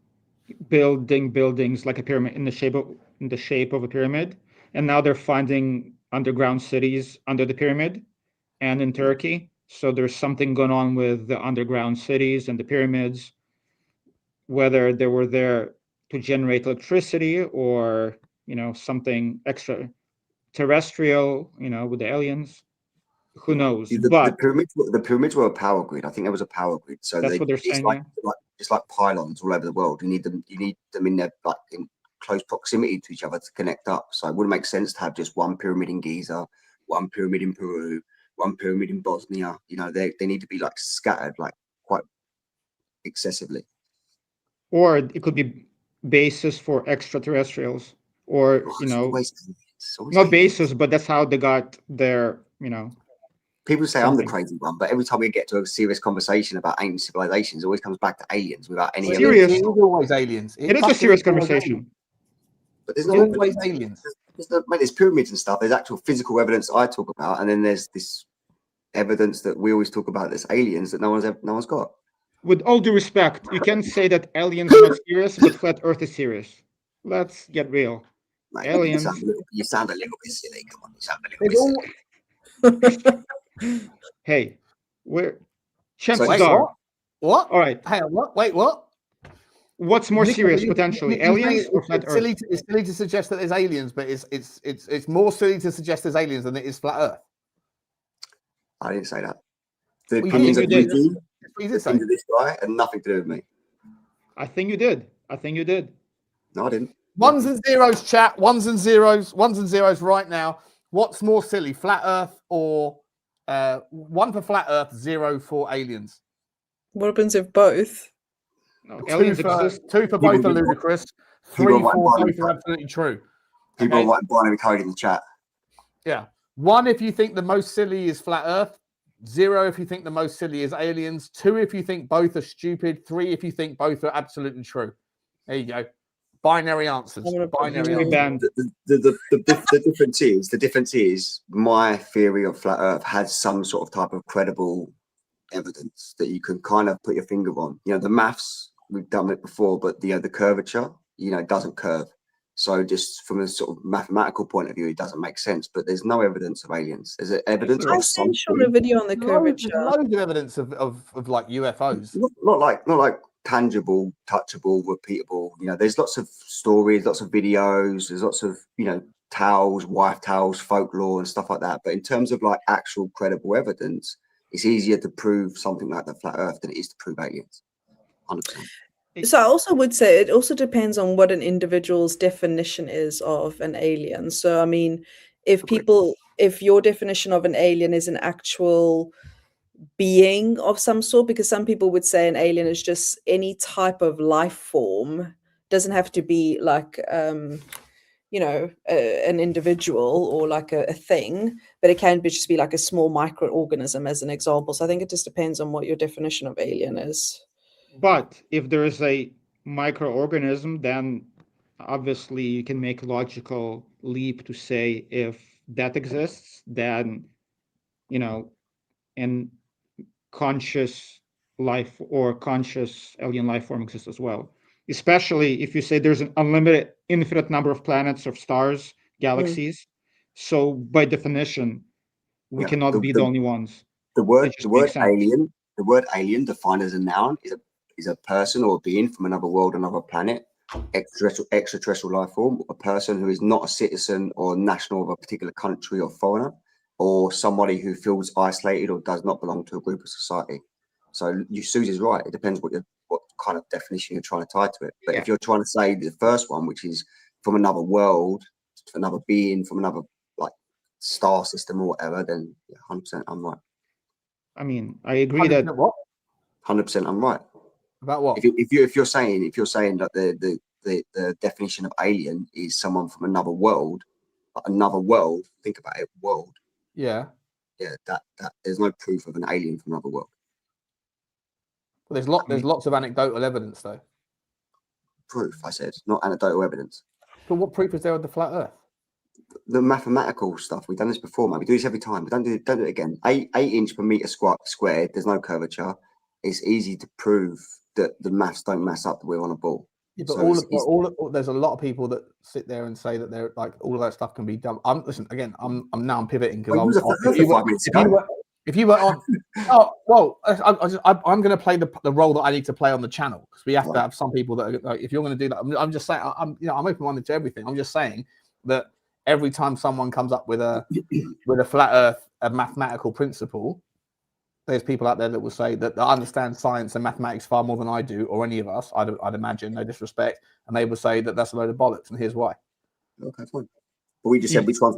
building buildings like a pyramid in the shape of a pyramid, and now they're finding underground cities under the pyramid and in Turkey. So there's something going on with the underground cities and the pyramids, whether they were there to generate electricity or something extra terrestrial, with the aliens. Who knows? The pyramids were a power grid. I think there was a power grid. So that's what they're saying. It's like pylons all over the world. You need them in their like in close proximity to each other to connect up. So it wouldn't make sense to have just one pyramid in Giza, one pyramid in Peru, one pyramid in Bosnia. They need to be like scattered like quite excessively. Or it could be bases for extraterrestrials, or not bases, but that's how they got their People say I'm the crazy one, but every time we get to a serious conversation about ancient civilizations, it always comes back to aliens without any. Serious. It's always aliens. It is a serious conversation. But there's always aliens. There's pyramids and stuff. There's actual physical evidence I talk about, and then there's this evidence that we always talk about that's aliens that no one's got. With all due respect, you can say that aliens are not serious, but flat Earth is serious. Let's get real. Mate, Aliens. You sound a little bit silly. Come on, you sound a little bit silly. Hey, we're chances Wait, are. What? All right. Hang on. What? Wait, what? What's more serious potentially, aliens or flat Earth? It's silly to suggest that there's aliens, but it's more silly to suggest there's aliens than it is flat Earth. I didn't say that. The Well, opinions of did. this guy had nothing to do with me. I think you did. No, I didn't. Ones and zeros, chat. Ones and zeros right now. What's more silly, flat Earth or 1 for flat Earth, 0 for aliens? What happens if both? No, 2 for both are ludicrous. 3 for both are absolutely true. People are writing binary code in the chat. Yeah. 1 if you think the most silly is flat Earth. 0 if you think the most silly is aliens. 2 if you think both are stupid. 3 if you think both are absolutely true. There you go. Binary answers. Binary answers. The difference is my theory of flat Earth has some sort of type of credible evidence that you can kind of put your finger on. You know, the maths, we've done it before, but the curvature, it doesn't curve. So just from a sort of mathematical point of view, it doesn't make sense. But there's no evidence of aliens. There's evidence. I sent you a video on the curvature. Loads of evidence of like UFOs. Not like tangible, touchable, repeatable. There's lots of stories, lots of videos. There's lots of tales, wife tales, folklore, and stuff like that. But in terms of like actual credible evidence, it's easier to prove something like the flat Earth than it is to prove aliens. 100%. So I also would say it also depends on what an individual's definition is of an alien. So I mean, if your definition of an alien is an actual being of some sort, because some people would say an alien is just any type of life form, doesn't have to be like an individual or like a thing, but it can just be like a small microorganism as an example. So I think it just depends on what your definition of alien is. But if there is a microorganism, then obviously you can make a logical leap to say if that exists, then, and conscious life or conscious alien life form exists as well. Especially if you say there's an infinite number of planets, of stars, galaxies. So by definition, we cannot be the only ones. The word alien defined as a noun is a person or a being from another world, another planet, extraterrestrial life form, a person who is not a citizen or national of a particular country or foreigner, or somebody who feels isolated or does not belong to a group of society. So Susie's right. It depends what kind of definition you're trying to tie to it. But if you're trying to say the first one, which is from another world, another being, from another like star system or whatever, then 100% I'm right. I mean, I agree that 100% I'm right. About what? If you're saying that the definition of alien is someone from another world, think about it, world. Yeah. Yeah, that there's no proof of an alien from another world. Well, there's lots of anecdotal evidence though. Proof, I said, not anecdotal evidence. But what proof is there of the flat Earth? The mathematical stuff. We've done this before, mate. We do this every time. We don't do it again. 8 inch per meter squared. There's no curvature. It's easy to prove that the maths don't mess up. That we're on a ball. Yeah, but there's a lot of people that sit there and say that they're like all of that stuff can be done. Listen again. I'm pivoting because if you were on, I'm going to play the role that I need to play on the channel because we have to have some people that are, like, if you're going to do that, I'm just saying I'm open-minded to everything. I'm just saying that every time someone comes up with a flat Earth, a mathematical principle, there's people out there that will say that understand science and mathematics far more than I do, or any of us, I'd imagine, no disrespect, and they will say that that's a load of bollocks, and here's why. Okay, fine. But we just said which one's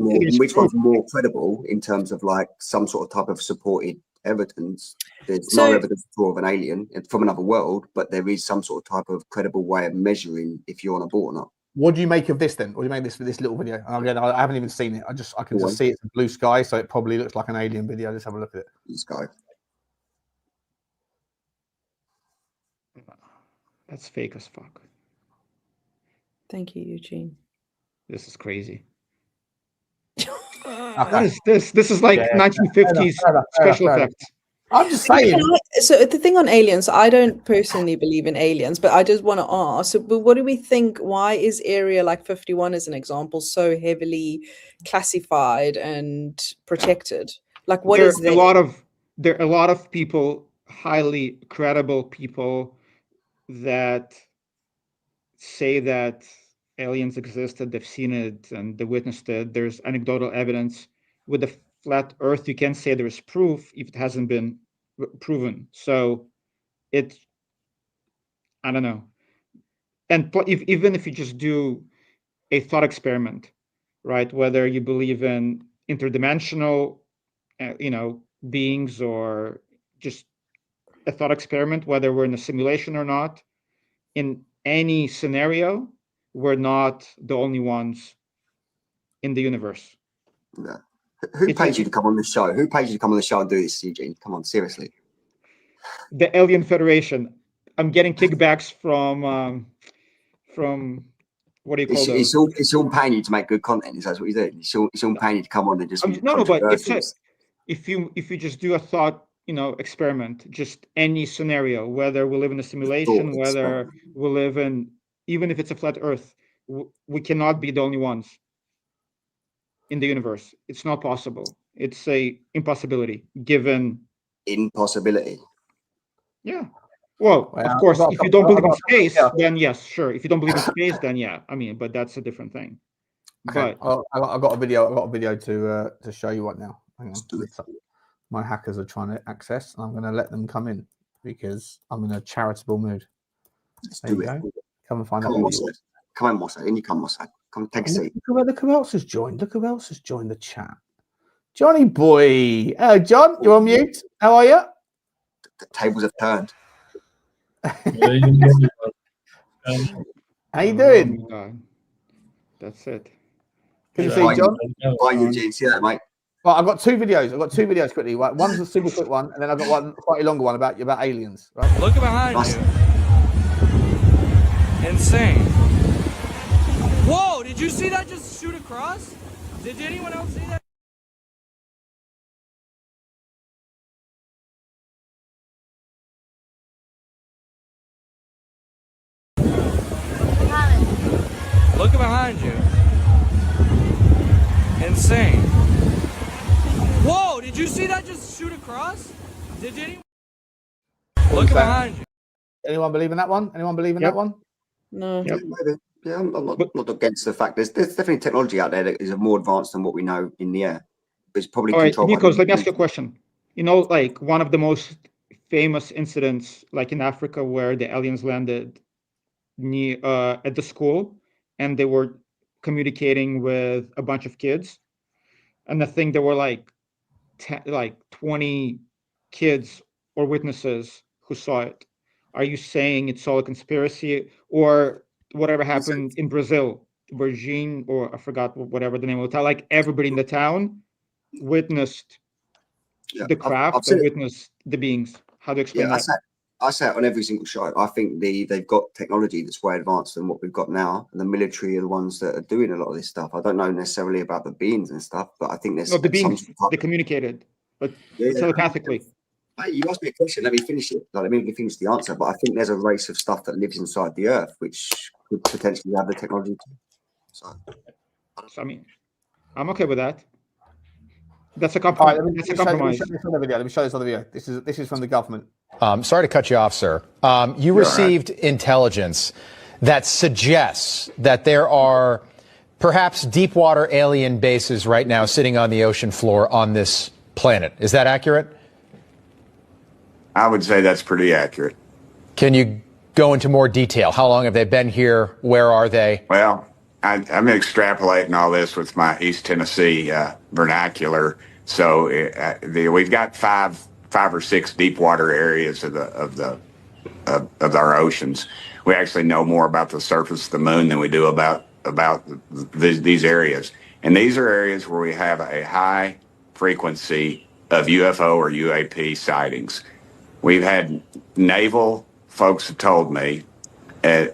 more credible in terms of like some sort of type of supported evidence. There's no evidence at all of an alien from another world, but there is some sort of type of credible way of measuring if you're on a ball or not. What do you make of this then? What do you make of this little video? Again, I haven't even seen it. I can just see it's a blue sky, so it probably looks like an alien video. Let's have a look at it. Blue sky. That's fake as fuck. Thank you, Eugene. This is crazy. What is this? This is like 1950s special effects. I'm just saying. So the thing on aliens, I don't personally believe in aliens, but I just want to ask, so, but what do we think? Why is Area like 51 as an example so heavily classified and protected? Like what is there? There are a lot of people, highly credible people, that say that aliens existed, they've seen it, and they witnessed it. There's anecdotal evidence. With the flat Earth, you can't say there is proof if it hasn't been proven. So I don't know. And even if you just do a thought experiment, right? Whether you believe in interdimensional, beings, or just a thought experiment, whether we're in a simulation or not, in any scenario, we're not the only ones in the universe. No. Who pays you to come on the show? Who pays you to come on the show and do this, Eugene? Come on, seriously. The Alien Federation. I'm getting kickbacks from what do you call those? It's all paying you to make good content. Is that what you do? It's all paying you to come on and just no, but if you just do a thought experiment, just any scenario, whether we live in a simulation, whether we live in, even if it's a flat Earth, we cannot be the only ones in the universe. It's not possible. It's a impossibility. Impossibility. Yeah. Well, of course, if you don't believe in space, then yes, sure. If you don't believe in space, then yeah. I mean, but that's a different thing. Okay. But I got a video to show you right now. Hang on. My hackers are trying to access, and I'm going to let them come in because I'm in a charitable mood. There you go. Come and find out. Come on, Mossad. In you come, Mossad. Come take a seat. Look who else has joined. Look who else has joined the chat. Johnny boy. Hello, John. You're on mute. How are you? The tables have turned. How you doing? That's it. Can you see, John? Bye, Eugene. See that, mate. Well, I've got two videos quickly. One's a super quick one, and then I've got one slightly longer one about aliens. Right? Look behind you. Insane. Whoa, did you see that just shoot across? Did anyone else see that? Look behind you. Insane. Whoa, did you see that just shoot across? Did anyone? Look behind you. Anyone believe in that one? Anyone believe in that one? No. Yep. Yeah, I'm not against the fact there's definitely technology out there that is more advanced than what we know in the air. But it's probably controlled. All right, Nikos, let me ask you a question. Like one of the most famous incidents, like in Africa, where the aliens landed near at the school, and they were communicating with a bunch of kids, and I think there were like 20 kids or witnesses who saw it. Are you saying it's all a conspiracy, or whatever happened in Brazil, Virgin, or I forgot whatever the name of the town, like everybody in the town witnessed the craft or witnessed the beings? How do you explain that? I say it on every single show. I think they've got technology that's way advanced than what we've got now, and the military are the ones that are doing a lot of this stuff. I don't know necessarily about the beings and stuff, but I think there's the beings. They communicated, but telepathically. Hey, you asked me a question. Let me finish it. Let me finish the answer. But I think there's a race of stuff that lives inside the Earth, which could potentially have the technology too. So I mean, I'm okay with that. That's a compromise. Let me show this other video. This is from the government. Sorry to cut you off, sir. You received intelligence that suggests that there are perhaps deep water alien bases right now sitting on the ocean floor on this planet. Is that accurate? I would say that's pretty accurate. Can you go into more detail? How long have they been here? Where are they? Well, I'm extrapolating all this with my East Tennessee vernacular. So we've got five or six deep water areas of our oceans. We actually know more about the surface of the moon than we do about these areas. And these are areas where we have a high frequency of UFO or UAP sightings. We've had naval folks have told me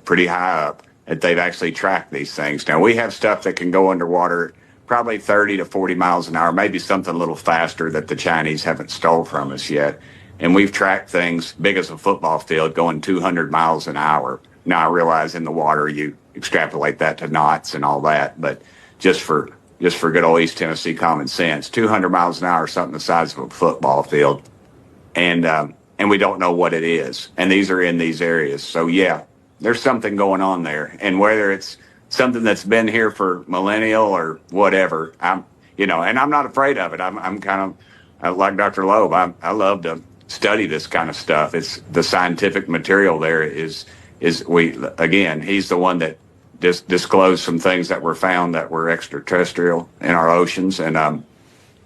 pretty high up that they've actually tracked these things. Now, we have stuff that can go underwater probably 30 to 40 miles an hour, maybe something a little faster that the Chinese haven't stole from us yet. And we've tracked things big as a football field going 200 miles an hour. Now I realize in the water you extrapolate that to knots and all that, but just for good old East Tennessee common sense, 200 miles an hour is something the size of a football field, and we don't know what it is. And these are in these areas, so yeah, there's something going on there. And whether it's something that's been here for millennial or whatever, and I'm not afraid of it. I'm kind of like Dr. Loeb. I love to study this kind of stuff. It's the scientific material there is he's the one that disclosed some things that were found that were extraterrestrial in our oceans, and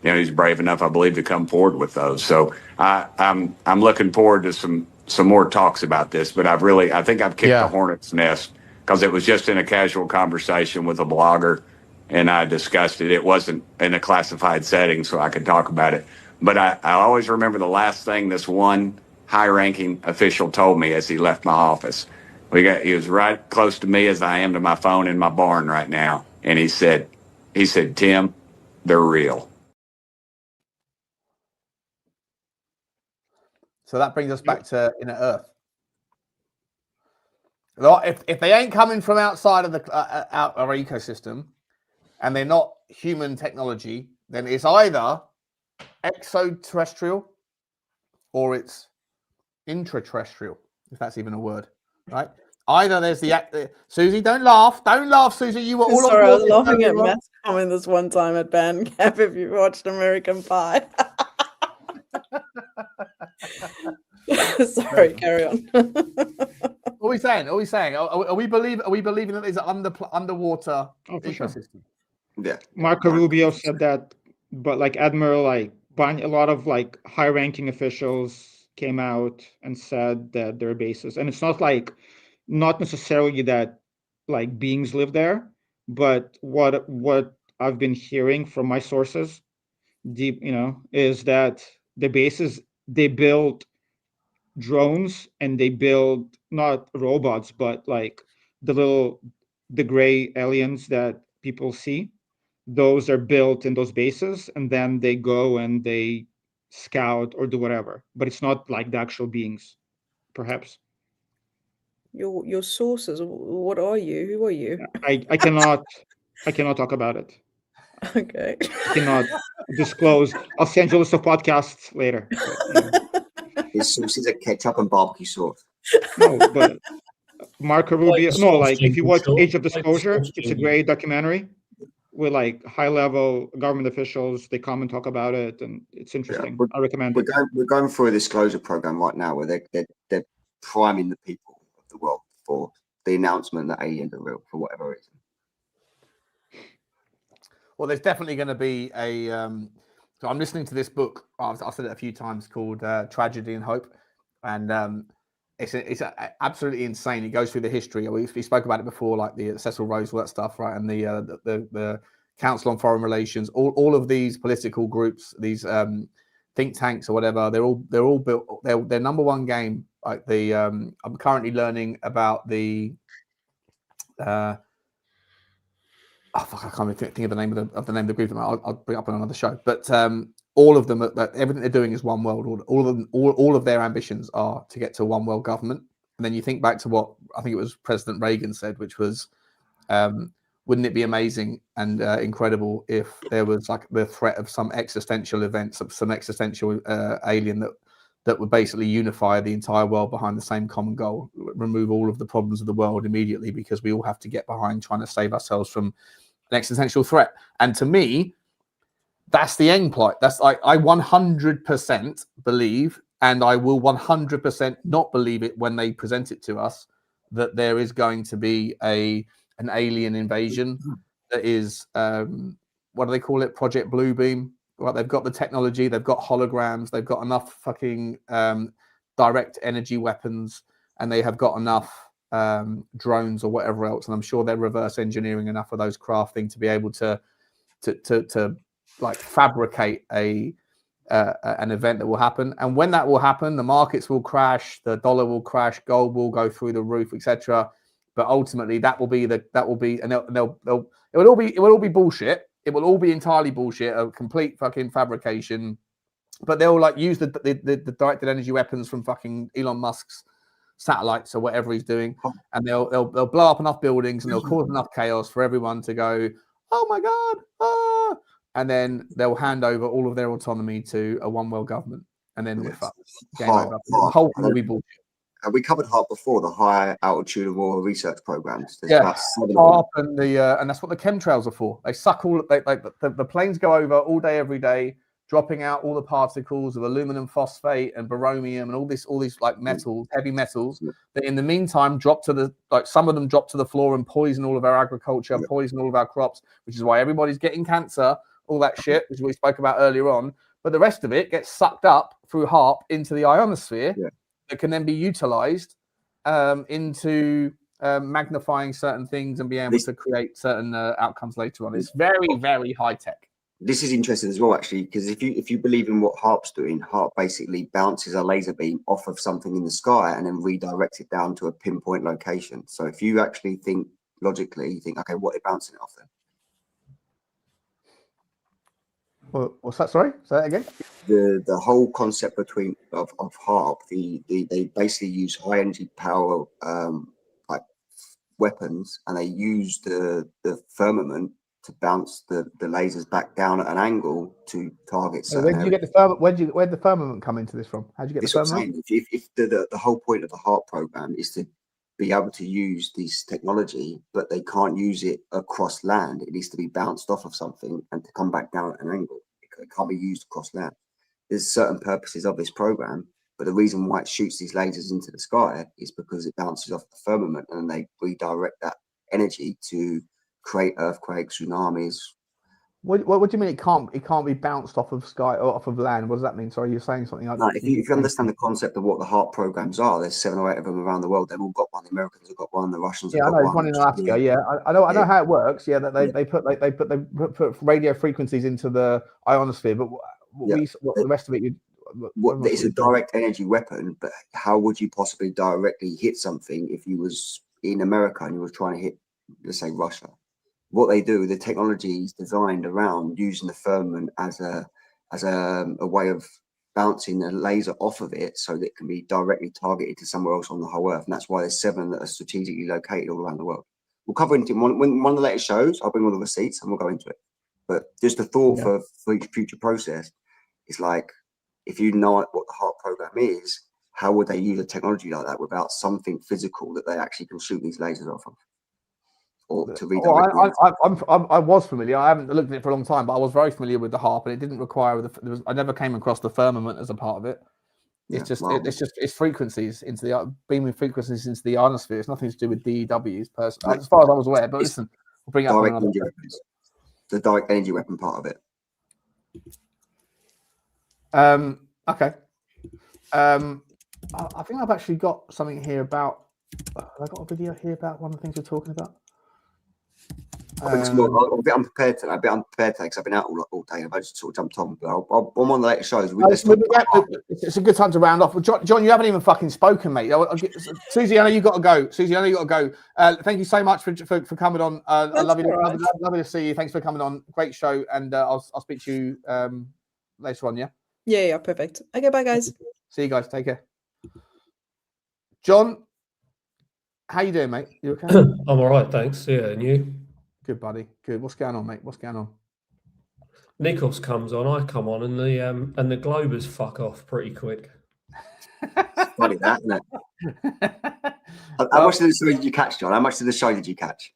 he's brave enough, I believe, to come forward with those. So I'm looking forward to some more talks about this. But I think I've kicked the hornet's nest, because it was just in a casual conversation with a blogger, and I discussed it. It wasn't in a classified setting, so I could talk about it. But I always remember the last thing this one high-ranking official told me as he left my office. He was right close to me as I am to my phone in my barn right now, and he said, "Tim, they're real." So that brings us back to inner Earth. If they ain't coming from outside of our ecosystem, and they're not human technology, then it's either extraterrestrial or it's intraterrestrial, if that's even a word, right? Either there's Susie, don't laugh, Susie. You were all sorry, on I was board. laughing at Matt's comment this one time at Bandcamp. If you watched American Pie. Sorry, carry on. What are we saying? Are we believing that there's an underwater ecosystem? Sure. Yeah. Marco Rubio said that, but like Admiral, a lot of high-ranking officials came out and said that there are bases, and it's not necessarily that beings live there, but what I've been hearing from my sources, deep, is that the bases, they build drones, and they build not robots, but the gray aliens that people see. Those are built in those bases, and then they go and they scout or do whatever. But it's not like the actual beings, perhaps. Your sources. What are you? Who are you? I cannot talk about it. Okay. I cannot disclose. I'll send you a list of podcasts later. His sources are ketchup and barbecue sauce. No, but Marco Rubio. No, if you watch Age of Disclosure, it's a great documentary with high-level government officials. They come and talk about it, and it's interesting. I recommend it. We're going through a disclosure program right now where they're priming the people of the world for the announcement that aliens are real for whatever reason. Well, there's definitely going to be a. So I'm listening to this book. I've said it a few times, called Tragedy and Hope, and it's absolutely insane. It goes through the history. We spoke about it before, like the Cecil Rose, all that stuff, right? And the Council on Foreign Relations, all of these political groups, these think tanks or whatever. They're all built. Their number one game. I'm currently learning about the. I can't even think of the name of the name of the group. I'll bring it up on another show. But all of them, everything they're doing is one world order. All of their ambitions are to get to one world government. And then you think back to what I think it was President Reagan said, which was, wouldn't it be amazing and incredible if there was the threat of some existential event, some existential alien that would basically unify the entire world behind the same common goal, remove all of the problems of the world immediately, because we all have to get behind trying to save ourselves from an existential threat. And to me, that's the end point. That's I 100% believe, and I will 100% not believe it when they present it to us, that there is going to be an alien invasion that is what do they call it? Project Bluebeam. Well, they've got the technology, they've got holograms, they've got enough fucking direct energy weapons, and they have got enough drones or whatever else. And I'm sure they're reverse engineering enough of those crafting to be able to fabricate an event that will happen. And when that will happen, the markets will crash, the dollar will crash, gold will go through the roof, etc. But ultimately, it will all be bullshit. It will all be entirely bullshit, a complete fucking fabrication. But they'll like use the directed energy weapons from fucking Elon Musk's satellites or whatever he's doing, and they'll blow up enough buildings and they'll cause enough chaos for everyone to go, oh my god, ah! And then they'll hand over all of their autonomy to a one world government, and then we're fucked. Game over. The whole thing will be bullshit. Have we covered HARP before, the high altitude war research programs? There's Yeah, about 7 HARP and and that's what the chemtrails are for. They suck all. The planes go over all day, every day, dropping out all the particles of aluminum phosphate and boromium and all these like metals, heavy metals. That in the meantime drop to the some of them drop to the floor and poison all of our agriculture, poison all of our crops, which is why everybody's getting cancer, all that shit, which we spoke about earlier on. But the rest of it gets sucked up through HARP into the ionosphere. Yeah. That can then be utilized into magnifying certain things and be able to create certain outcomes later on. It's very, very high tech. This is interesting as well, actually, because if you believe in what HARP's doing, HARP basically bounces a laser beam off of something in the sky and then redirects it down to a pinpoint location. So if you actually think logically, you think, okay, what are they bouncing it off then? What's that? Sorry, say that again. The whole concept of HARP, they basically use high energy power like weapons, and they use the firmament to bounce the lasers back down at an angle to target. So where do you get the firmament? Where'd the firmament come into this from? How'd you get the firmament? If the whole point of the HARP program is to be able to use this technology, but they can't use it across land. It needs to be bounced off of something and to come back down at an angle. It can't be used across land. There's certain purposes of this program, but the reason why it shoots these lasers into the sky is because it bounces off the firmament and they redirect that energy to create earthquakes, tsunamis. What do you mean it can't be bounced off of sky or off of land? What does that mean? Sorry, you're saying something like that. If you understand the concept of what the HARP programs are, there's 7 or 8 of them around the world. They've all got one. The Americans have got one. The Russians have got one. Yeah, I know. One in Alaska. Yeah, I know how it works. Yeah, that they put radio frequencies into the ionosphere, but the rest of it? It's a direct energy weapon, but how would you possibly directly hit something if you was in America and you were trying to hit, let's say, Russia? What they do, the technology is designed around using the firmament as a way of bouncing a laser off of it so that it can be directly targeted to somewhere else on the whole Earth. And that's why there's 7 that are strategically located all around the world. We'll cover into one of the later shows. I'll bring all the receipts and we'll go into it. But just a thought for each future process is like, if you know what the HARP program is, how would they use a technology like that without something physical that they actually can shoot these lasers off of? Or to redirect I was familiar. I haven't looked at it for a long time, but I was very familiar with the HARP, and it didn't require I never came across the firmament as a part of it. It's it's frequencies into the beaming frequencies into the ionosphere. It's nothing to do with DEWs, personally, as far as I was aware. But listen, we'll bring it up another the direct energy weapon part of it. Okay. I think I've actually got something here about. Have I got a video here about one of the things we're talking about? I'm a bit unprepared today. Because I've been out all day. I've just sort of jumped on. But I'm on the later shows. It's a good time to round off. John, you haven't even fucking spoken, mate. Susie, I know you got to go. Thank you so much for coming on. I love you. Lovely to see you. Thanks for coming on. Great show, and I'll speak to you later on. Yeah. Yeah. Perfect. Okay. Bye, guys. See you guys. Take care. John, how you doing, mate? You okay? I'm all right, thanks. Yeah, and you? Good, buddy. Good. What's going on, mate? What's going on? Nikos comes on, I come on, and the Globers fuck off pretty quick. Funny that, isn't it? How much of the show did you catch, John? How much of the show did you catch?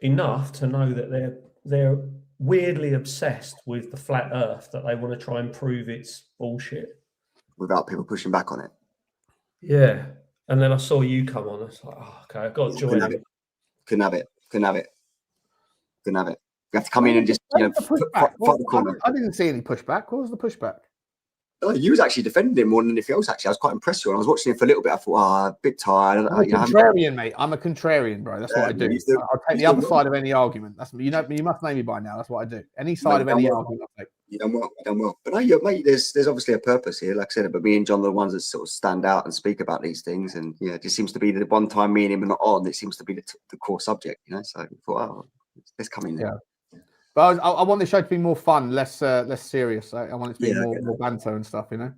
Enough to know that they're weirdly obsessed with the flat Earth, that they want to try and prove it's bullshit without people pushing back on it. Yeah, and then I saw you come on. It's like, oh, okay, I've got to join it. Couldn't have it. You have to come in and just fight the corner. I didn't see any pushback. What was the pushback? Oh, you was actually defending him more than anything else. Actually, I was quite impressed with him. I was watching him for a little bit. I thought, a bit tired. I'm a contrarian, mate. I'm a contrarian, bro. That's what I do. I'll take the other side of any argument. That's you must know me by now. That's what I do. Any side of any argument, I'll take. You done well. But no, mate, there's obviously a purpose here. Like I said, but me and John are the ones that sort of stand out and speak about these things. And yeah, it just seems to be the one time me and him are not on. It seems to be the core subject, So I thought, let's come in there. But I want the show to be more fun, less serious. I want it to be more banter and stuff. You know,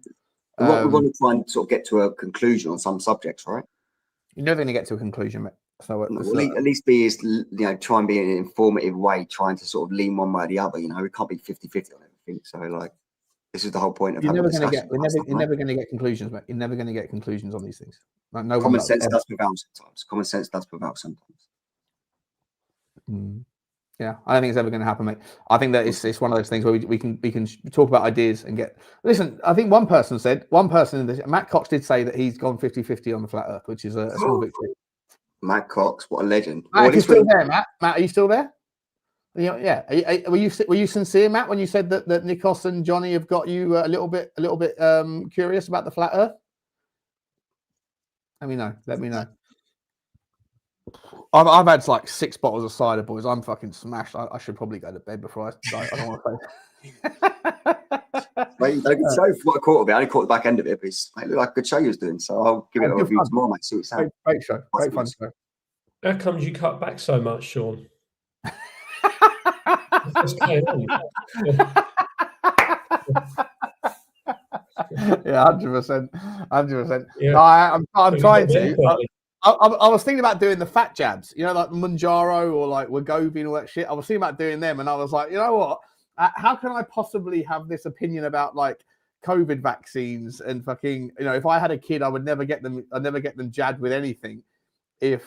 we want to try and sort of get to a conclusion on some subjects, right? You're never going to get to a conclusion, mate. So at least be as try and be in an informative way, trying to sort of lean one way or the other. You know, we can't be 50-50 on everything. So like, this is the whole point of you're having never going to get. You're never going to get conclusions, mate. You're never going to get conclusions on these things. Like, no common sense does prevail sometimes. Common sense does prevail sometimes. Yeah, I don't think it's ever going to happen, mate. I think that it's one of those things where we can talk about ideas and get. Listen, I think one person in this, Matt Cox did say that he's gone 50-50 on the flat Earth, which is a small victory. Matt Cox, what a legend! Matt, you're still there, Matt. Matt, are you still there? Yeah. Were you sincere, Matt, when you said that Nikos and Johnny have got you a little bit curious about the flat Earth? Let me know. I've had like 6 bottles of cider, boys. I'm fucking smashed. I should probably go to bed before I don't want to play. Mate, a good show for what I caught of it. I only caught the back end of it, but it looked like a good show you was doing. So I'll give it a review tomorrow, mate. See what it's like. Great show. Great fun show. How comes you cut back so much, Sean? Yeah, 100%. Yeah. No, I'm trying to. I was thinking about doing the fat jabs, you know, like Manjaro or like Wegovy and all that shit. I was thinking about doing them, and I was like, you know what? How can I possibly have this opinion about like COVID vaccines and fucking, you know, if I had a kid, I would never get them. I'd never get them jabbed with anything. And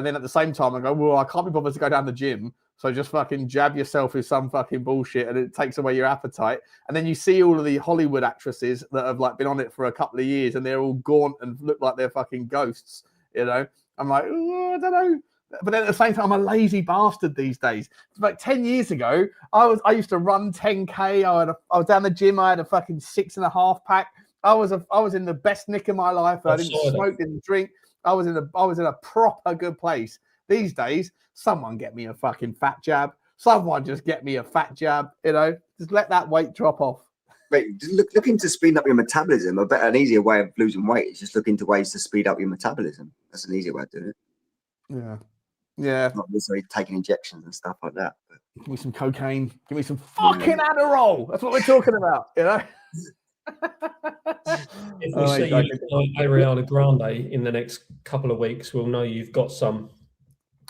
then at the same time, I go, well, I can't be bothered to go down the gym, so just fucking jab yourself with some fucking bullshit, and it takes away your appetite. And then you see all of the Hollywood actresses that have like been on it for a couple of years, and they're all gaunt and look like they're fucking ghosts. You know, I'm like, oh, I don't know. But then at the same time, I'm a lazy bastard these days. Like 10 years ago, I used to run 10K. I was down the gym. I had a fucking 6.5 pack. I was in the best nick of my life. I didn't smoke, didn't drink. I was in a proper good place. These days, someone get me a fucking fat jab. Someone just get me a fat jab. You know, just let that weight drop off. Mate, look into speeding up your metabolism. An easier way of losing weight is just look into ways to speed up your metabolism. That's an easier way of doing it. Yeah. Not necessarily taking injections and stuff like that. But... Give me some cocaine. Give me some fucking Admiral. That's what we're talking about, you know? If we see you like Ariana Grande in the next couple of weeks, we'll know you've got some.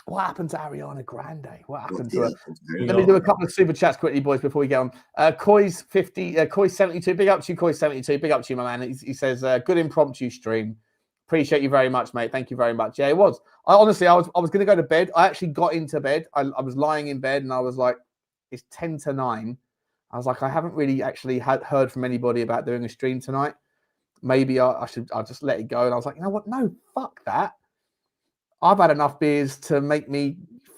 What happened to Ariana Grande? What happened to her? Let me do a couple of super chats quickly, boys, before we get on. Koi's 72. Big up to you, Koi's 72. Big up to you, my man. He says, good impromptu stream. Appreciate you very much, mate. Thank you very much. Yeah, it was. I was going to go to bed. I actually got into bed. I was lying in bed and I was like, it's 10 to 9. I was like, I haven't really actually heard from anybody about doing a stream tonight. Maybe I'll just let it go. And I was like, you know what? No, fuck that. I've had enough beers to make me,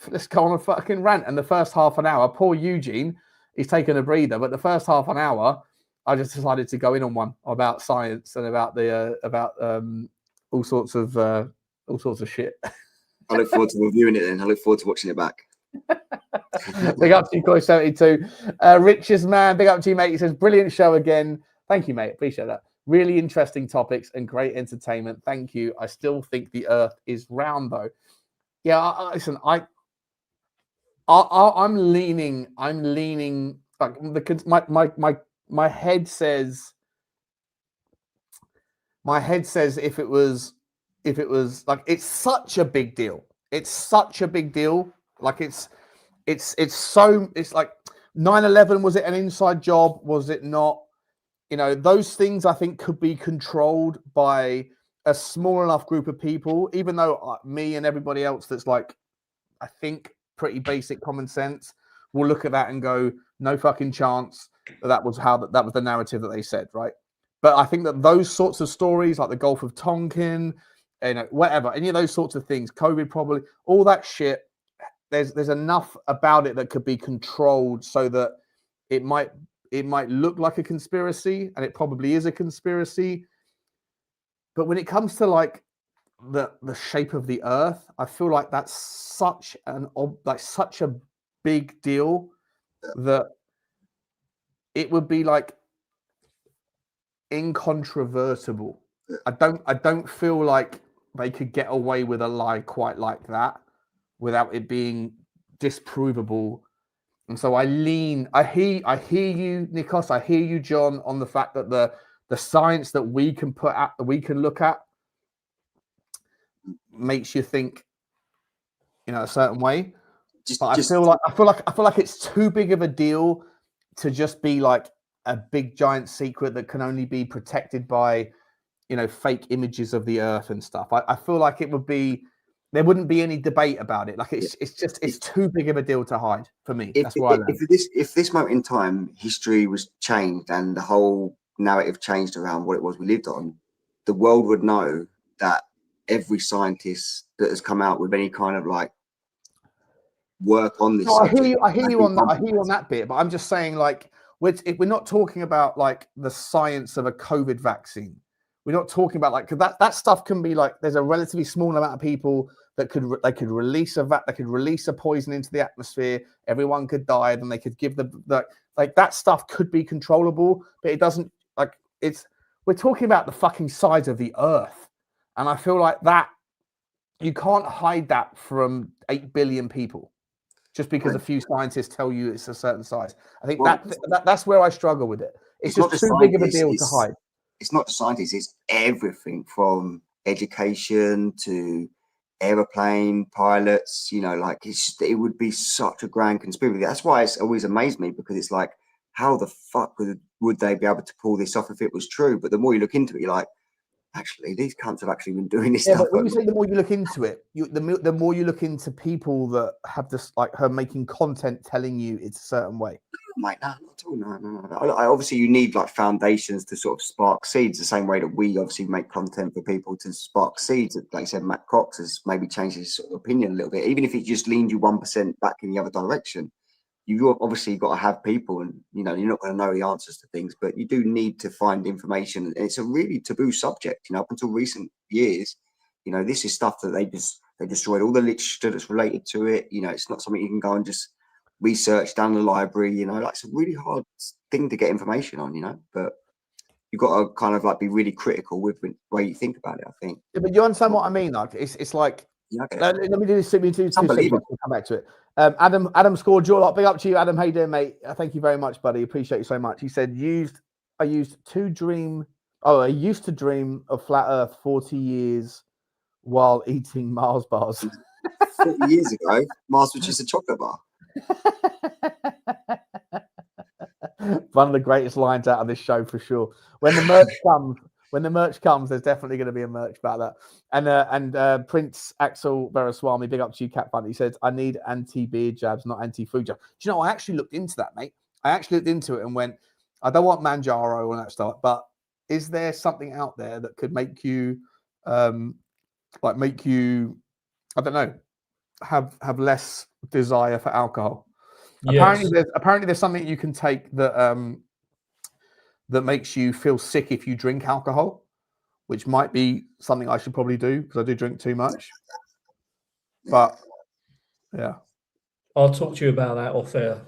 let's go on a fucking rant. And the first half an hour, poor Eugene, he's taken a breather. But the first half an hour, I just decided to go in on one about science and about all sorts of shit. I look forward to reviewing it then. I look forward to watching it back. Big up to you, Koi 72. Rich's man, big up to you, mate. He says, brilliant show again. Thank you, mate. Appreciate that. Really interesting topics and great entertainment. Thank you. I still think the Earth is round, though. Yeah, listen. I'm leaning. Like because my head says. My head says if it was like it's such a big deal. It's such a big deal. Like it's like 9/11. Was it an inside job? Was it not? You know, those things I think could be controlled by a small enough group of people, even though me and everybody else that's like, I think pretty basic common sense will look at that and go, no fucking chance that was the narrative that they said, right? But I think that those sorts of stories like the Gulf of Tonkin, whatever, any of those sorts of things, COVID probably, all that shit, there's enough about it that could be controlled so that it might look like a conspiracy, and it probably is a conspiracy. But when it comes to like the shape of the Earth, I feel like that's such a big deal that it would be like incontrovertible. I don't feel like they could get away with a lie quite like that without it being disprovable And so I hear you, Nikos. I hear you, John, on the fact that the science that we can look at makes you think, a certain way. But I feel like it's too big of a deal to just be like a big giant secret that can only be protected by, fake images of the Earth and stuff. I feel like there wouldn't be any debate about it. Like it's too big of a deal to hide for me. That's why if this moment in time history was changed and the whole narrative changed around what it was we lived on, the world would know that every scientist that has come out with any kind of like work on this. No, I hear you on that bit, but I'm just saying, like, we're not talking about like the science of a COVID vaccine. We're not talking about like, because that stuff can be like, there's a relatively small amount of people that could release a poison into the atmosphere. Everyone could die, then they could give like that stuff could be controllable, but it doesn't. Like we're talking about the fucking size of the Earth, and I feel like that you can't hide that from 8 billion people just because a few scientists tell you it's a certain size. I think that's where I struggle with it. It's just too big of a deal to hide. It's not just scientists, it's everything from education to aeroplane pilots, like it would be such a grand conspiracy. That's why it's always amazed me, because it's like, how the fuck would they be able to pull this off if it was true? But the more you look into it, you're like, actually, these cunts have actually been doing this stuff. But when you say the more you look into it, the more you look into people that have this, like her making content telling you it's a certain way. Mate, no, not at all. No. Obviously, you need like foundations to sort of spark seeds, the same way that we obviously make content for people to spark seeds. Like I said, Matt Cox has maybe changed his sort of opinion a little bit, even if it just leaned you 1% back in the other direction. You've obviously got to have people, and you're not going to know the answers to things, but you do need to find information. And it's a really taboo subject, up until recent years. This is stuff that they destroyed all the literature that's related to it. It's not something you can go and just research down the library. Like it's a really hard thing to get information on. But you've got to kind of like be really critical with the way you think about it, I think. Yeah, but you understand what I mean? Like it's like. Yeah, okay. Let me do this. We'll come back to it. Adam scored your lot. Big up to you, Adam. How you doing, mate? Thank you very much, buddy. Appreciate you so much. He said, I used to dream of flat Earth 40 years while eating Mars bars. 40 years ago, Mars was just a chocolate bar. One of the greatest lines out of this show for sure. When the merch comes, there's definitely going to be a merch about that. And Prince Axel Veraswamy, big up to you, Cat Fund. He says, I need anti-beard jabs, not anti-food jabs. Do you know, I actually looked into that, mate. I actually looked into it and went, I don't want Manjaro and that stuff, but is there something out there that could make you, I don't know, have less desire for alcohol? Yes. Apparently there's something you can take that that makes you feel sick if you drink alcohol, which might be something I should probably do because I do drink too much. But yeah, I'll talk to you about that off air.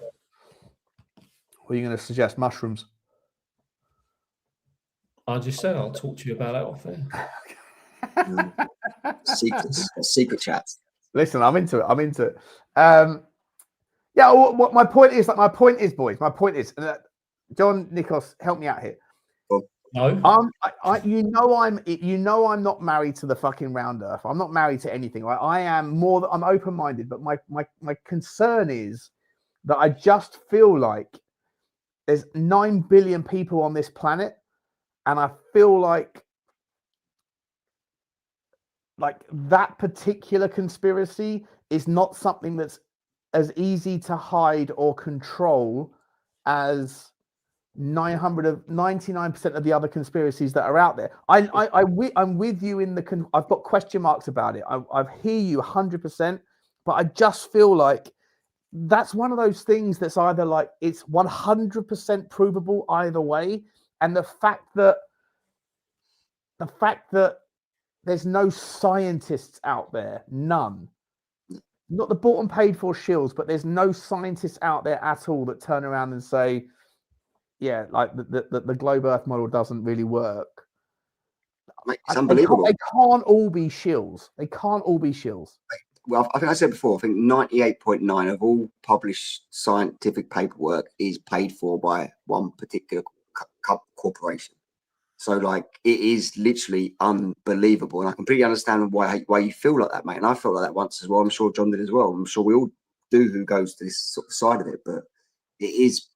What are you going to suggest? Mushrooms? I just said I'll talk to you about that off air. Secret chats. Listen, I'm into it. Yeah. What my point is, boys. My point is, John, Nikos, help me out here. No. I'm not married to the fucking round earth. I'm not married to anything. Right? I'm open-minded, but my concern is that I just feel like there's 9 billion people on this planet, and I feel like that particular conspiracy is not something that's as easy to hide or control as 99% of the other conspiracies that are out there. I'm with you in I've got question marks about it. I hear you 100%, but I just feel like that's one of those things that's either like it's 100% provable either way, and the fact that there's no scientists out there, none. Not the bought and paid for shills, but there's no scientists out there at all that turn around and say, yeah, like the globe Earth model doesn't really work. It's unbelievable. They can't all be shills. They can't all be shills. well, I think I said before, I think 98.9 of all published scientific paperwork is paid for by one particular corporation. So like it is literally unbelievable, and I completely understand why you feel like that, mate. And I felt like that once as well. I'm sure John did as well. I'm sure we all do who goes to this sort of side of it, but it's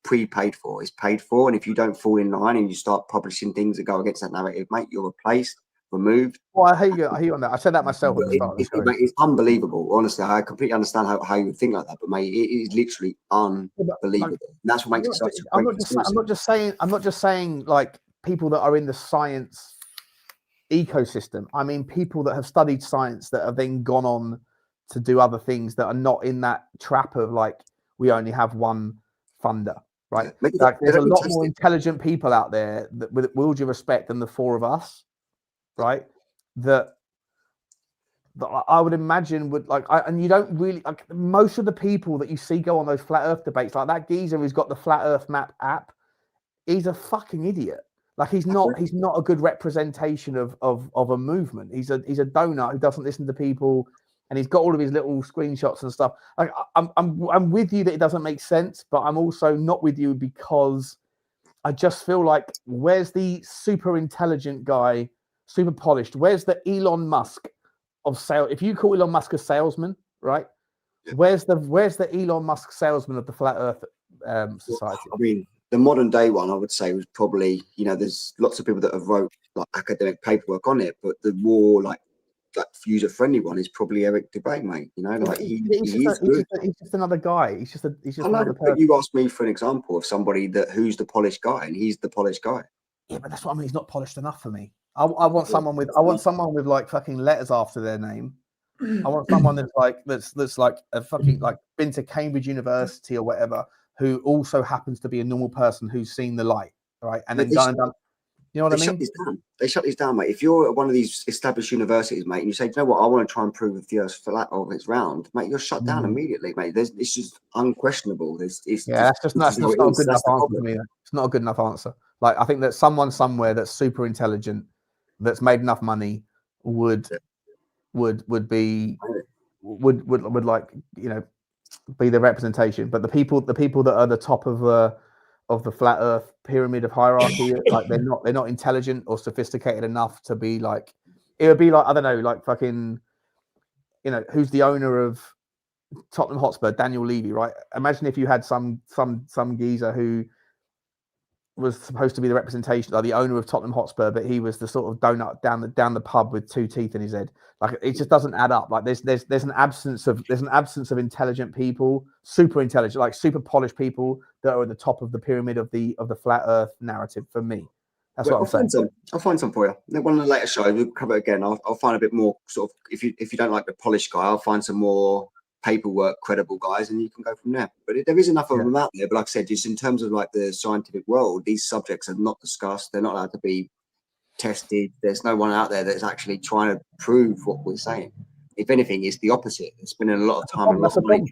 prepaid for. It's paid for, and if you don't fall in line and you start publishing things that go against that narrative, mate, you're replaced, removed. Well, I hear you on that. I said that myself at the start of the show. It's unbelievable. Honestly, I completely understand how you would think like that, but mate, it is literally unbelievable. And that's what makes it such a great I'm not just saying like people that are in the science ecosystem. I mean, people that have studied science that have then gone on to do other things that are not in that trap of like we only have one funder, right? Like, there's a lot more intelligent people out there that, with all due respect, than the four of us, right? That I would imagine would like, and you don't really like most of the people that you see go on those flat Earth debates, like that geezer who's got the Flat Earth Map app. He's a fucking idiot. Like he's not a good representation of a movement. He's a donut who doesn't listen to people, and he's got all of his little screenshots and stuff. Like I'm with you that it doesn't make sense, but I'm also not with you because I just feel like where's the super intelligent guy, super polished? Where's the Elon Musk of sale? If you call Elon Musk a salesman, right? Where's the Elon Musk salesman of the Flat Earth Society? I mean, the modern day one, I would say, was probably, there's lots of people that have wrote like academic paperwork on it, but the more like user friendly one is probably Eric Dubay, mate. Like he's just another guy. He's just another person. But you asked me for an example of somebody who's the polished guy, and he's the polished guy. Yeah, but that's what I mean. He's not polished enough for me. I want someone with like fucking letters after their name. I want someone that's like a fucking like been to Cambridge University or whatever, who also happens to be a normal person who's seen the light, right? And then done. You know what I mean? They shut this down, mate. If you're at one of these established universities, mate, and you say, you know what, I want to try and prove if the Earth's flat or if it's round, mate, you're shut down immediately, mate. It's just unquestionable. That's not a good enough answer to me. It's not a good enough answer. Like I think that someone somewhere that's super intelligent, that's made enough money, would like be the representation. But the people that are the top of the flat Earth pyramid of hierarchy, like they're not intelligent or sophisticated enough to be like. It would be like, I don't know, like fucking, who's the owner of Tottenham Hotspur? Daniel Levy, right? Imagine if you had some geezer who was supposed to be the representation, like the owner of Tottenham Hotspur, but he was the sort of donut down the pub with two teeth in his head. Like it just doesn't add up. Like there's an absence of intelligent people, super intelligent, like super polished people that are at the top of the pyramid of the flat Earth narrative. For me, that's what I'm saying. I'll find some for you. One of the later shows we'll cover it again. I'll find a bit more sort of if you don't like the polished guy, I'll find some more paperwork credible guys, and you can go from there. But there is enough of them out there. But like I said, just in terms of like the scientific world, these subjects are not discussed. They're not allowed to be tested. There's no one out there that's actually trying to prove what we're saying. If anything, it's the opposite. It's been a lot of time and a lot of money.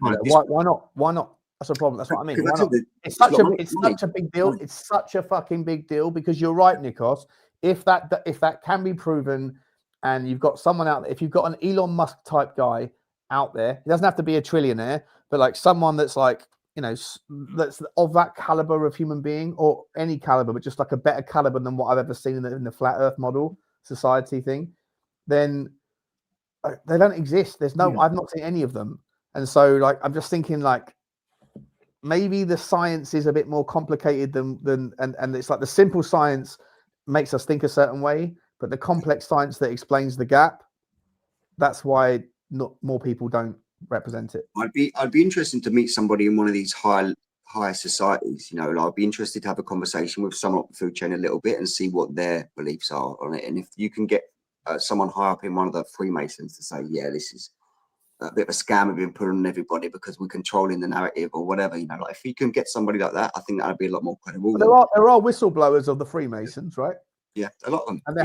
Why not? That's a problem. That's what I mean. Why not? It's such a big deal. It's such a fucking big deal because you're right, Nikos. If that can be proven, and you've got someone out there, if you've got an Elon Musk type guy out there, he doesn't have to be a trillionaire, but like someone that's like, that's of that caliber of human being, or any caliber, but just like a better caliber than what I've ever seen in the flat Earth model society thing, then they don't exist. I've not seen any of them. And so like, I'm just thinking like, maybe the science is a bit more complicated than it's like the simple science makes us think a certain way, but the complex science that explains the gap, that's why not more people don't represent it. I'd be interested to meet somebody in one of these higher societies. I'd be interested to have a conversation with someone up the food chain a little bit and see what their beliefs are on it. And if you can get someone high up in one of the Freemasons to say, yeah, this is a bit of a scam we've been put on everybody because we're controlling the narrative or whatever, like if you can get somebody like that, I think that would be a lot more credible. There are whistleblowers of the Freemasons, right? Yeah, a lot of them. And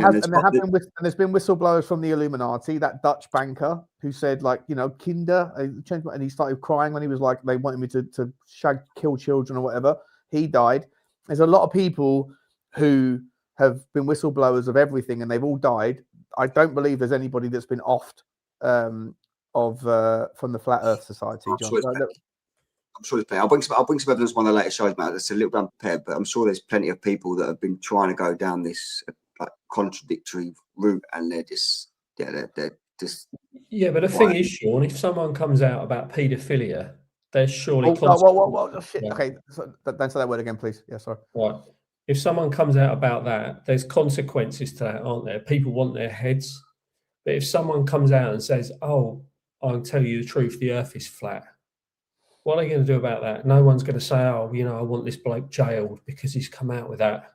there's been whistleblowers from the Illuminati. That Dutch banker who said, like, Kinder, and he started crying when he was like, they wanted me to kill children or whatever. He died. There's a lot of people who have been whistleblowers of everything, and they've all died. I don't believe there's anybody that's been offed from the Flat Earth Society, John? I'm sure there's plenty. I'll bring some evidence on the later shows, mate. It's a little bit unprepared, but I'm sure there's plenty of people that have been trying to go down this like contradictory route, and they're just they're just. Yeah, but the thing is, Sean, if someone comes out about paedophilia, there's surely shit. Okay, don't say that word again, please. Yeah, sorry. Right. If someone comes out about that, there's consequences to that, aren't there? People want their heads. But if someone comes out and says, "Oh, I'll tell you the truth, the Earth is flat," what are they going to do about that? No one's going to say, "Oh, I want this bloke jailed because he's come out with that."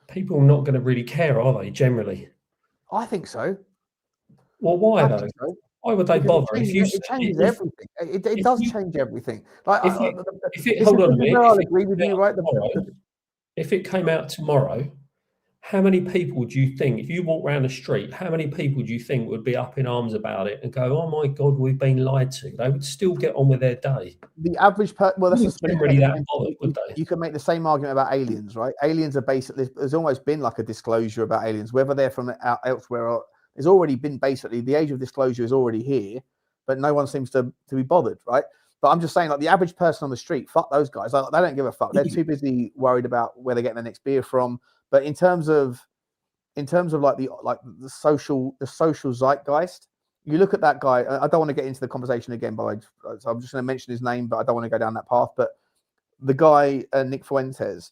People are not going to really care, are they? Generally, I think so. Well, why though? So. Why would they bother? It changes everything. It does change everything. Like, hold on a minute. I'll agree with you, right? If it came out tomorrow, how many people do you think, if you walk around the street, how many people do you think would be up in arms about it and go, "Oh my God, we've been lied to"? They would still get on with their day. The average well, that's really that bothered, would they? You can make the same argument about aliens, right? Aliens are basically, there's almost been like a disclosure about aliens, whether they're from elsewhere or. There's already been basically the age of disclosure is already here, but no one seems to be bothered, right? But I'm just saying, like the average person on the street, fuck those guys. Like, they don't give a fuck. They're too busy worried about where they're getting their next beer from. But in terms of like the social zeitgeist, you look at that guy. I don't want to get into the conversation again, by the way, so I'm just going to mention his name, but I don't want to go down that path. But the guy Nick Fuentes.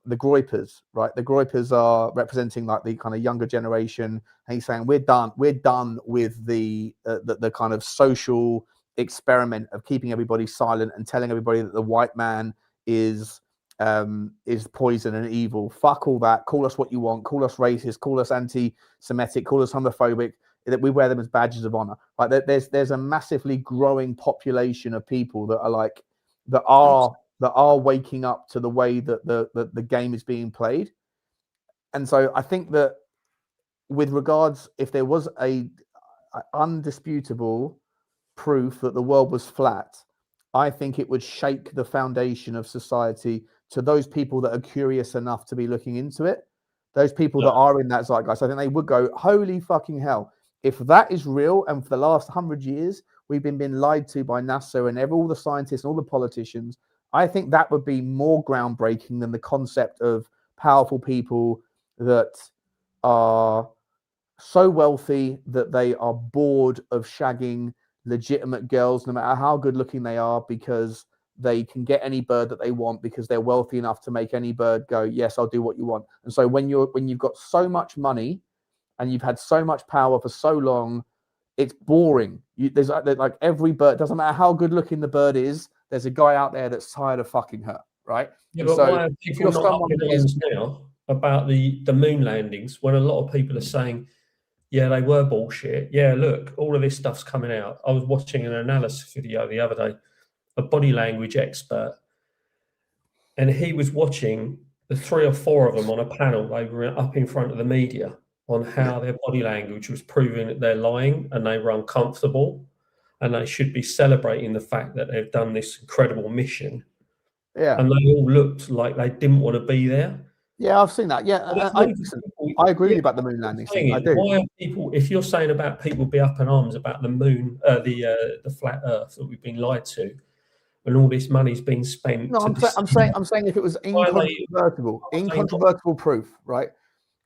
The Groypers, right? The Groypers are representing like the kind of younger generation. And he's saying we're done with the kind of social experiment of keeping everybody silent and telling everybody that the white man is poison and evil. Fuck all that. Call us what you want. Call us racist. Call us anti-Semitic. Call us homophobic. That we wear them as badges of honor. Like there's a massively growing population of people that are like that are waking up to the way that the game is being played. And so I think that with regards, if there was a undisputable proof that the world was flat, I think it would shake the foundation of society to those people that are curious enough to be looking into it. Those people that are in that zeitgeist, I think they would go, holy fucking hell. If that is real, and for the last 100 years, we've been lied to by NASA and all the scientists and all the politicians, I think that would be more groundbreaking than the concept of powerful people that are so wealthy that they are bored of shagging legitimate girls, no matter how good looking they are, because they can get any bird that they want because they're wealthy enough to make any bird go, yes, I'll do what you want. And so when you've got so much money and you've had so much power for so long, it's boring. There's like every bird, doesn't matter how good looking the bird is, there's a guy out there that's tired of fucking her, right? Yeah, but why are people not up in arms now about the moon landings when a lot of people are saying, yeah, they were bullshit. Yeah, look, all of this stuff's coming out. I was watching an analysis video the other day, a body language expert, and he was watching the 3 or 4 of them on a panel. They were up in front of the media on how their body language was proving that they're lying and they were uncomfortable. And they should be celebrating the fact that they've done this incredible mission. Yeah. And they all looked like they didn't want to be there. Yeah, I've seen that. Yeah, I agree with you about the moon landing thing. I do. Why are people, if you're saying about people be up in arms about the moon, the flat Earth that we've been lied to, and all this money's been spent. No, I'm saying if it was incontrovertible proof, right?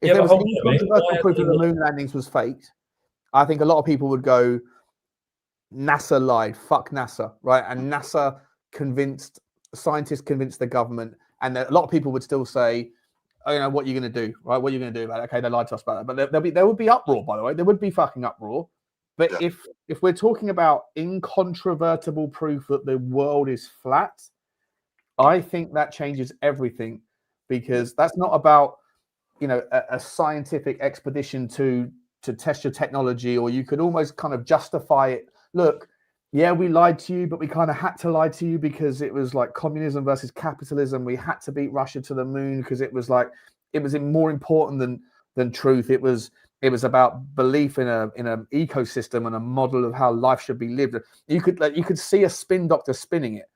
If there was incontrovertible proof that the moon landings was faked, I think a lot of people would go, NASA lied, fuck NASA, right? And scientists convinced the government, and a lot of people would still say, oh, what are you going to do, right? What are you going to do about it? Okay, they lied to us about that. But there would be uproar, by the way. There would be fucking uproar. But if we're talking about incontrovertible proof that the world is flat, I think that changes everything, because that's not about, a scientific expedition to test your technology, or you could almost kind of justify it. Look, yeah, we lied to you, but we kind of had to lie to you because it was like communism versus capitalism. We had to beat Russia to the moon because it was more important than truth. It was about belief in an ecosystem and a model of how life should be lived. You could see a spin doctor spinning it,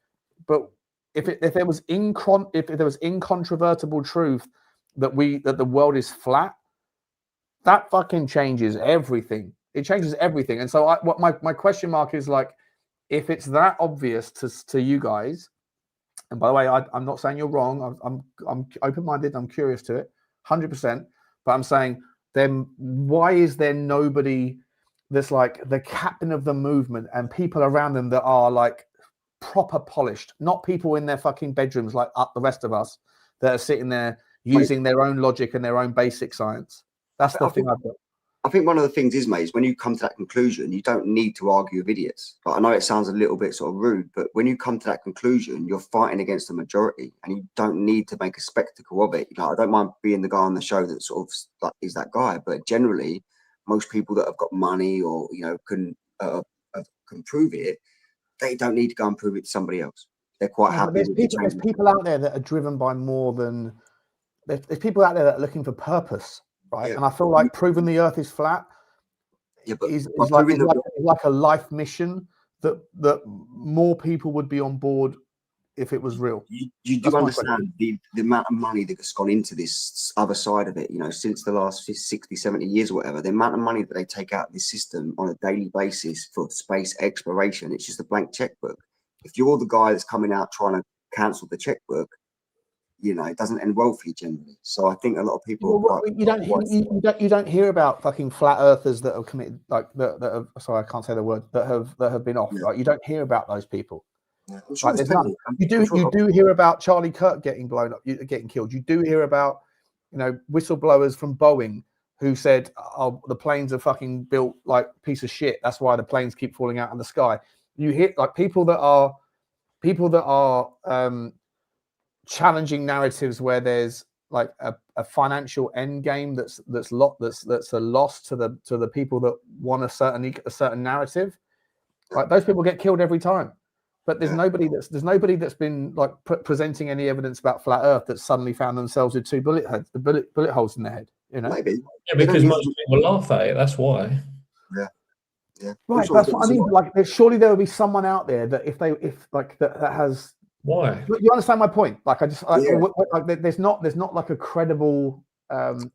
but if there was incontrovertible truth that the world is flat, that fucking changes everything. It changes everything. And so what my question mark is like, if it's that obvious to you guys, and by the way, I'm not saying you're wrong. I'm open-minded. I'm curious to it, 100%. But I'm saying, then why is there nobody that's like the captain of the movement and people around them that are like proper polished, not people in their fucking bedrooms like the rest of us that are sitting there using their own logic and their own basic science? That's the thing I've got. I think one of the things is, mate, is when you come to that conclusion, you don't need to argue with idiots. Like, I know it sounds a little bit sort of rude, but when you come to that conclusion, you're fighting against the majority, and you don't need to make a spectacle of it. You know, I don't mind being the guy on the show that sort of like is that guy, but generally, most people that have got money or can prove it, they don't need to go and prove it to somebody else. They're quite happy. There's people out there that are driven by more than. There's people out there that are looking for purpose. Right, and I feel like proving the Earth is flat is like a life mission that more people would be on board if it was real. You do understand the amount of money that's gone into this other side of it, since the last 60, 70 years or whatever, the amount of money that they take out of this system on a daily basis for space exploration, it's just a blank checkbook. If you're the guy that's coming out trying to cancel the checkbook, it doesn't end well for you generally. So I think a lot of people you don't hear about fucking flat earthers that have committed that have, sorry, I can't say the word, that have been off. Right? You don't hear about those people. Yeah. Sure you do hear about Charlie Kirk getting blown up, getting killed. You do hear about whistleblowers from Boeing who said, "Oh, the planes are fucking built like piece of shit. That's why the planes keep falling out in the sky." You hear like people that are challenging narratives where there's like a financial end game that's a loss to the people that want a certain narrative. Like those people get killed every time. But there's nobody that's been like presenting any evidence about flat Earth that's suddenly found themselves with two bullet holes in their head. Maybe. Yeah, because most people laugh at it. That's why. Yeah. Right. That's what I mean. Like, surely there will be someone out there that if that has. Why? You understand my point? Like, there's not like a credible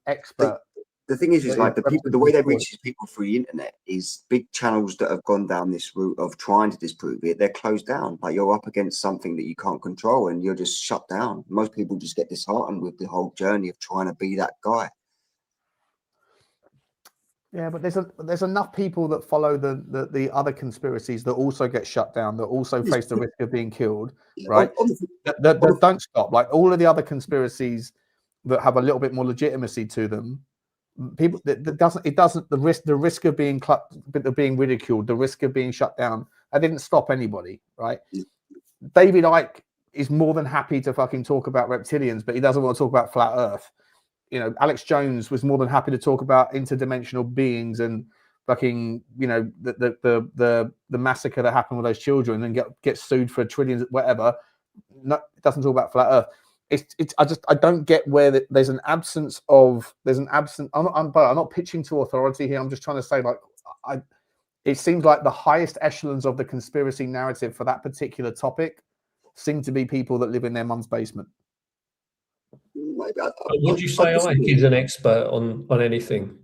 expert. The thing is like the way they reach these people through the internet is big channels that have gone down this route of trying to disprove it. They're closed down. Like, you're up against something that you can't control, and you're just shut down. Most people just get disheartened with the whole journey of trying to be that guy. Yeah, but there's enough people that follow the other conspiracies that also get shut down, that also face the risk of being killed, right? That don't stop. Like all of the other conspiracies that have a little bit more legitimacy to them, people the risk of being ridiculed, the risk of being shut down, that didn't stop anybody, right? David Icke is more than happy to fucking talk about reptilians, but he doesn't want to talk about flat Earth. Alex Jones was more than happy to talk about interdimensional beings and fucking, the massacre that happened with those children and get sued for trillions, whatever. No, it doesn't talk about flat Earth. I don't get where there's an absence. I'm not pitching to authority here. I'm just trying to say, like, it seems like the highest echelons of the conspiracy narrative for that particular topic seem to be people that live in their mum's basement. Would you say Ike is an expert on anything?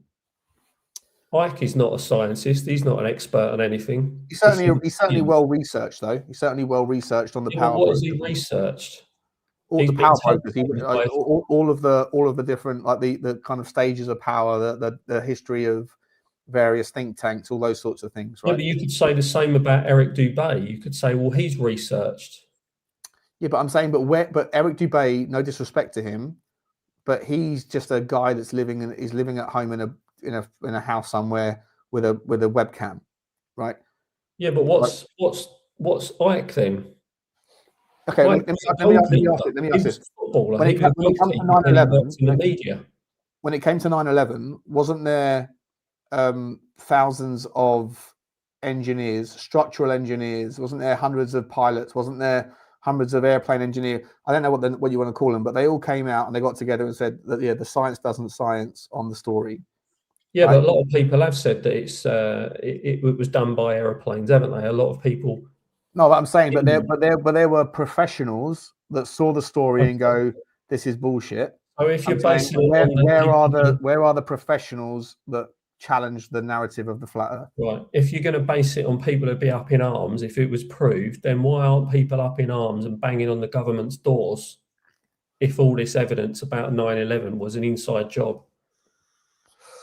Ike is not a scientist. He's not an expert on anything. He's certainly well researched, though. He's certainly well researched on the power. What has he researched? All the power brokers, all of the different, like the kind of stages of power, the history of various think tanks, all those sorts of things, right? Yeah, but you could say the same about Eric Dubay. You could say, well, he's researched. Yeah, but I'm saying, but Eric Dubay, no disrespect to him, but he's just a guy that's living at home in a house somewhere with a webcam, right? Yeah, but what's Ike then? Okay, let me ask this. When it comes to 9/11, wasn't there thousands of engineers, structural engineers? Wasn't there hundreds of pilots? Wasn't there hundreds of airplane engineers? I don't know what you want to call them, but they all came out and they got together and said that the science doesn't science on the story. Yeah, right? But a lot of people have said that it was done by airplanes, haven't they? A lot of people. No, I'm saying, but there were professionals that saw the story and go, "This is bullshit." So if you're basing where are the professionals that challenge the narrative of the flat Earth. Right. If you're going to base it on people who'd be up in arms, if it was proved, then why aren't people up in arms and banging on the government's doors if all this evidence about 9/11 was an inside job?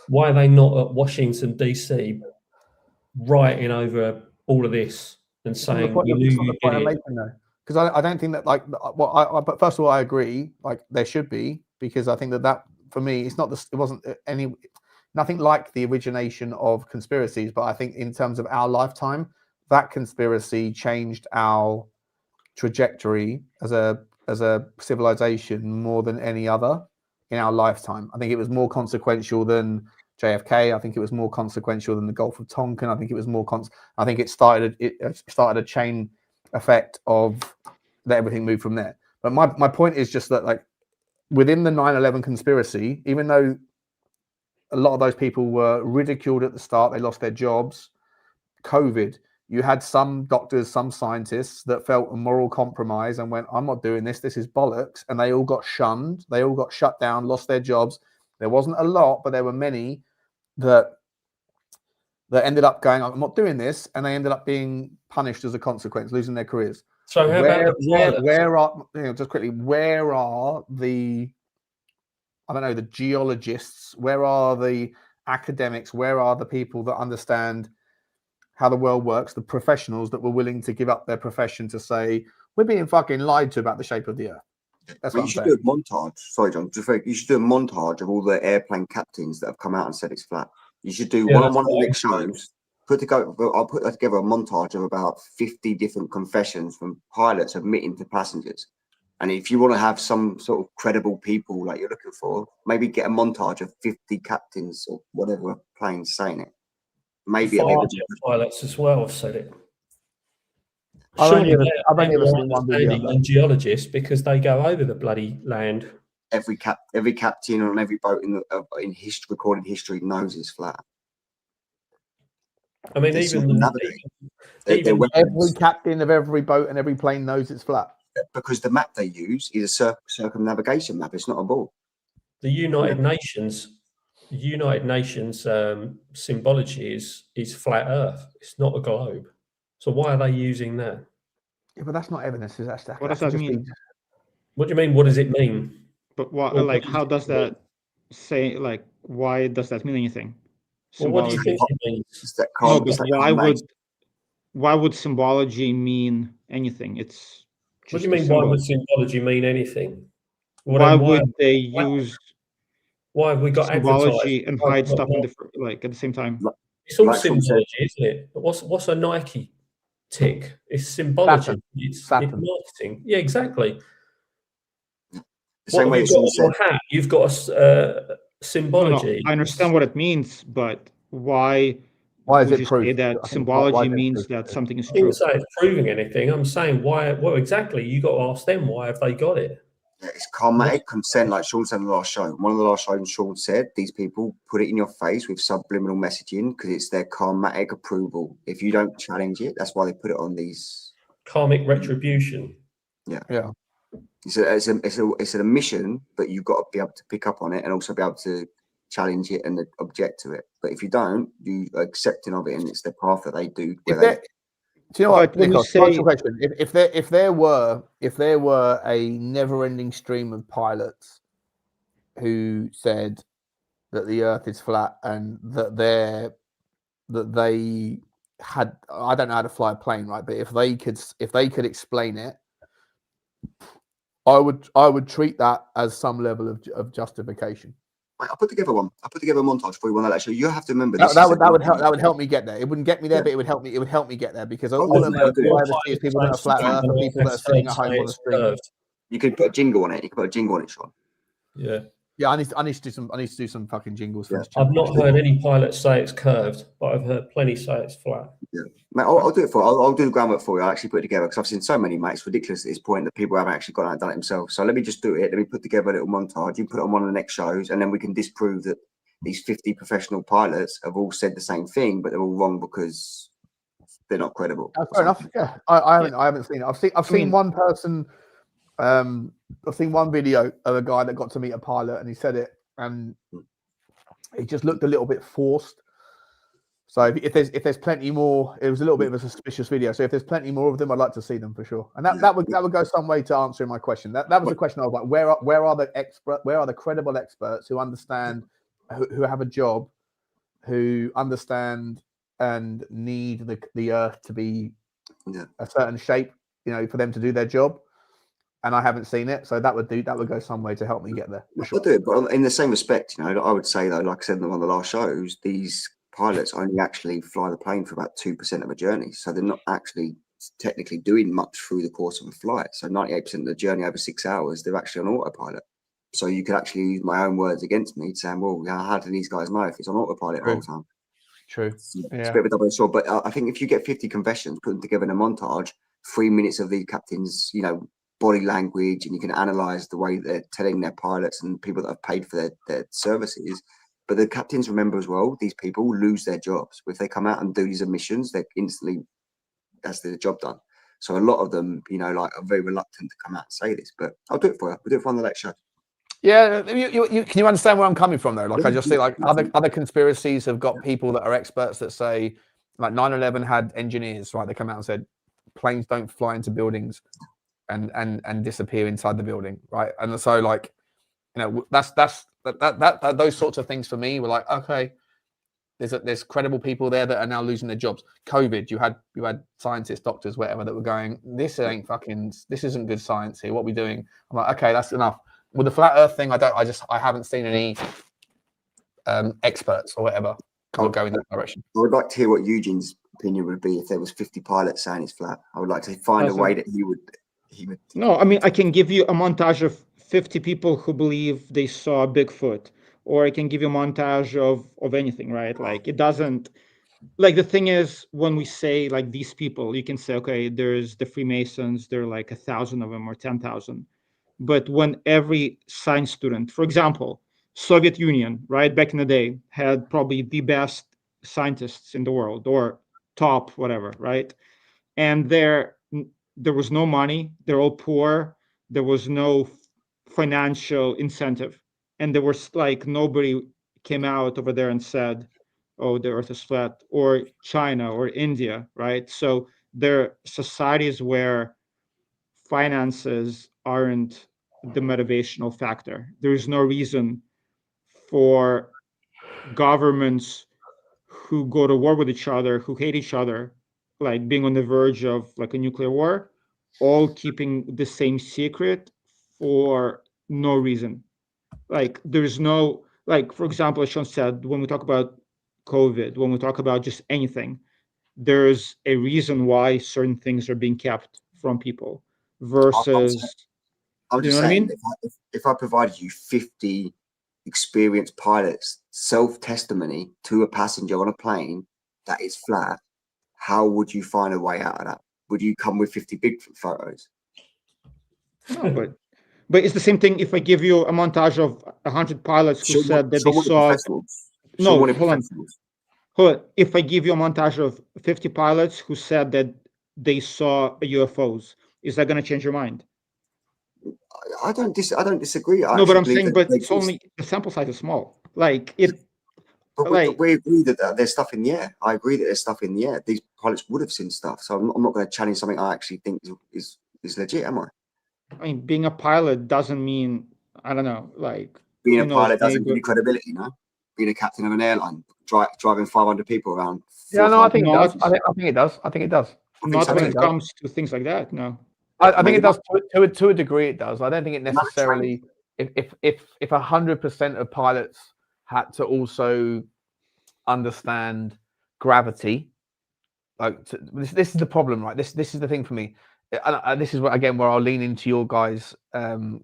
Why are they not at Washington, D.C. writing over all of this and saying, we knew you did it? Because I don't think that, like, but first of all, I agree, like, there should be, because I think that for me, it wasn't nothing like the origination of conspiracies, but I think in terms of our lifetime, that conspiracy changed our trajectory as a civilization more than any other in our lifetime. I think it was more consequential than JFK. I think it was more consequential than the Gulf of Tonkin. I think it was more I think it started a chain effect of that everything moved from there. But my point is just that, like, within the 9/11 conspiracy, even though a lot of those people were ridiculed at the start, they lost their jobs. COVID, you had some doctors, some scientists that felt a moral compromise and went, I'm not doing this, this is bollocks. And they all got shunned, they all got shut down, lost their jobs. There wasn't a lot, but there were many that ended up going, I'm not doing this, and they ended up being punished as a consequence, losing their careers. So how about where are, just quickly, where are the, I don't know, the geologists, where are the academics, where are the people that understand how the world works, the professionals that were willing to give up their profession to say, we're being fucking lied to about the shape of the Earth? That's what I'm saying. Do a montage. Sorry, John. You should do a montage of all the airplane captains that have come out and said it's flat. You should do one of the next shows. I'll put together a montage of about 50 different confessions from pilots admitting to passengers. And if you want to have some sort of credible people like you're looking for, maybe get a montage of 50 captains or whatever planes saying it. Maybe pilots as well have said it. I've only ever seen one video and geologists, because they go over the bloody land. Every captain on every boat in history, recorded history, knows it's flat. I mean, even every captain of every boat and every plane knows it's flat. Because the map they use is a circumnavigation map. It's not a ball. The United Nations symbology is flat Earth. It's not a globe. So why are they using that? Yeah, but that's not evidence. What does that mean? What do you mean? What does it mean? But what, like, how does that say? Like, why does that mean anything? Well, what do you think it means? No, but why would symbology mean anything? It's what do you mean? Why would symbology mean anything? Why would they use? Why have we got symbology and hide stuff in at the same time? It's all symbology, isn't it? But what's a Nike tick? It's symbology. It's marketing. Yeah, exactly. Same way you've got on your hat, you've got a symbology. No, I understand what it means, but why is it proof? Say that symbology means that something is true? I didn't say it's proving anything. I'm saying why. Well, exactly. You got to ask them why have they got it. Yeah, it's karmatic consent, like Sean said in the last show. One of the last shows, Sean said these people put it in your face with subliminal messaging because it's their karmatic approval. If you don't challenge it, that's why they put it on these karmic retribution. Yeah. It's a mission, but you've got to be able to pick up on it and also be able to challenge it and object to it. But if you don't, you are accepting of it, and it's the path that they do. Do you know what, Nicholas? Question. If there were a never-ending stream of pilots who said that the Earth is flat and that they had, I don't know how to fly a plane, right? But if they could explain it, I would treat that as some level of justification. I'll put together one. I'll put together a montage for you. One that actually you have to remember. That would help me get there. It wouldn't get me there, but it would help me get there because all I ever see is people that are flat Earth and people that are sitting at home on the street. You could put a jingle on it. You could put a jingle on it, Sean. Yeah. Yeah, I need to do some fucking jingles for this. I've not heard any pilots say it's curved, but I've heard plenty say it's flat. Yeah, mate, I'll do it for you. I'll do the groundwork for you. I'll actually put it together because I've seen so many, mate. It's ridiculous at this point that people haven't actually gone out and done it themselves. So let me just do it. Let me put together a little montage. You put it on one of the next shows, and then we can disprove that these 50 professional pilots have all said the same thing, but they're all wrong because they're not credible. Fair enough. Yeah, I haven't seen it. I've seen one person. I've seen one video of a guy that got to meet a pilot, and he said it. And it just looked a little bit forced. So if there's plenty more, it was a little bit of a suspicious video. So if there's plenty more of them, I'd like to see them for sure. And that would go some way to answering my question. That was the question I was like, where are the credible experts who understand, who have a job, who understand and need the earth to be a certain shape, for them to do their job. And I haven't seen it, so that would go some way to help me get there. I'll do it, but in the same respect, I would say though, like I said in one of the last shows, these pilots only actually fly the plane for about 2% of a journey, so they're not actually technically doing much through the course of a flight. So 98% of the journey over 6 hours, they're actually on autopilot. So you could actually use my own words against me, saying, "Well, how do these guys know if it's on autopilot the whole time?" True. It's a bit of a double-edged sword, but I think if you get 50 confessions, put them together in a montage, 3 minutes of the captain's, body language, and you can analyze the way they're telling their pilots and people that have paid for their services. But the captains remember as well, these people lose their jobs. If they come out and do these emissions, they're instantly, that's their job done. So a lot of them, are very reluctant to come out and say this, but I'll do it for you. We'll do it for on the next show. Yeah, can you understand where I'm coming from though? Like I just say, like other conspiracies have got people that are experts that say, like 9/11 had engineers, right? They come out and said planes don't fly into buildings and disappear inside the building, right? And so like, that's those sorts of things for me were like, okay, there's credible people there that are now losing their jobs. COVID, you had scientists, doctors, whatever, that were going, this isn't good science here. What are we doing? I'm like, okay, that's enough. With the flat Earth thing, I haven't seen any experts or whatever go in that direction. I would like to hear what Eugene's opinion would be if there was 50 pilots saying it's flat. I would like to find a way that he would. No, I mean, I can give you a montage of 50 people who believe they saw Bigfoot, or I can give you a montage of anything, right? Like it doesn't, like the thing is, when we say like these people, you can say, okay, there's the Freemasons, there are like 1,000 of them or 10,000. But when every science student, for example, Soviet Union, right, back in the day, had probably the best scientists in the world, or top whatever, right? And there was no money, they're all poor, there was no financial incentive, and there was like nobody came out over there and said, oh, the earth is flat, or China or India, right? So there are societies where finances aren't the motivational factor. There is no reason for governments who go to war with each other, who hate each other, like being on the verge of like a nuclear war, all keeping the same secret for no reason. Like there's no, like, for example, as Sean said, when we talk about COVID, when we talk about just anything, there's a reason why certain things are being kept from people versus, I'm just saying, if I provided you 50 experienced pilots self-testimony to a passenger on a plane that is flat, how would you find a way out of that? Would you come with 50 Bigfoot photos? No, but it's the same thing if I give you a montage of 100 pilots who said that they saw. No, hold on. Hold on. If I give you a montage of 50 pilots who said that they saw UFOs, is that going to change your mind? I don't disagree. No, but I'm saying, but it's only the sample size is small. Like it. But we agree that there's stuff in the air. I agree that there's stuff in the air. These pilots would have seen stuff. So I'm not going to challenge something I actually think is legit, am I? I mean, being a pilot doesn't mean, I don't know, like being a pilot doesn't give you credibility, no? Being a captain of an airline, driving 500 people around. Yeah, no, I think it does. I think it does. I think it does. Not when it comes to things like that. No, I think it does to a degree. It does. I don't think it necessarily. If 100% of pilots had to also understand gravity, like this is the problem, right? This is the thing for me. And this is again where I'll lean into your guys, how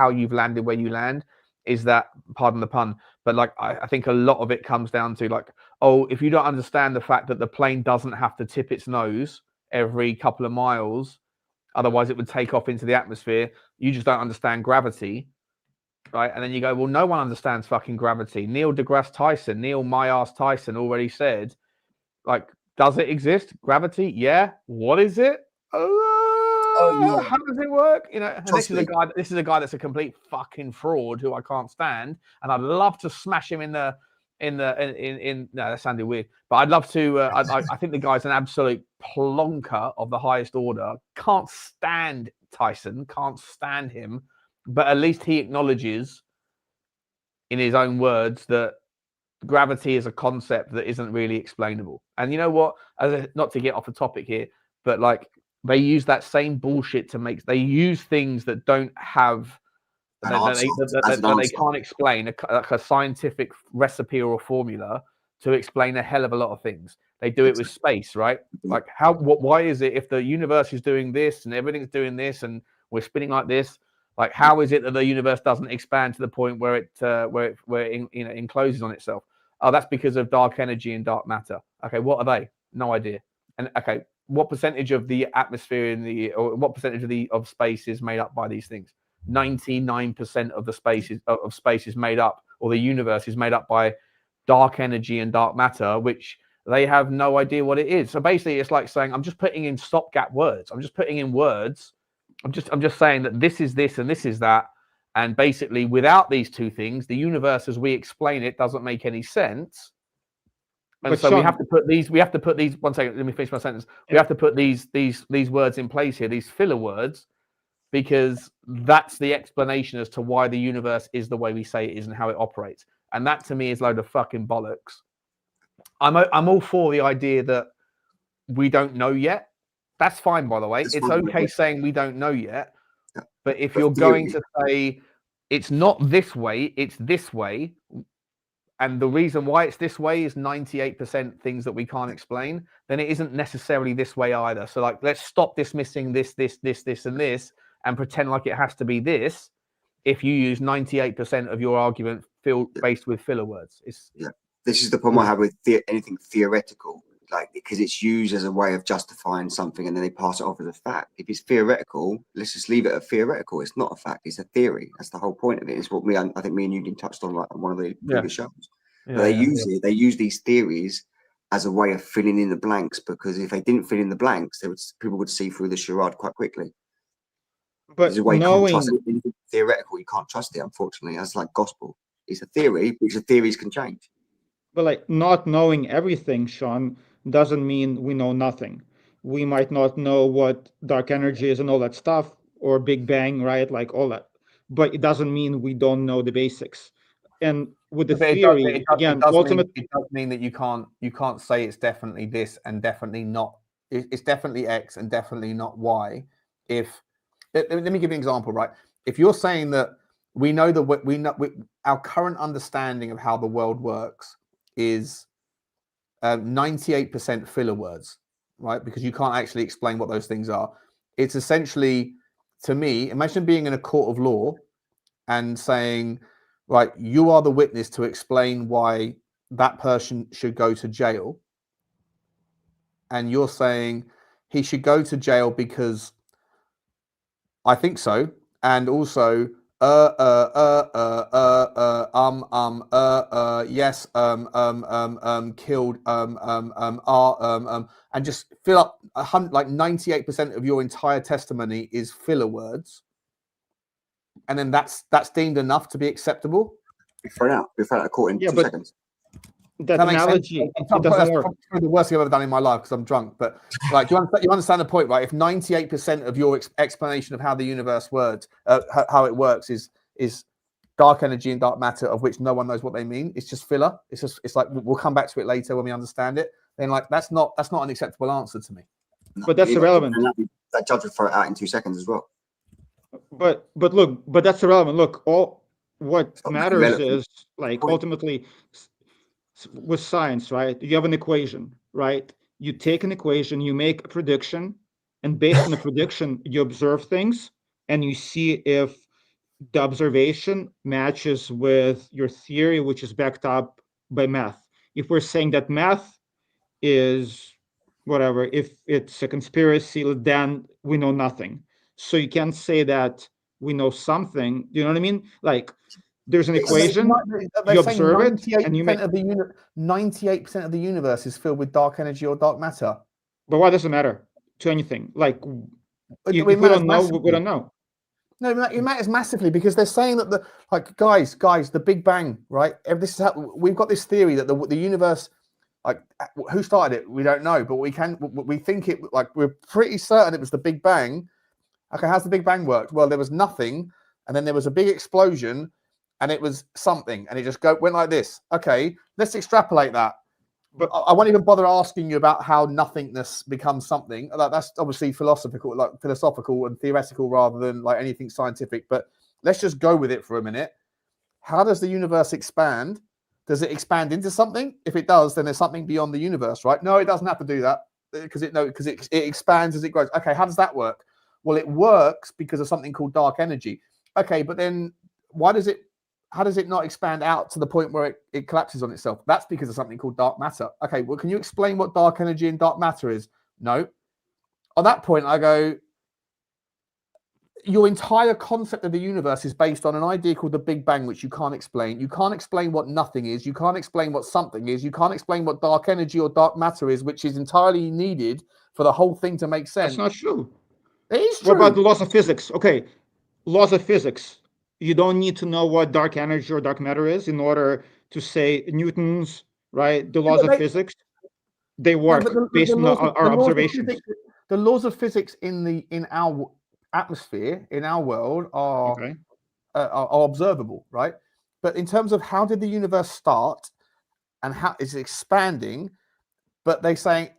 you've landed where you land, is that, pardon the pun, but like I think a lot of it comes down to like, oh, if you don't understand the fact that the plane doesn't have to tip its nose every couple of miles, otherwise it would take off into the atmosphere, you just don't understand gravity, right? And then you go, well, no one understands fucking gravity. Neil deGrasse Tyson, Neil My Ass Tyson already said, like, does it exist? Gravity? Yeah. What is it? Yeah. How does it work? You know, and this is a guy that's a complete fucking fraud who I can't stand, and I'd love to smash him in the in no, that sounded weird, but I'd love to. I think the guy's an absolute plonker of the highest order. Can't stand Tyson, can't stand him, but at least he acknowledges, in his own words, that gravity is a concept that isn't really explainable. And you know what? Not to get off the topic here, but like they use that same bullshit to make. They use things that don't have. That they can't explain, like a scientific recipe or a formula to explain a hell of a lot of things. They do it with space, right? Like why is it if the universe is doing this and everything's doing this and we're spinning like this, like how is it that the universe doesn't expand to the point where it encloses on itself? Oh, that's because of dark energy and dark matter. Okay, what are they? No idea. And okay, what percentage of the atmosphere or what percentage of space is made up by these things? 99% of the space is made up, or the universe is made up by dark energy and dark matter, which they have no idea what it is. So basically, it's like saying I'm just putting in stopgap words. I'm just putting in words. I'm just saying that this is this and this is that, and basically, without these two things, the universe, as we explain it, doesn't make any sense. And but so Sean, we have to put these. We have to put these. 1 second. Let me finish my sentence. We have to put these words in place here. These filler words. Because that's the explanation as to why the universe is the way we say it is and how it operates. And that to me is a load of fucking bollocks. I'm all for the idea that we don't know yet. That's fine, by the way. It's okay saying we don't know yet. But if you're going to say it's not this way, it's this way, and the reason why it's this way is 98% things that we can't explain, then it isn't necessarily this way either. So like, let's stop dismissing this, and this, and pretend like it has to be this if you use 98% of your argument based with filler words. This is the problem I have with anything theoretical, like because it's used as a way of justifying something and then they pass it off as a fact. If it's theoretical, let's just leave it at theoretical. It's not a fact, it's a theory. That's the whole point of it. It's what I think me and you touched on like on one of the previous shows. But they use these theories as a way of filling in the blanks, because if they didn't fill in the blanks, people would see through the charade quite quickly. But knowing theoretical, you can't trust it. Unfortunately, that's like gospel. It's a theory, which the theories can change. But like not knowing everything, Sean, doesn't mean we know nothing. We might not know what dark energy is and all that stuff, or Big Bang, right? Like all that. But it doesn't mean we don't know the basics. And with the theory, it does mean that you can't say it's definitely this and definitely not. It's definitely X and definitely not Y. Let me give you an example, right? If you're saying that we know our current understanding of how the world works is 98% filler words, right? Because you can't actually explain what those things are. It's essentially, to me, imagine being in a court of law and saying, right, you are the witness to explain why that person should go to jail. And you're saying he should go to jail because I think so, and also yes, killed, and just fill up 98% of your entire testimony is filler words, and then that's deemed enough to be acceptable. Be thrown out of court in 2 seconds. That analogy, it doesn't work. That's the worst thing I've ever done in my life because I'm drunk. But like, you understand the point, right? If 98% of your explanation of how the universe works, how it works, is dark energy and dark matter, of which no one knows what they mean, it's just filler. It's like we'll come back to it later when we understand it. Then like that's not an acceptable answer to me. But that's irrelevant. That judge will throw it out in 2 seconds as well. But that's irrelevant. Look, what matters is like ultimately. With science, right? You have an equation, right? You take an equation, you make a prediction, and based on the prediction, you observe things, and you see if the observation matches with your theory, which is backed up by math. If we're saying that math is whatever, if it's a conspiracy, then we know nothing. So you can't say that we know something. You know what I mean? Like, there's an equation, you observe it, and you make 98% of the universe is filled with dark energy or dark matter. But why does it matter to anything? Like, if we don't know, we don't know. No, it matters massively because they're saying that guys, the Big Bang, right? This is how we've got this theory that the universe, like, who started it? We don't know, but we think it, like, we're pretty certain it was the Big Bang. Okay, how's the Big Bang worked? Well, there was nothing, and then there was a big explosion, and it was something, and it just went like this. Okay, let's extrapolate that. But I won't even bother asking you about how nothingness becomes something. That's obviously philosophical and theoretical rather than like anything scientific. But let's just go with it for a minute. How does the universe expand? Does it expand into something? If it does, then there's something beyond the universe, right? No, it doesn't have to do that because it expands as it grows. Okay, how does that work? Well, it works because of something called dark energy. Okay, but then how does it not expand out to the point where it collapses on itself? That's because of something called dark matter. Okay, well, can you explain what dark energy and dark matter is? No. At that point, I go, your entire concept of the universe is based on an idea called the Big Bang, which you can't explain. You can't explain what nothing is. You can't explain what something is. You can't explain what dark energy or dark matter is, which is entirely needed for the whole thing to make sense. That's not true. It is true. What about the laws of physics? Okay, laws of physics. You don't need to know what dark energy or dark matter is in order to say Newton's, right? The laws of physics, they work based on our observations. The laws of physics in our atmosphere, in our world, are observable, right? But in terms of how did the universe start and how it's expanding, but they're saying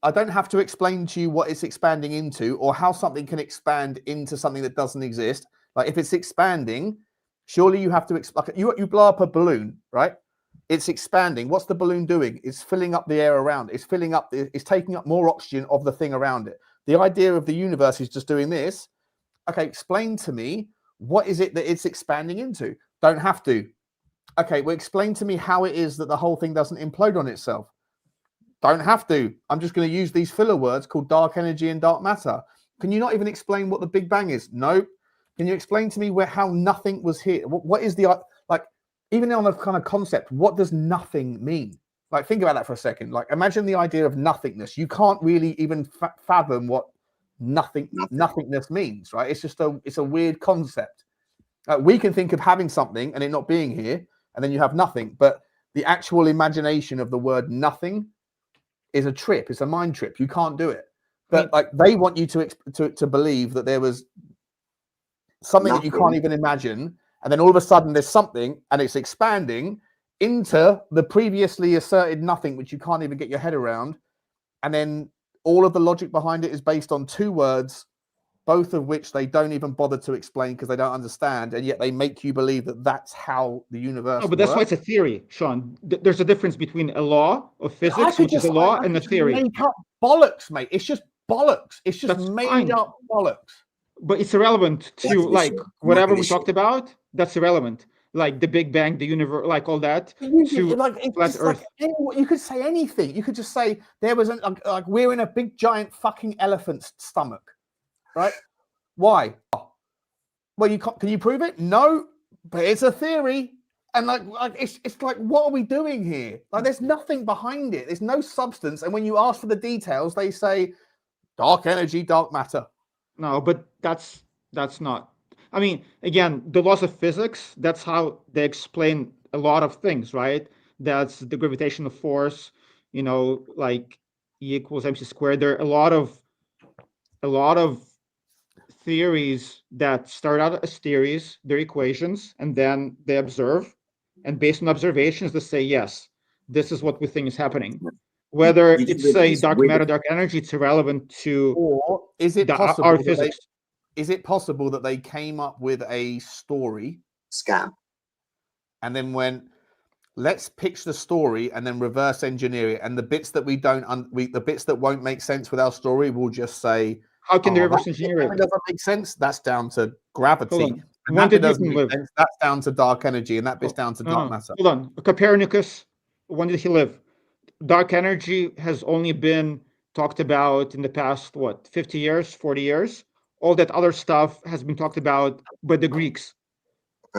I don't have to explain to you what it's expanding into or how something can expand into something that doesn't exist. Like if it's expanding, surely you have to you blow up a balloon, right? It's expanding. What's the balloon doing? It's filling up the air around it. It's taking up more oxygen of the thing around it. The idea of the universe is just doing this. Okay, explain to me what is it that it's expanding into? Don't have to. Okay, well, explain to me how it is that the whole thing doesn't implode on itself. Don't have to. I'm just going to use these filler words called dark energy and dark matter. Can you not even explain what the Big Bang is? No. Can you explain to me how nothing was here? What is even on a kind of concept, what does nothing mean? Like, think about that for a second. Like, imagine the idea of nothingness. You can't really even fathom what nothingness means, right? It's just it's a weird concept. We can think of having something and it not being here, and then you have nothing. But the actual imagination of the word nothing is a trip. It's a mind trip. You can't do it. But like, they want you to believe that there was something that you can't even imagine, and then all of a sudden there's something and it's expanding into the previously asserted nothing, which you can't even get your head around. And then all of the logic behind it is based on two words, both of which they don't even bother to explain because they don't understand, and yet they make you believe that that's how the universe No, but that's why it's a theory, Sean. There's a difference between a law of physics, which is a law, and a theory. Make up bollocks, mate. It's just bollocks. It's just made up bollocks. But it's irrelevant to whatever we talked about. That's irrelevant. Like the Big Bang, the universe, like all that. Flat Earth. You could say anything. You could just say there was we're in a big giant fucking elephant's stomach, right? Why? Well, can you prove it? No, but it's a theory. And it's like, what are we doing here? Like, there's nothing behind it. There's no substance. And when you ask for the details, they say dark energy, dark matter. No, but that's not. I mean, again, the laws of physics, that's how they explain a lot of things, right? That's the gravitational force, like E equals mc squared. There are a lot of theories that start out as theories, they're equations, and then they observe, and based on observations, they say, yes, this is what we think is happening. Whether it's dark matter, dark energy, it's irrelevant to or is it possible our physics. Is it possible that they came up with a story scam and then went, let's pitch the story and then reverse engineer it, and the bits that the bits that won't make sense with our story, we'll just say, how can they reverse engineer it? It doesn't make sense. That's down to gravity. And when that did Newton live? That's down to dark energy, and that bit's down to dark matter. Hold on, Copernicus. When did he live? Dark energy has only been talked about in the past 50 years, 40 years. All that other stuff has been talked about by the Greeks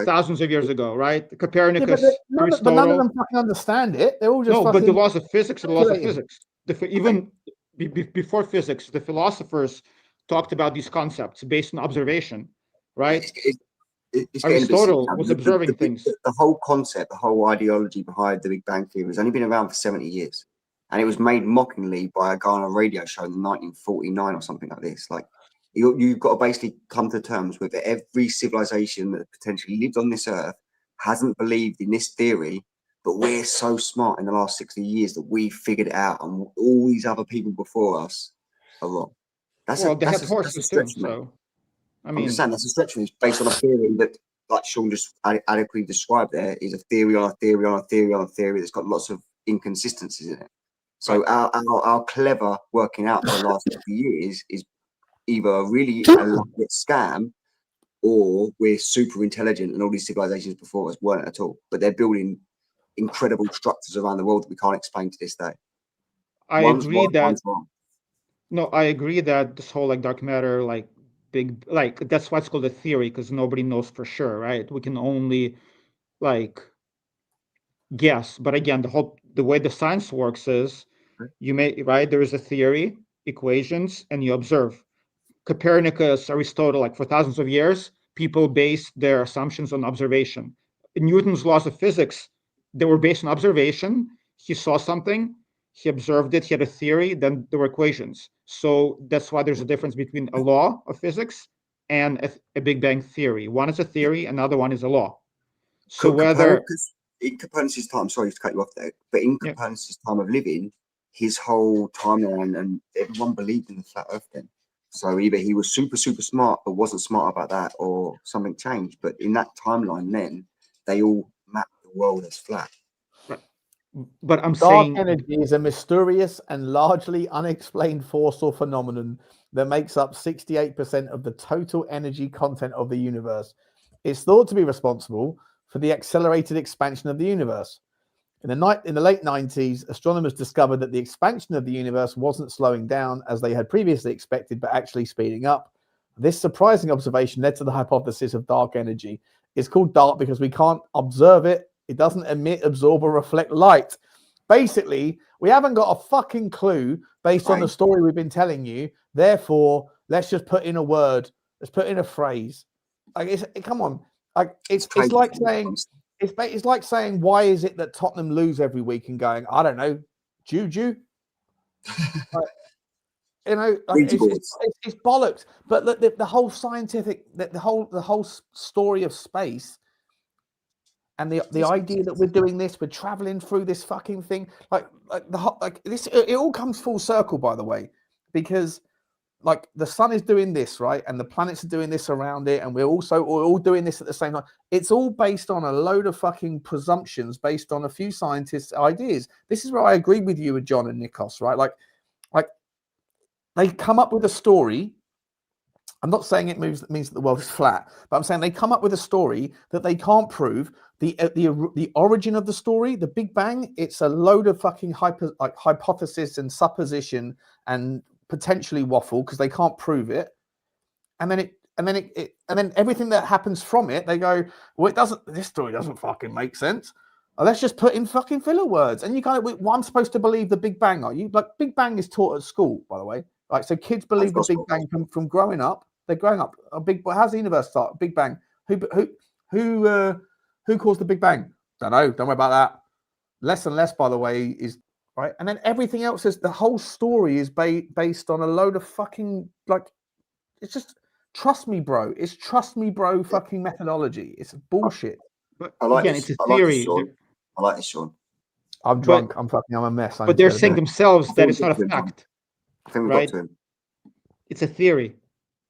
thousands of years ago, right? Copernicus, Aristotle. But none of them fucking understand it. They're all just but the laws of physics are the laws of physics. Even before physics, the philosophers talked about these concepts based on observation. right? It's Aristotle was observing things. The whole concept, the whole ideology behind the Big Bang Theory has only been around for 70 years. And it was made mockingly by a guy on a radio show in 1949 or something like this. Like, you've got to basically come to terms with it. Every civilization that potentially lived on this earth hasn't believed in this theory, but we're so smart in the last 60 years that we figured it out, and all these other people before us are wrong. That's a stretch, so I mean, I'm just saying that's a stretch. It's based on a theory that, like Sean just adequately described, there is a theory on a theory on a theory on a theory that's got lots of inconsistencies in it. So our clever working out for the last 50 years is either a really elaborate scam, or we're super intelligent and all these civilizations before us weren't at all. But they're building incredible structures around the world that we can't explain to this day. I agree that this whole like dark matter, like big, like that's why it's called a theory, because nobody knows for sure, right? We can only like guess. But again, the way the science works is there is a theory, equations, and you observe. Copernicus, Aristotle, like for thousands of years, people based their assumptions on observation. Newton's laws of physics, they were based on observation. He saw something, he observed it, he had a theory, then there were equations. So that's why there's a difference between a law of physics and a Big Bang theory. One is a theory, another one is a law. So in Copernicus' time, sorry to cut you off there, but in Copernicus' time of living, his whole timeline and everyone believed in the flat Earth then. So either he was super, super smart but wasn't smart about that, or something changed. But in that timeline then, they all mapped the world as flat. But I'm Dark saying energy is a mysterious and largely unexplained force or phenomenon that makes up 68% of the total energy content of the universe. It's thought to be responsible for the accelerated expansion of the universe. In the late 90s, astronomers discovered that the expansion of the universe wasn't slowing down as they had previously expected, but actually speeding up. This surprising observation led to the hypothesis of dark energy. It's called dark because we can't observe it. It doesn't emit, absorb, or reflect light. Basically, we haven't got a fucking clue based on the story we've been telling you. Therefore, let's just put in a word. Let's put in a phrase. Like, come on. Like, it's like saying... It's like saying, why is it that Tottenham lose every week, and going, I don't know, Juju? It's bollocks. But the whole scientific, the whole story of space, and the idea that we're doing this, we're traveling through this fucking thing, it all comes full circle, by the way, because like the sun is doing this, right? And the planets are doing this around it. And we're all doing this at the same time. It's all based on a load of fucking presumptions based on a few scientists' ideas. This is where I agree with you with John and Nikos, right? Like they come up with a story. I'm not saying it means that the world is flat, but I'm saying they come up with a story that they can't prove. The origin of the story, the Big Bang, it's a load of fucking hypothesis and supposition and potentially waffle because they can't prove it, and then everything that happens from it, they go, well, this story doesn't fucking make sense. Let's just put in fucking filler words. And you kind of, well, I'm supposed to believe the Big Bang, are you? Like, BigAng is taught at school, by the way. Like, so kids believe the Big Bang from growing up. They're growing up. How's the universe start? Big Bang. Who caused the Big Bang? Don't know. Don't worry about that. Less and less, by the way, is right. And then everything else is, the whole story is based on a load of fucking, like, it's just trust me, bro. It's trust me, bro. Fucking methodology. It's bullshit. But again, it's a theory. I like this, Sean. I'm drunk. I'm a mess. But they're saying themselves that it's not a fact. I think we right? got to him. It's a theory.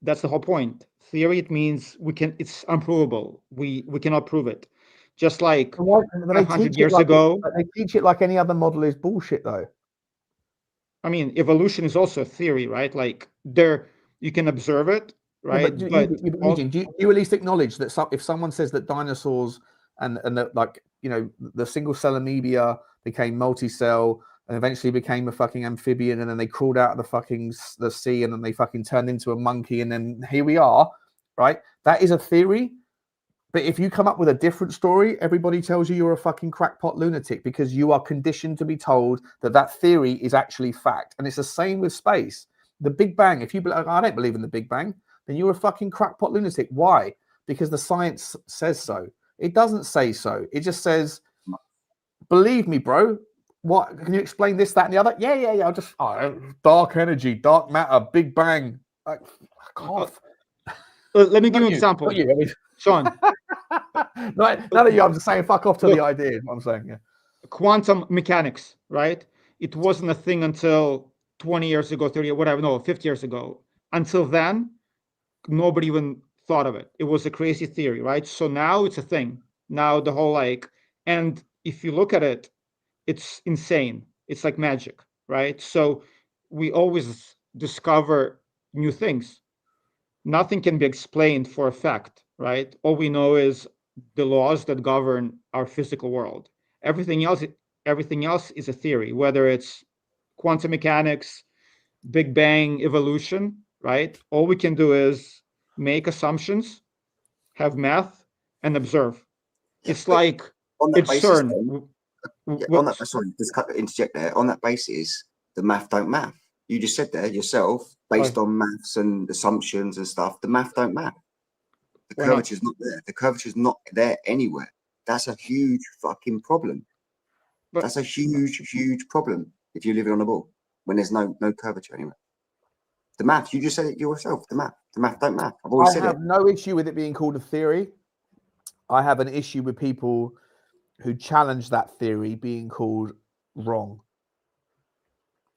That's the whole point. Theory, it means it's unprovable. We cannot prove it. Just like 500 years ago. They teach it like any other model is bullshit, though. I mean, evolution is also a theory, right? Like, you can observe it, right? Yeah, but do you at least acknowledge that if someone says that dinosaurs and the single cell amoeba became multi-cell and eventually became a fucking amphibian, and then they crawled out of the sea, and then they fucking turned into a monkey, and then here we are, right? That is a theory. But if you come up with a different story, everybody tells you you're a fucking crackpot lunatic because you are conditioned to be told that theory is actually fact. And it's the same with space. The Big Bang, I don't believe in the Big Bang. then you're a fucking crackpot lunatic. Why? Because the science says so. It doesn't say so. It just says, believe me, bro. What can you explain this, that, and the other? Yeah. I'll just dark energy, dark matter, Big Bang. Like, fuck off. Let me give you an example. Not you, I mean, Sean. None of you. I'm just saying, fuck off to the idea. What I'm saying, yeah. Quantum mechanics, right? It wasn't a thing until 20 years ago, 30, whatever, no, 50 years ago. Until then, nobody even thought of it. It was a crazy theory, right? So now it's a thing. Now the whole and if you look at it, it's insane. It's like magic, right? So we always discover new things. Nothing can be explained for a fact, right? All we know is the laws that govern our physical world. Everything else is a theory, whether it's quantum mechanics, Big Bang, evolution, right? All we can do is make assumptions, have math, and observe. It's like on that it's basis, CERN. On that, sorry, just interject there. On that basis, the math don't math. You just said there yourself, based on maths and assumptions and stuff, the math don't math. The curvature's not there. The curvature's not there anywhere. That's a huge fucking problem. That's a huge problem if you're living on a ball when there's no curvature anywhere. The math, you just said it yourself. The math don't math. I've always said it. I have no issue with it being called a theory. I have an issue with people who challenge that theory being called wrong.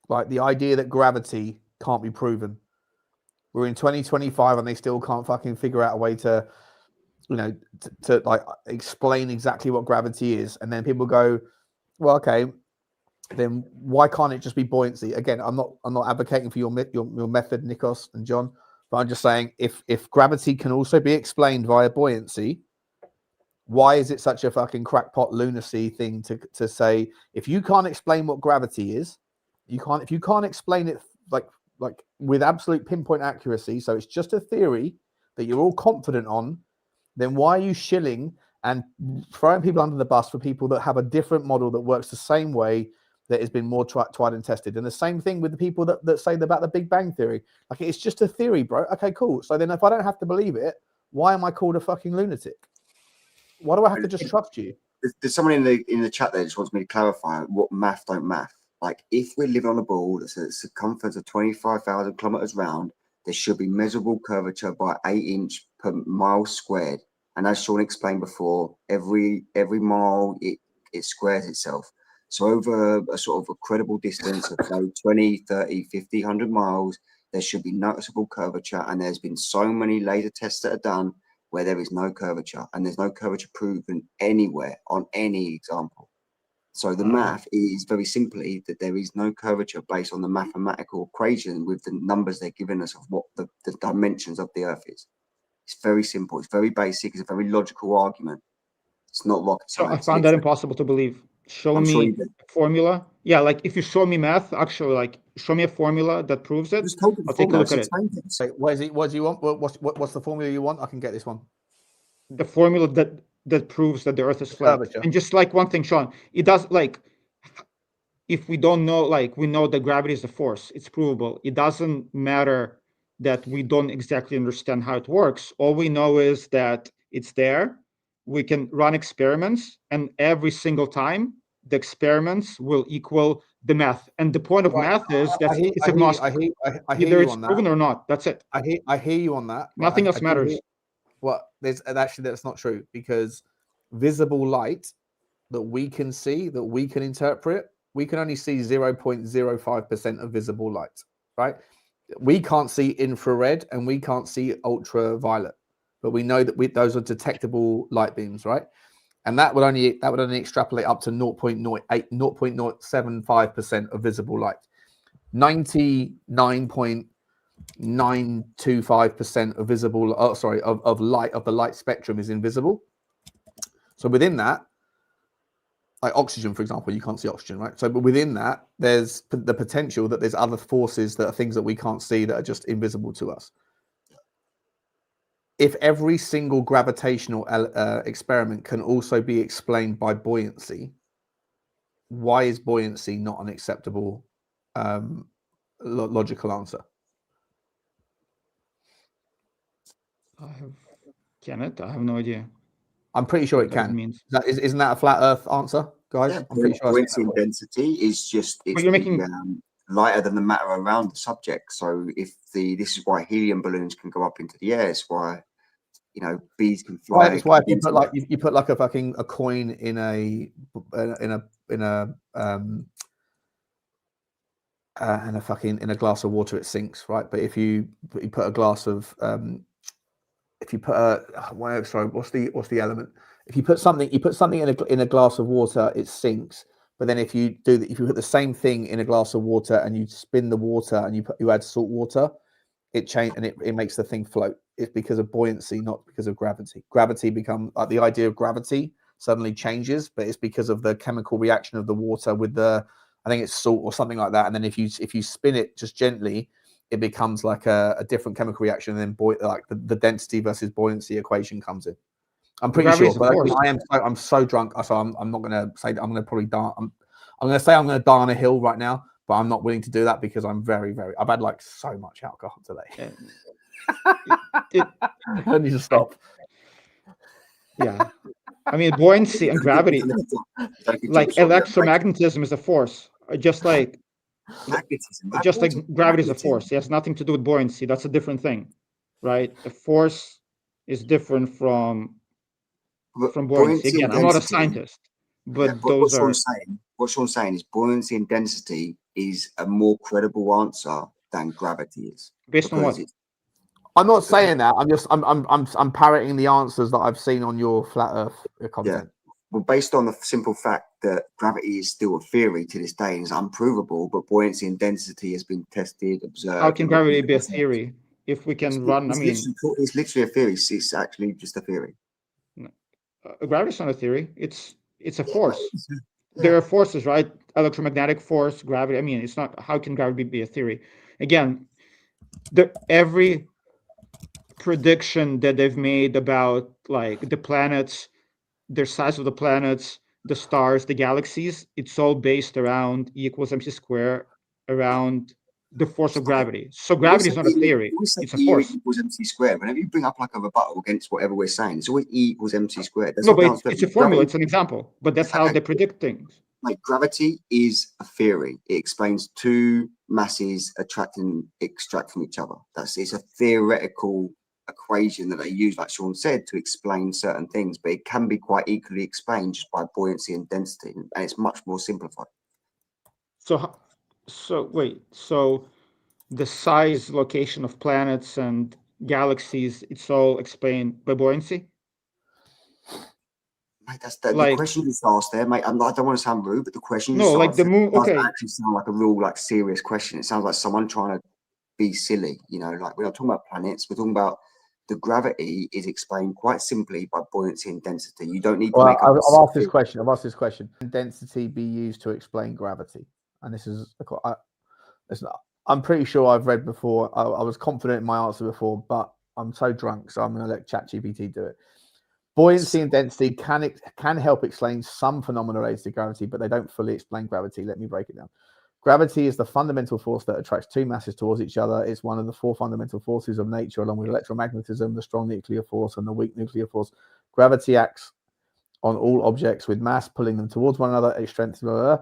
Like the idea that gravity can't be proven. We're in 2025 and they still can't fucking figure out a way to, to like explain exactly what gravity is. And then people go, well, okay, then why can't it just be buoyancy? Again, I'm not advocating for your method, Nikos and John, but I'm just saying if gravity can also be explained via buoyancy, why is it such a fucking crackpot lunacy thing to say if you can't explain what gravity is, if you can't explain it like with absolute pinpoint accuracy, so it's just a theory that you're all confident on, then why are you shilling and throwing people under the bus for people that have a different model that works the same way, that has been more tried and tested? And the same thing with the people that say about the Big Bang Theory. Like, it's just a theory, bro. Okay, cool. So then if I don't have to believe it, why am I called a fucking lunatic? Why do I have to just trust you? There's someone in the chat there just wants me to clarify what math don't math. Like, if we're living on a ball that's a circumference of 25,000 kilometers round, there should be measurable curvature by 8 inch per mile squared. And as Sean explained before, every mile it squares itself. So over a sort of a credible distance of 20, 30, 50, 100 miles, there should be noticeable curvature. And there's been so many laser tests that are done where there is no curvature, and there's no curvature proven anywhere on any example. So the math is very simply that there is no curvature based on the mathematical equation with the numbers they're giving us of what the dimensions of the Earth is. It's very simple. It's very basic. It's a very logical argument. It's not rocket science. So I found that impossible to believe. Show me a formula. Yeah, like if you show me math, actually, like show me a formula that proves it. I'll take a look at it. Wait, what do you want? What's the formula you want? I can get this one. The formula that proves that the Earth is flat. Curvature. And just like one thing, Sean, it does, like, if we don't know, like, we know that gravity is a force, it's provable. It doesn't matter that we don't exactly understand how it works. All we know is that it's there. We can run experiments, and every single time the experiments will equal the math. And the point of math is that it's agnostic. Either it's proven or not. That's it. I hear you on that. Nothing else matters. That's not true, because visible light that we can see, that we can interpret, we can only see 0.05% of visible light, right? We can't see infrared and we can't see ultraviolet, but we know that those are detectable light beams, right? And that would only extrapolate up to 0.75% of visible light. 99.925% of visible, of the light spectrum is invisible. So within that, like oxygen, for example, you can't see oxygen, right? So, but within that, there's the potential that there's other forces that are things that we can't see that are just invisible to us. If every single gravitational experiment can also be explained by buoyancy, why is buoyancy not an acceptable logical answer? Can it? I have no idea. I'm pretty sure it can. Means. Isn't that a flat Earth answer, guys? Yeah, I'm pretty sure. Buoyancy and density is just lighter than the matter around the subject. So this is why helium balloons can go up into the air. It's why bees can fly. Right, it's why you put like a coin in a glass of water, it sinks, right? But if you put a glass of what's the element? If you put something in a glass of water, it sinks. But then if you put the same thing in a glass of water and you spin the water and you add salt water, it makes the thing float. It's because of buoyancy, not because of gravity. Gravity the idea of gravity suddenly changes, but it's because of the chemical reaction of the water with I think it's salt or something like that. And then if you spin it just gently, it becomes like a different chemical reaction, and then the density versus buoyancy equation comes in. I'm pretty sure, but I'm so drunk, so I'm not going to say that. I'm going to probably die. I'm going to say I'm going to die on a hill right now, but I'm not willing to do that because I'm very, very. I've had like so much alcohol today. I need to stop. Yeah, I mean buoyancy and gravity, like electromagnetism is a force, just like gravity is a force. It has nothing to do with buoyancy. That's a different thing, right? A force is different from buoyancy. Again, I'm not a scientist, but those are. What Sean's saying is buoyancy and density is a more credible answer than gravity is. Based on what? I'm not saying that. I'm parroting the answers that I've seen on your flat Earth content. Yeah. Well, based on the simple fact that gravity is still a theory to this day and is unprovable, but buoyancy and density has been tested, observed. How can gravity be a theory if we can run? It's literally a theory. It's actually just a theory. No. Gravity's not a theory. It's a force. There are forces, right? Electromagnetic force, gravity. I mean, it's not. How can gravity be a theory? Again, every prediction that they've made about like the planets, their size of the planets, the stars, the galaxies, it's all based around E = mc squared, around the force of gravity. So gravity is not a theory; it's a force. E = mc squared. Whenever you bring up like a rebuttal against whatever we're saying, it's always E = mc squared. No, but it's a formula. It's an example. But that's how they predict things. Like gravity is a theory. It explains two masses extract from each other. It's a theoretical equation that they use, like Sean said, to explain certain things, but it can be quite equally explained just by buoyancy and density, and it's much more simplified. So the size, location of planets and galaxies, it's all explained by buoyancy? Mate, that's the question you asked there, mate. I don't want to sound rude, but the question the moon. Okay, doesn't actually sound like a real serious question. It sounds like someone trying to be silly. Like we're not talking about planets. We're talking about the gravity is explained quite simply by buoyancy and density. You don't need to make. I've asked this question. Can density be used to explain gravity? And this is, I'm pretty sure I've read before. I was confident in my answer before, but I'm so drunk, so I'm going to let ChatGPT do it. Buoyancy and density can help explain some phenomena related to gravity, but they don't fully explain gravity. Let me break it down. Gravity is the fundamental force that attracts two masses towards each other. It's one of the four fundamental forces of nature, along with electromagnetism, the strong nuclear force, and the weak nuclear force. Gravity acts on all objects with mass, pulling them towards one another. It strengthens.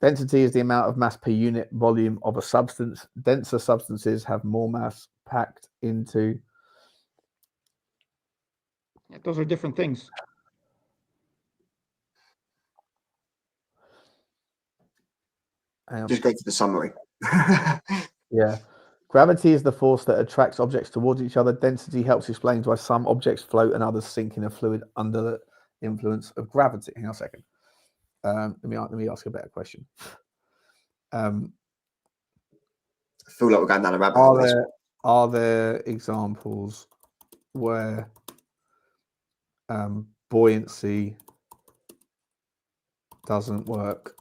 Density is the amount of mass per unit volume of a substance. Denser substances have more mass packed into. Those are different things. Just go to the summary. Yeah. Gravity is the force that attracts objects towards each other. Density helps explain why some objects float and others sink in a fluid under the influence of gravity. Hang on a second. Let me ask a better question. I feel like we're going down a rabbit hole. Are there examples where buoyancy doesn't work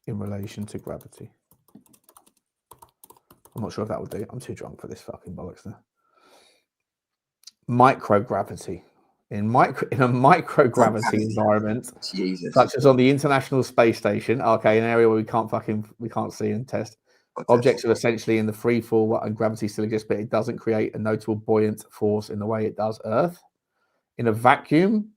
in relation to gravity? I'm not sure if that would do. I'm too drunk for this fucking bollocks now. Microgravity. In a microgravity environment, such as on the International Space Station, okay, an area where we can't see and test, Objects are essentially in the free fall and gravity still exists, but it doesn't create a notable buoyant force in the way it does Earth. In a vacuum,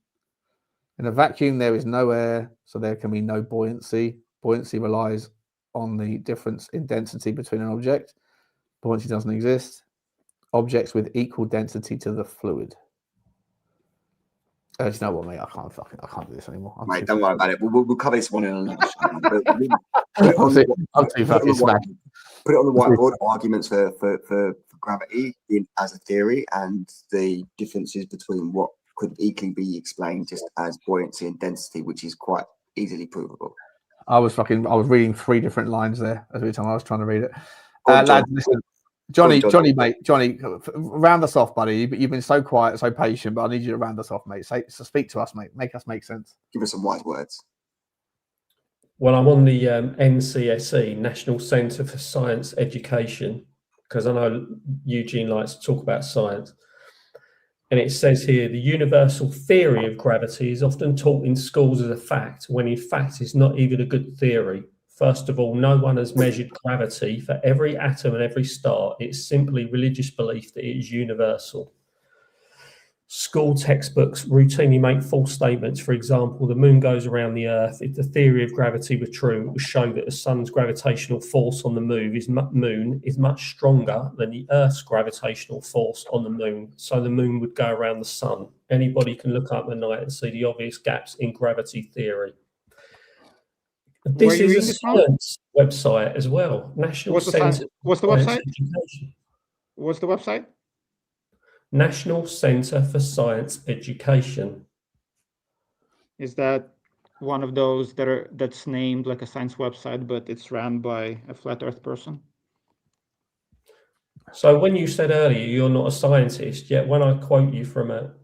there is no air, so there can be no buoyancy. Buoyancy relies on the difference in density between an object. Buoyancy doesn't exist. Objects with equal density to the fluid. You know what, mate? I can't do this anymore. Mate, don't worry about it. We'll cover this one in another show. I'm too fucking smashed. Put it on the whiteboard. Arguments for gravity as a theory, and the differences between what could equally be explained just as buoyancy and density, which is quite easily provable. I was reading 3 different lines there every time I was trying to read it. Lads, listen, Johnny, round us off, buddy. You've been so quiet, so patient, but I need you to round us off, mate. So speak to us, mate. Make us make sense. Give us some wise words. Well, I'm on the NCSE, National Centre for Science Education, because I know Eugene likes to talk about science. And it says here, the universal theory of gravity is often taught in schools as a fact, when in fact it's not even a good theory. First of all, no one has measured gravity for every atom and every star. It's simply religious belief that it is universal. School textbooks routinely make false statements. For example, the moon goes around the earth. If the theory of gravity were true, it would show that the sun's gravitational force on the moon is much stronger than the earth's gravitational force on the moon. So the moon would go around the sun. Anybody can look up at night and see the obvious gaps in gravity theory. This is a science website as well. National Centre. What's the website? What's the website? National Centre for Science Education. Is that one of those that's named like a science website, but it's run by a flat Earth person? So when you said earlier you're not a scientist, yet when I quote you from a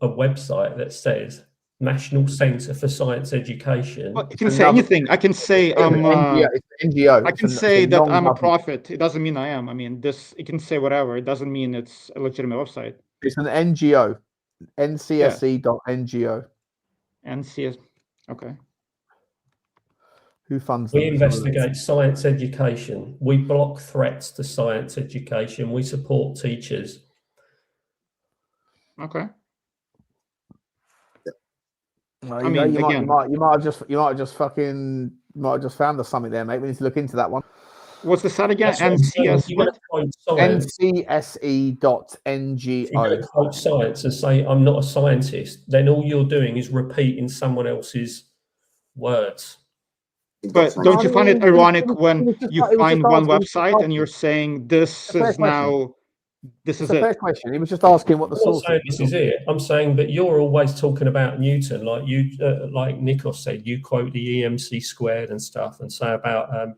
website that says National Centre for Science Education, well, you can say anything. I can say NGO. I can say that I'm a prophet. It doesn't mean I am. I mean, you can say whatever. It doesn't mean it's a legitimate website. It's an NGO. NCSE.NGO. NCS. Okay. Who funds them? We investigate science education. We block threats to science education. We support teachers. Okay. I mean, you might have just found us something there, mate. We need to look into that one. What's the site again? NCSE.NGO. If you're going to quote science and say I'm not a scientist, then all you're doing is repeating someone else's words. But don't you find it ironic when you find one website and you're saying this is now? This is a fair question. He was just asking what the source is. This is it. I'm saying, but you're always talking about Newton, like Nikos said. You quote the EMC squared and stuff, and say about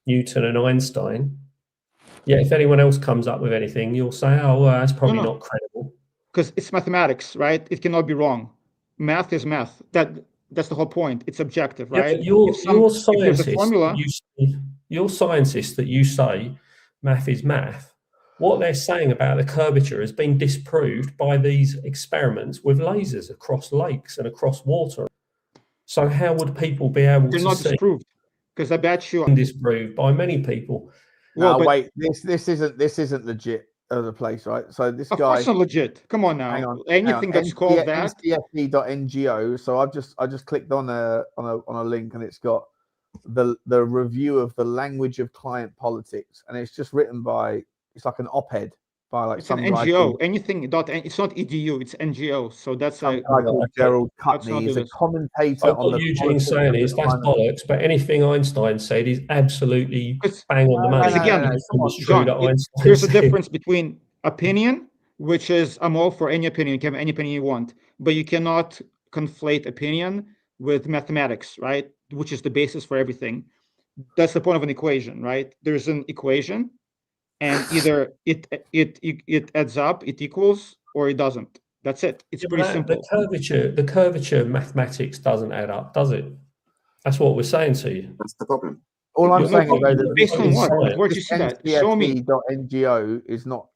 Newton and Einstein. Yeah, if anyone else comes up with anything, you'll say, "Oh, well, that's probably not credible." Because it's mathematics, right? It cannot be wrong. Math is math. That's the whole point. It's objective, right? Yeah, you're scientists that you say math is math. What they're saying about the curvature has been disproved by these experiments with lasers across lakes and across water. So how would people be able to see? They're not disproved, because I bet you disproved by many people. Well, wait, this isn't legit as a place, right? So this guy, it's not legit. Come on now. Hang on, anything that's called that. NCSE.NGO. So I just clicked on a link, and it's got the review of the language of client politics, and it's just written by. It's like an op-ed by like it's some an NGO. Anything it's not EDU. It's NGO. So that's a Gerald Cutney is a commentator on the. Eugene saying is that's bollocks, but anything Einstein said is absolutely bang on the money. Again, there's a difference between opinion, which is I'm all for any opinion. You can have any opinion you want, but you cannot conflate opinion with mathematics, right? Which is the basis for everything. That's the point of an equation, right? There's an equation. And either it adds up, it equals, or it doesn't. That's it. It's pretty simple. The curvature mathematics doesn't add up, does it? That's what we're saying to you. That's the problem. All I'm saying is that based on what? Where did you see that? Show me. NGO is not.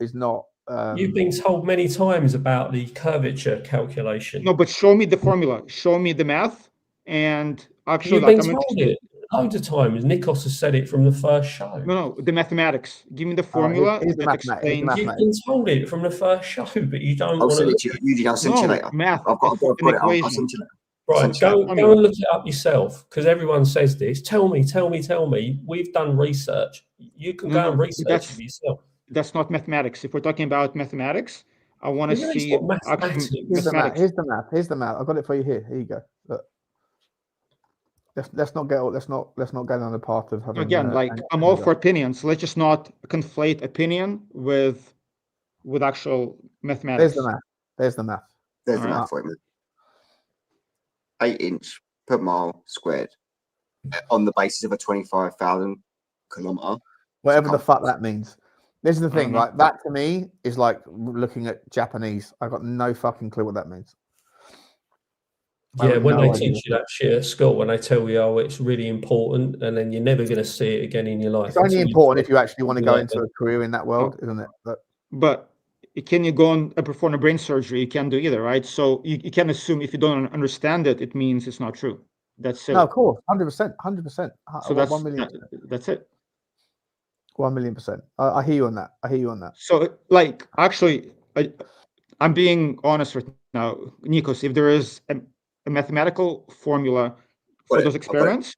You've been told many times about the curvature calculation. No, but show me the formula. Show me the math, and actually, you've been told it. loads of times. Nikos has said it from the first show. No, the mathematics. Give me the formula that explains. You've been told it from the first show, but you don't I'll want send to. it to you. Eugene, I'll send you later. Math. I've got an it. I'll equation. send you later. Right, go and look it up yourself, because everyone says this. Tell me. We've done research. You can go and research it yourself. That's not mathematics. If we're talking about mathematics, I want to see actually mathematics. Here's the map. I've got it for you here. Here you go. Look. Let's not go down the path of having. Again, I'm all for opinions. Let's just not conflate opinion with actual mathematics. There's the math. There's the math for you. 8 inch per mile squared on the basis of a 25,000 kilometer. Whatever the fuck that means. This is the thing, right? That to me is like looking at Japanese. I've got no fucking clue what that means. Yeah, when they teach you that shit at school, when they tell you, oh, it's really important, and then you're never going to see it again in your life. It's only important if you actually want to go into a career in that world, isn't it? But can you go and perform a brain surgery? You can't do either, right? So you can assume if you don't understand it, it means it's not true. That's silly. No, of course, 100%. So that's 1 million. That's it. 1 million%. I hear you on that. So, actually, I'm being honest right now, Nikos. If there is a mathematical formula for those experiments,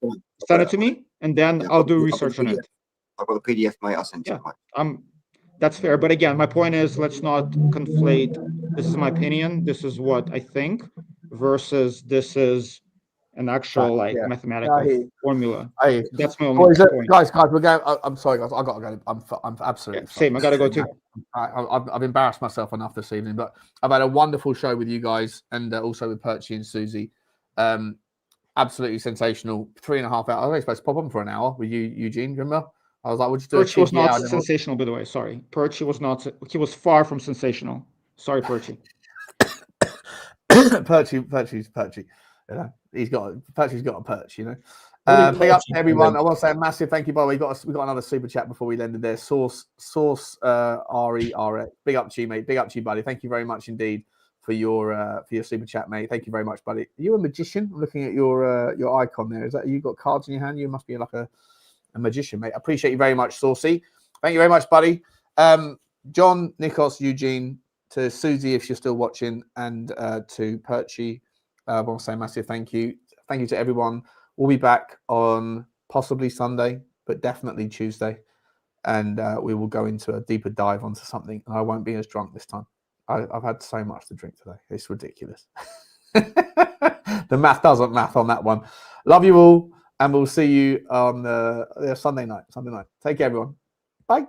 send it to me, and then I'll do research on it. I've got the PDF, mate. I'll send you. That's fair. But again, my point is, let's not conflate. This is my opinion. This is what I think, versus this is an actual mathematical formula. That's my only point. Guys, we're going. I'm sorry, guys. I got to go. I'm absolutely same. I got to go too. I've embarrassed myself enough this evening, but I've had a wonderful show with you guys, and also with Perchy and Susie. Absolutely sensational. 3.5 hours. I was supposed to pop on for an hour with you, Eugene. Remember? I was like, "Would you do?" Perchy was not sensational, by the way. Sorry, Perchy was not. He was far from sensational. Sorry, Perchy. Perchy's. You know, Perchy's got a perch. You know. Big up to everyone. I want to say a massive thank you. By the way, we got another super chat before we ended there. Source RERX. Big up to you, mate. Big up to you, buddy. Thank you very much indeed for your super chat, mate. Thank you very much, buddy. Are you a magician? I'm looking at your icon there. Is that you got cards in your hand? You must be like a magician, mate. I appreciate you very much, Saucy. Thank you very much, buddy. John, Nikos, Eugene, to Susie if you're still watching, and to Perchy. I want to say a massive thank you. Thank you to everyone. We'll be back on possibly Sunday, but definitely Tuesday. And we will go into a deeper dive onto something. And I won't be as drunk this time. I've had so much to drink today. It's ridiculous. The math doesn't math on that one. Love you all. And we'll see you on Sunday night. Take care, everyone. Bye.